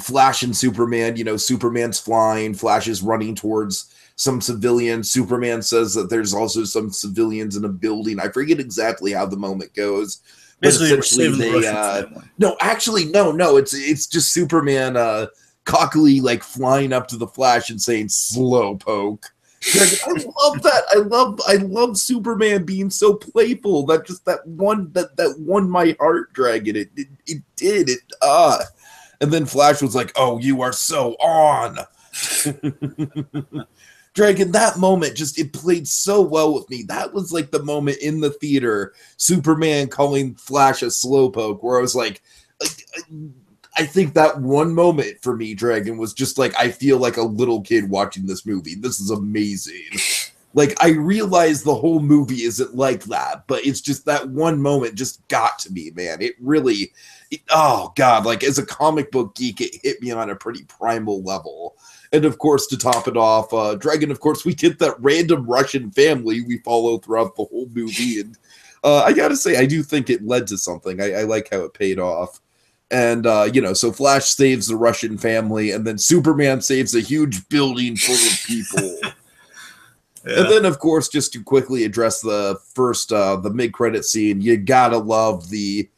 Flash and Superman. Superman's flying, Flash is running towards some civilians. Superman says that there's also some civilians in a building. I forget exactly how the moment goes. Basically, essentially no. It's just Superman cockily like flying up to the Flash and saying "slow poke." I love that. I love Superman being so playful. That won my heart, Dragon. It did. And then Flash was like, "Oh, you are so on." Dragon, that moment it played so well with me. That was like the moment in the theater, Superman calling Flash a slowpoke, where I was like, I think that one moment for me, Dragon, was just like, I feel like a little kid watching this movie. This is amazing. Like, I realize the whole movie isn't like that, but it's just that one moment just got to me, man. It really, oh God, like as a comic book geek, it hit me on a pretty primal level. And of course, to top it off, Dragon, of course, we get that random Russian family we follow throughout the whole movie. And I gotta say, I do think it led to something. I like how it paid off. And, so Flash saves the Russian family, and then Superman saves a huge building full of people. Yeah. And then, of course, just to quickly address the the mid-credit scene, you gotta love the,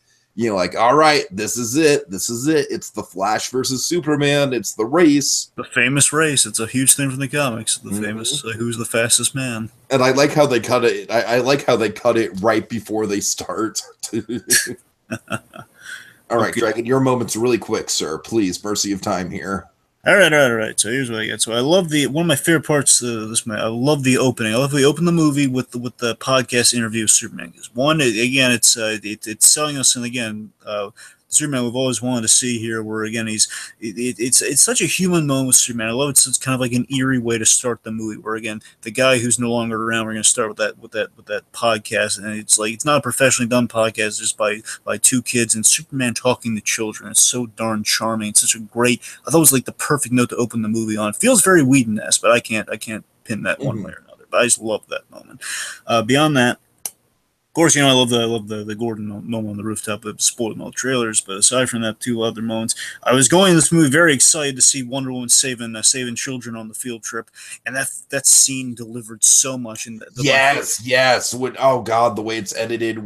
all right, this is it. It's the Flash versus Superman. It's the race. The famous race. It's a huge thing from the comics. The famous who's the fastest man. And I like how they cut it. I like how they cut it right before they start. All right, okay. Dragon, your moment's really quick, sir. Please, mercy of time here. All right. So here's what I get. So I love one of my favorite parts of this movie. I love the opening. I love we open the movie with the podcast interview of Superman. Because one, again, it's selling us, and again, Superman we've always wanted to see here. Where again, it's such a human moment with Superman. I love it. It's kind of like an eerie way to start the movie. Where again, the guy who's no longer around, we're going to start with that podcast, and it's like it's not a professionally done podcast, just by two kids and Superman talking to children. It's so darn charming. It's such a great. I thought it was like the perfect note to open the movie on. It feels very Whedon-esque, but I can't pin that one way or another. But I just love that moment. Beyond that. Of course, I love the Gordon moment on the rooftop, but spoiled in all trailers. But aside from that, two other moments, I was going to this movie very excited to see Wonder Woman saving children on the field trip, and that scene delivered so much. In yes. Oh God, the way it's edited,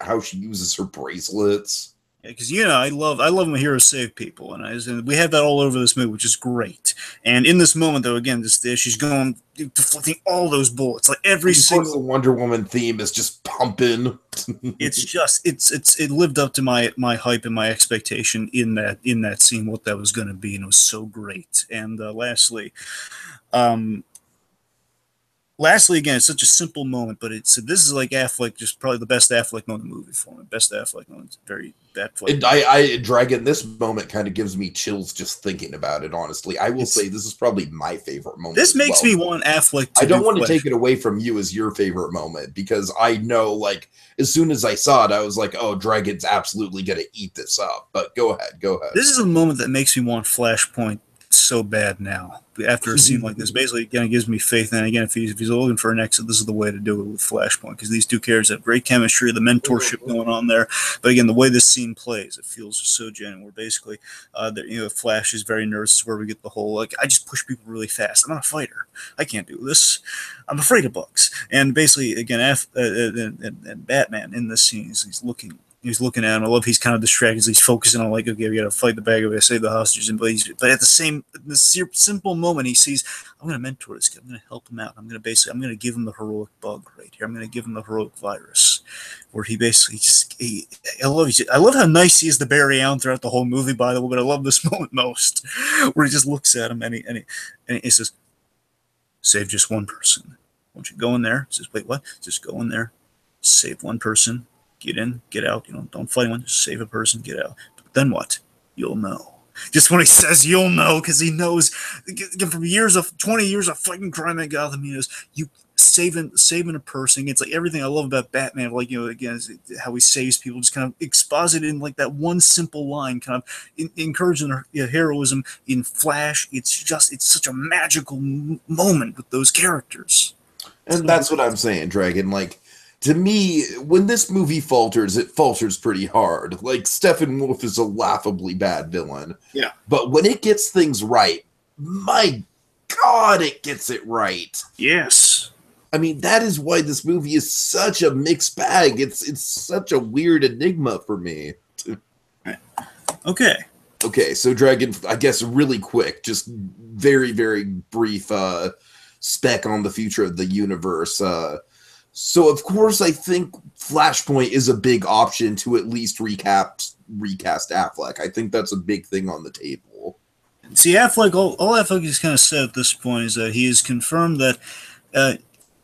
how she uses her bracelets. Because I love when heroes save people, and we have that all over this movie, which is great. And in this moment, though, again, she's going deflecting all those bullets, like every single. The Wonder Woman theme is just pumping. It lived up to my hype and my expectation in that scene, what that was going to be, and it was so great. And Lastly, again, it's such a simple moment, but this is like Affleck, just probably the best Affleck moment in the movie for me. Best Affleck moment, very Affleck. Dragon, this moment kind of gives me chills just thinking about it. Honestly, I will say this is probably my favorite moment. This makes me want Affleck. I don't want to take it away from you as your favorite moment because I know, like, as soon as I saw it, I was like, "Oh, Dragon's absolutely gonna eat this up." But go ahead. This is a moment that makes me want Flashpoint so bad now after a scene like this. Basically, again, it gives me faith. And again, if he's looking for an exit, this is the way to do it with Flashpoint, because these two characters have great chemistry, the mentorship going on there. But again, the way this scene plays, it feels just so genuine. Where basically, Flash is very nervous. This is where we get the whole I just push people really fast. I'm not a fighter. I can't do this. I'm afraid of bugs. And basically, again, and Batman in this scene, he's looking. He's looking at him. I love he's kind of distracted. He's focusing on okay, we got to fight the bad guy, save the hostages. But at this simple moment, he sees, I'm going to mentor this kid. I'm going to help him out. I'm going to give him the heroic bug right here. I'm going to give him the heroic virus, where he basically I love how nice he is to Barry Allen throughout the whole movie. By the way, but I love this moment most, where he just looks at him and he says, "Save just one person. Won't you go in there?" He says, "Wait, what?" Just go in there, save one person. Get in, get out. Don't fight anyone. Just save a person, get out. But then what? You'll know. Just when he says you'll know, because he knows from 20 years of fighting crime in Gotham, he knows you saving a person. It's like everything I love about Batman. Again, how he saves people, just kind of exposited in like that one simple line, kind of encouraging heroism. In Flash, it's such a magical moment with those characters. And that's what I'm saying, Dragon. Like, to me, when this movie falters, it falters pretty hard. Like, Steppenwolf is a laughably bad villain. Yeah. But when it gets things right, my God, it gets it right. Yes. I mean, that is why this movie is such a mixed bag. It's such a weird enigma for me. Okay, so Dragon, I guess really quick, just very, very brief spec on the future of the universe. So, of course, I think Flashpoint is a big option to at least recast Affleck. I think that's a big thing on the table. See, Affleck, all Affleck has kind of said at this point is that he has confirmed that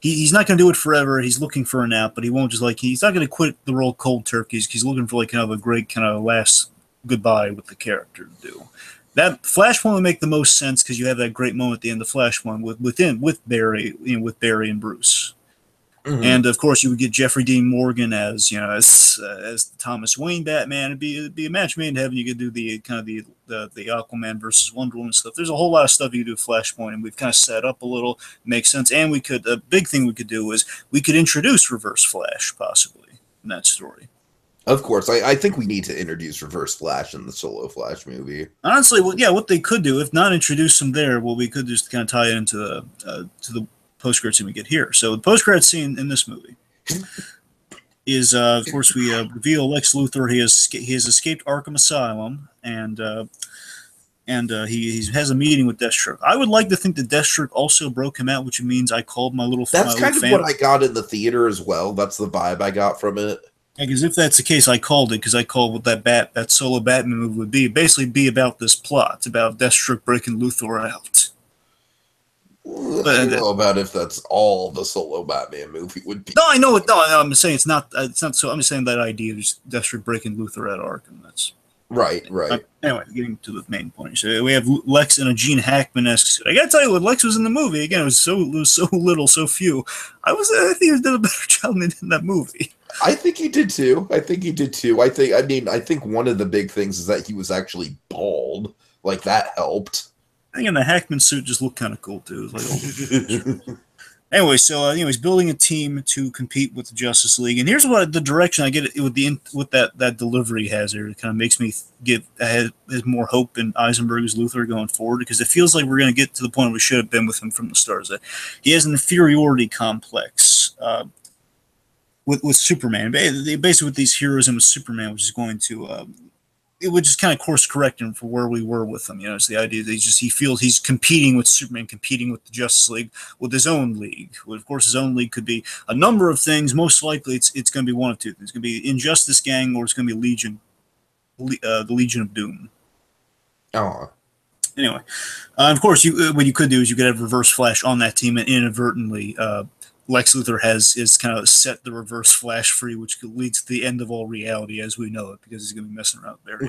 he's not going to do it forever. He's looking for an out, but he won't he's not going to quit the role cold turkey. He's looking for kind of a great kind of last goodbye with the character to do. That Flashpoint would make the most sense because you have that great moment at the end of Flashpoint with Barry, with Barry and Bruce. Mhm. And of course, you would get Jeffrey Dean Morgan as as the Thomas Wayne Batman. It'd be a match made in heaven. You could do the kind of the Aquaman versus Wonder Woman stuff. There's a whole lot of stuff you could do with Flashpoint, and we've kind of set up a little, makes sense. And we could, a big thing we could do is we could introduce Reverse Flash possibly in that story. Of course, I think we need to introduce Reverse Flash in the solo Flash movie. Honestly, well, yeah, what they could do, if not introduce him there, well, we could just kind of tie it into the post credit scene we get here. So the post credit scene in this movie is, of course, we reveal Lex Luthor. He has escaped Arkham Asylum, and he has a meeting with Deathstroke. I would like to think that Deathstroke also broke him out, which means I called my little. That's my kind little of what I got in the theater as well. That's the vibe I got from it. Because if that's the case, I called it because I called what that solo Batman movie would be. Basically, be about this plot about Deathstroke breaking Luthor out. I don't know about if that's all the solo Batman movie would be. No, I know it. No, I'm saying it's not. It's not. So I'm just saying that idea of just Deathstroke breaking Luthor out of Arkham. That's right. Anyway, getting to the main point. So we have Lex in a Gene Hackman-esque suit. I gotta tell you, when Lex was in the movie, again, it was so little, so few. I think he did a better job than in that movie. I think he did too. I think one of the big things is that he was actually bald. Like that helped. I think in the Hackman suit just looked kind of cool too. It was like, oh. Anyway, so he's building a team to compete with the Justice League, and here's what the direction I get it with that delivery he has there. It kind of makes me get ahead more hope in Eisenberg's Luthor going forward because it feels like we're going to get to the point we should have been with him from the start. That he has an inferiority complex with Superman, basically with these heroes and with Superman, which is going to. It would just kind of course correct him for where we were with him. It's the idea that he feels he's competing with Superman, competing with the Justice League, with his own league. Well, of course, his own league could be a number of things. Most likely, it's going to be one of two things. It's going to be Injustice Gang, or it's going to be Legion, the Legion of Doom. Oh. Anyway, of course, what you could do is you could have Reverse Flash on that team and inadvertently. Lex Luthor is kind of set the Reverse Flash free, which leads to the end of all reality as we know it, because he's going to be messing around with Barry.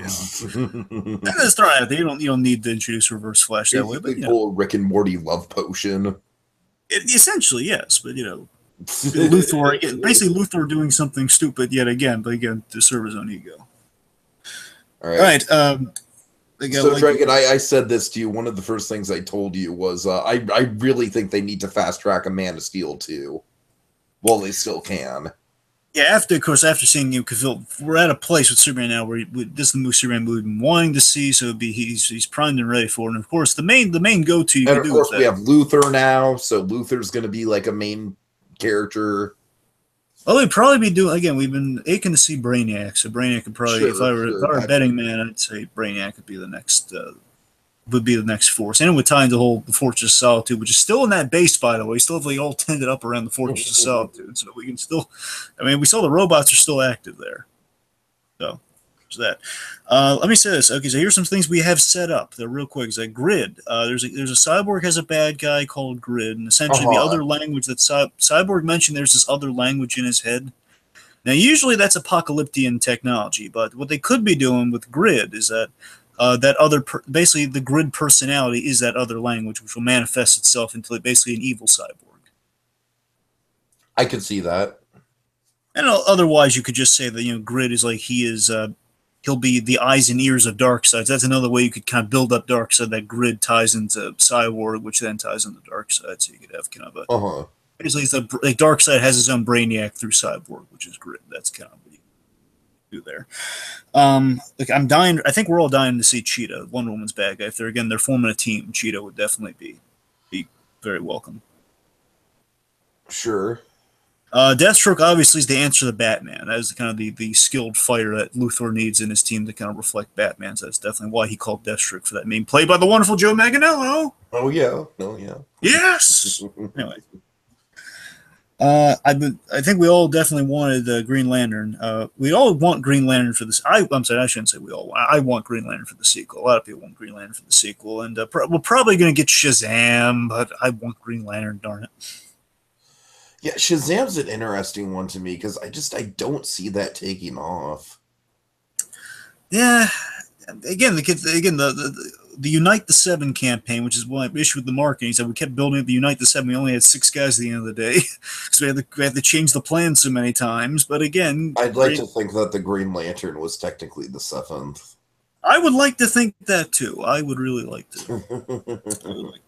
That's right. You don't need to introduce Reverse Flash that way. But pull a Rick and Morty love potion. Essentially, yes, but Luthor basically Luthor doing something stupid yet again, but again to serve his own ego. All right. So, Dragon, I said this to you. One of the first things I told you was I really think they need to fast track a Man of Steel too. Well, they still can. Yeah, after seeing we're at a place with Superman now where this is the movie Superman we've been wanting to see, so he's primed and ready for it. And of course, the main go-to you can do. And of course, we have Luthor now, so Luthor's going to be like a main character. Well, we'd probably be doing again. We've been aching to see Brainiac, so Brainiac could probably, if I were a betting man, I'd say Brainiac would be the next force, and it would tie into the Fortress of Solitude, which is still in that base, by the way. Still have all tended up around the Fortress of Solitude, so we can still. I mean, we saw the robots are still active there, so there's that. Let me say this. Okay, so here's some things we have set up. They're real quick. It's like Grid. There's a Cyborg has a bad guy called Grid, and essentially the other language that Cyborg mentioned. There's this other language in his head. Now, usually that's apocalyptic technology, but what they could be doing with Grid is that basically the Grid personality is that other language, which will manifest itself into basically an evil cyborg. I could see that. And otherwise, you could just say that Grid is like he'll be the eyes and ears of Darkseid. That's another way you could kind of build up Darkseid. That Grid ties into Cyborg, which then ties into Darkseid. So you could have kind of a basically it's Darkseid has his own Brainiac through Cyborg, which is Grid. That's kind of what you do there. I'm dying. I think we're all dying to see Cheetah, Wonder Woman's bad guy. If they're forming a team, Cheetah would definitely be very welcome. Sure. Deathstroke obviously is the answer to Batman. That is kind of the skilled fighter that Luthor needs in his team to kind of reflect Batman. So that's definitely why he called Deathstroke for that meme. Played by the wonderful Joe Manganiello. Oh yeah. Oh yeah. Yes. Anyway. I think we all definitely wanted Green Lantern. We all want Green Lantern for this. I'm sorry, I shouldn't say we all. I want Green Lantern for the sequel. A lot of people want Green Lantern for the sequel, and we're probably going to get Shazam, but I want Green Lantern. Darn it. Yeah, Shazam's an interesting one to me because I don't see that taking off. Yeah, again, the Unite the Seven campaign, which is one issue with the marketing. So we kept building up the Unite the Seven. We only had 6 guys at the end of the day because we had to change the plan so many times. But again, I'd like to think that the Green Lantern was technically the seventh. I would like to think that too. I would really like to.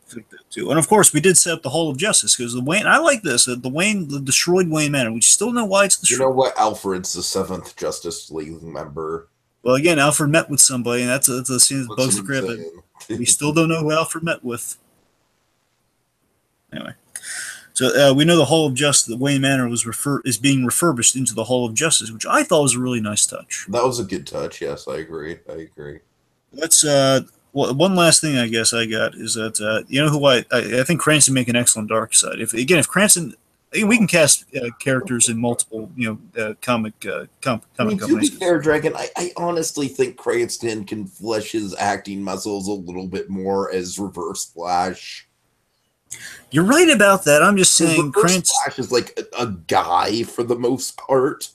Think that too. And of course, we did set up the Hall of Justice because the Wayne. I like this. The destroyed Wayne Manor. We still know why it's destroyed. You know what? Alfred's the seventh Justice League member. Well, again, Alfred met with somebody, and that's a scene that bugs the crap. We still don't know who Alfred met with. Anyway, so we know the Hall of Justice, the Wayne Manor, is being refurbished into the Hall of Justice, which I thought was a really nice touch. That was a good touch. Yes, I agree. Let's. One last thing I guess I got is that you know who I think Cranston make an excellent Darkseid. If Cranston. We can cast characters in multiple, comic companies. To be fair, Dragon, I honestly think Cranston can flesh his acting muscles a little bit more as Reverse Flash. You're right about that. I'm just saying, Reverse Flash is like a guy for the most part.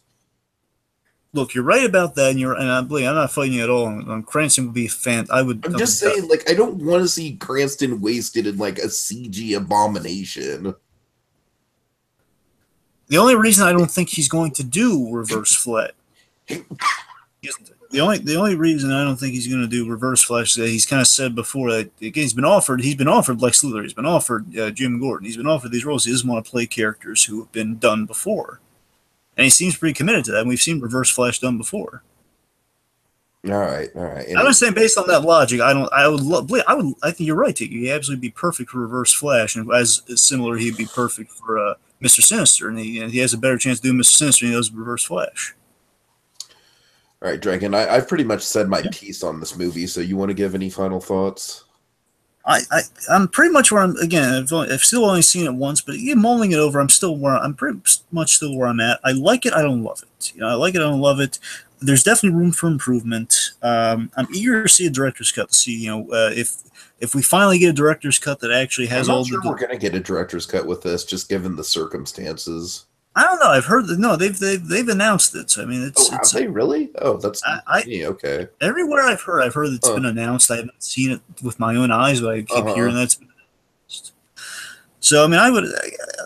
Look, you're right about that, and I believe I'm not fighting you at all. On Cranston would be a fan. I'm just saying, like, I don't want to see Cranston wasted in like a CG abomination. The only reason I don't think he's going to do Reverse Flash, the only reason I don't think he's going to do Reverse Flash is that he's kind of said before that again he's been offered Lex Luthor, he's been offered Jim Gordon, he's been offered these roles. He doesn't want to play characters who have been done before, and he seems pretty committed to that. And we've seen Reverse Flash done before. All right. I was saying, based on that logic, I think you're right, Tiki. He'd absolutely be perfect for Reverse Flash, and as similar, he'd be perfect for Mr. Sinister, and he has a better chance of doing Mr. Sinister than he does Reverse Flash. All right, Dragon, I've pretty much said my piece on this movie, so you want to give any final thoughts? I'm pretty much where I'm. Again, I've still only seen it once, but mulling it over, I'm pretty much still where I'm at. I like it. I don't love it. I like it. I don't love it. There's definitely room for improvement. I'm eager to see a director's cut to see, if we finally get a director's cut that actually has all the. We're going to get a director's cut with this, just given the circumstances. I don't know. I've heard that. No, they've announced it. So, I mean, have they really? Oh, that's okay. Everywhere I've heard it's been announced. I haven't seen it with my own eyes, but I keep hearing that's been announced. So, I mean, I would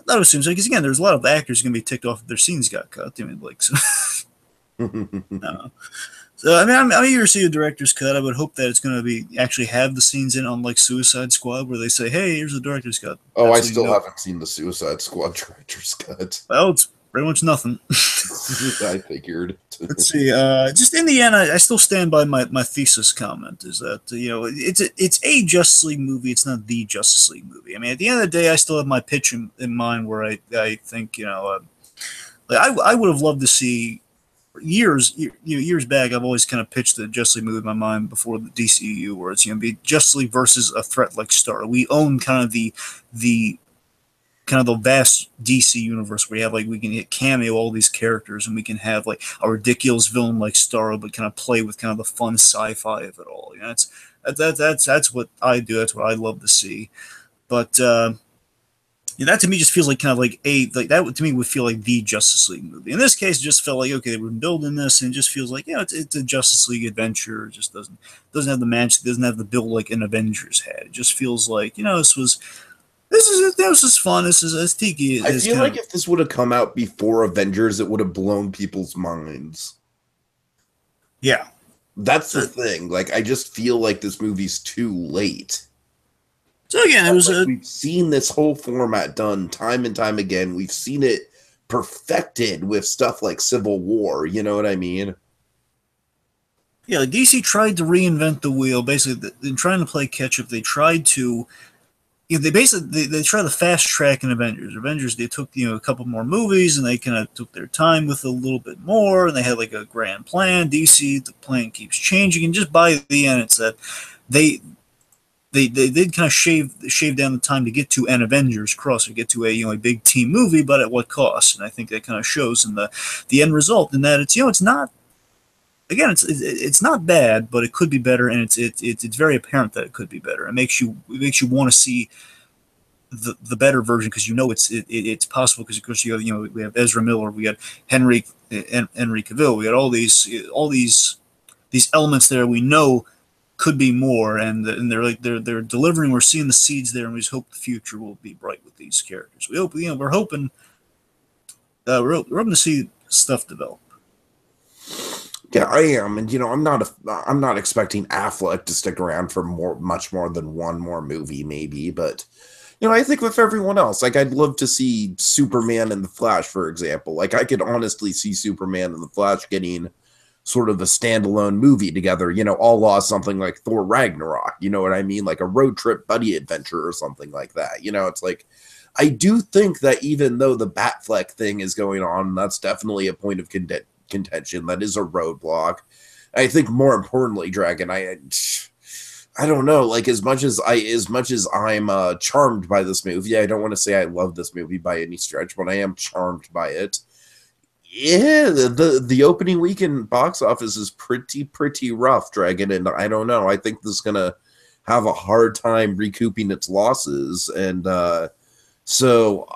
assume so because again, there's a lot of actors going to be ticked off if their scenes got cut. I mean, like so. No. So I mean, I'm eager to see a director's cut. I would hope that it's going to be actually have the scenes in on like Suicide Squad, where they say, "Hey, here's the director's cut." Oh, I still haven't seen the Suicide Squad director's cut. Well, it's pretty much nothing. I figured. Let's see. Just in the end, I still stand by my thesis comment: is that it's a Justice League movie. It's not the Justice League movie. I mean, at the end of the day, I still have my pitch in mind where I think I would have loved to see. Years back, I've always kind of pitched the Justice League movie in my mind before the DCEU, where it's be Justice League versus a threat like Starro. We own kind of the vast DC universe where we can hit cameo all these characters, and we can have like a ridiculous villain like Starro, but kind of play with kind of the fun sci-fi of it all. That's what I do. That's what I love to see. But that to me just feels like kind of like that to me would feel like the Justice League movie. In this case, it just felt like, okay, we're building this, and it just feels like, it's a Justice League adventure. It just doesn't have the magic, doesn't have the build like an Avengers had. It just feels like, this is fun. This is Tiki. I feel like if this would have come out before Avengers, it would have blown people's minds. Yeah. That's the thing. Like, I just feel like this movie's too late. So again, we've seen this whole format done time and time again. We've seen it perfected with stuff like Civil War. You know what I mean? Yeah, DC tried to reinvent the wheel. Basically, in trying to play catch up, they tried to. They tried to fast track in Avengers. Avengers, they took a couple more movies, and they kind of took their time with a little bit more, and they had like a grand plan. DC, the plan keeps changing, and just by the end, it's that they did kind of shave down the time to get to an Avengers cross, or get to a big team movie, but at what cost? And I think that kind of shows in the end result, in that it's not. Again, it's not bad, but it could be better, and it's very apparent that it could be better. It makes you want to see the better version, because it's possible, because of course we have Ezra Miller, we got Henry Cavill, we got all these these elements there we know could be more, and they're delivering. We're seeing the seeds there, and we just hope the future will be bright with these characters. We hope, we're hoping to see stuff develop. Yeah, I am, and I'm not expecting Affleck to stick around for much more than one more movie, maybe. But I think with everyone else, like I'd love to see Superman and the Flash, for example. Like I could honestly see Superman and the Flash getting sort of a standalone movie together, a la something like Thor Ragnarok. You know what I mean? Like a road trip buddy adventure or something like that. It's like I do think that even though the Batfleck thing is going on, that's definitely a point of contention. That is a roadblock. I think more importantly, Dragon, I don't know. Like as much as I'm charmed by this movie, I don't want to say I love this movie by any stretch, but I am charmed by it. Yeah, the opening weekend box office is pretty rough, Dragon, and I don't know. I think this is gonna have a hard time recouping its losses, and so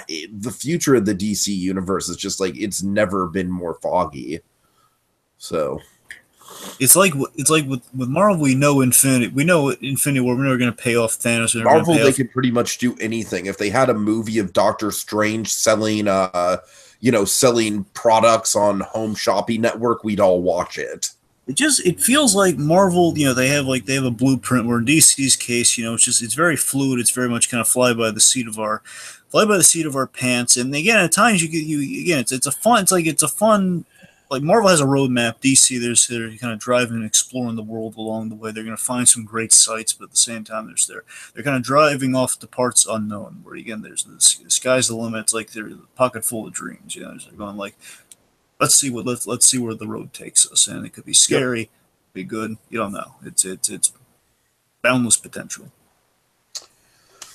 the future of the DC universe is just like it's never been more foggy. So it's like with Marvel, we know Infinity War. We're never going to pay off Thanos. Marvel, they could pretty much do anything. If they had a movie of Doctor Strange selling, selling products on Home Shopping Network, we'd all watch it. It feels like Marvel, they have a blueprint, where in DC's case, it's very fluid. It's very much kind of fly by the seat of our pants. And again, at times it's a fun, like Marvel has a roadmap. DC, they're kind of driving and exploring the world along the way. They're going to find some great sites, but at the same time, they're kind of driving off to parts unknown, where again, the sky's the limit. It's like they're a pocket full of dreams. They're going like, let's see where the road takes us, and it could be scary, yep. Be good. You don't know. It's boundless potential.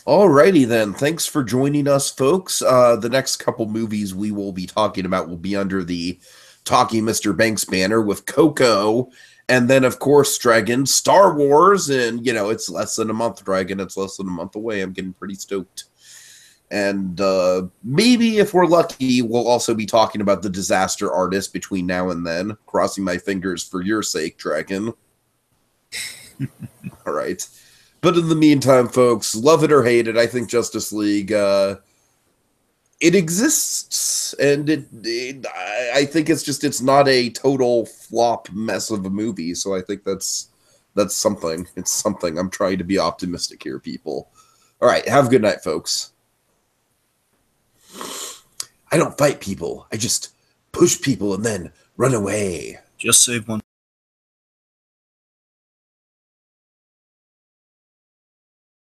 Alrighty then. Thanks for joining us, folks. The next couple movies we will be talking about will be under the Talking Mr. Banks banner, with Coco, and then of course Dragon, Star Wars, and it's less than a month, Dragon. It's less than a month away. I'm getting pretty stoked. And maybe if we're lucky, we'll also be talking about The Disaster Artist between now and then. Crossing my fingers for your sake, Dragon. All right. But in the meantime, folks, love it or hate it, I think Justice League, it exists. And I think it's not a total flop mess of a movie. So I think that's something. It's something. I'm trying to be optimistic here, people. All right. Have a good night, folks. I don't fight people. I just push people and then run away. Just save one.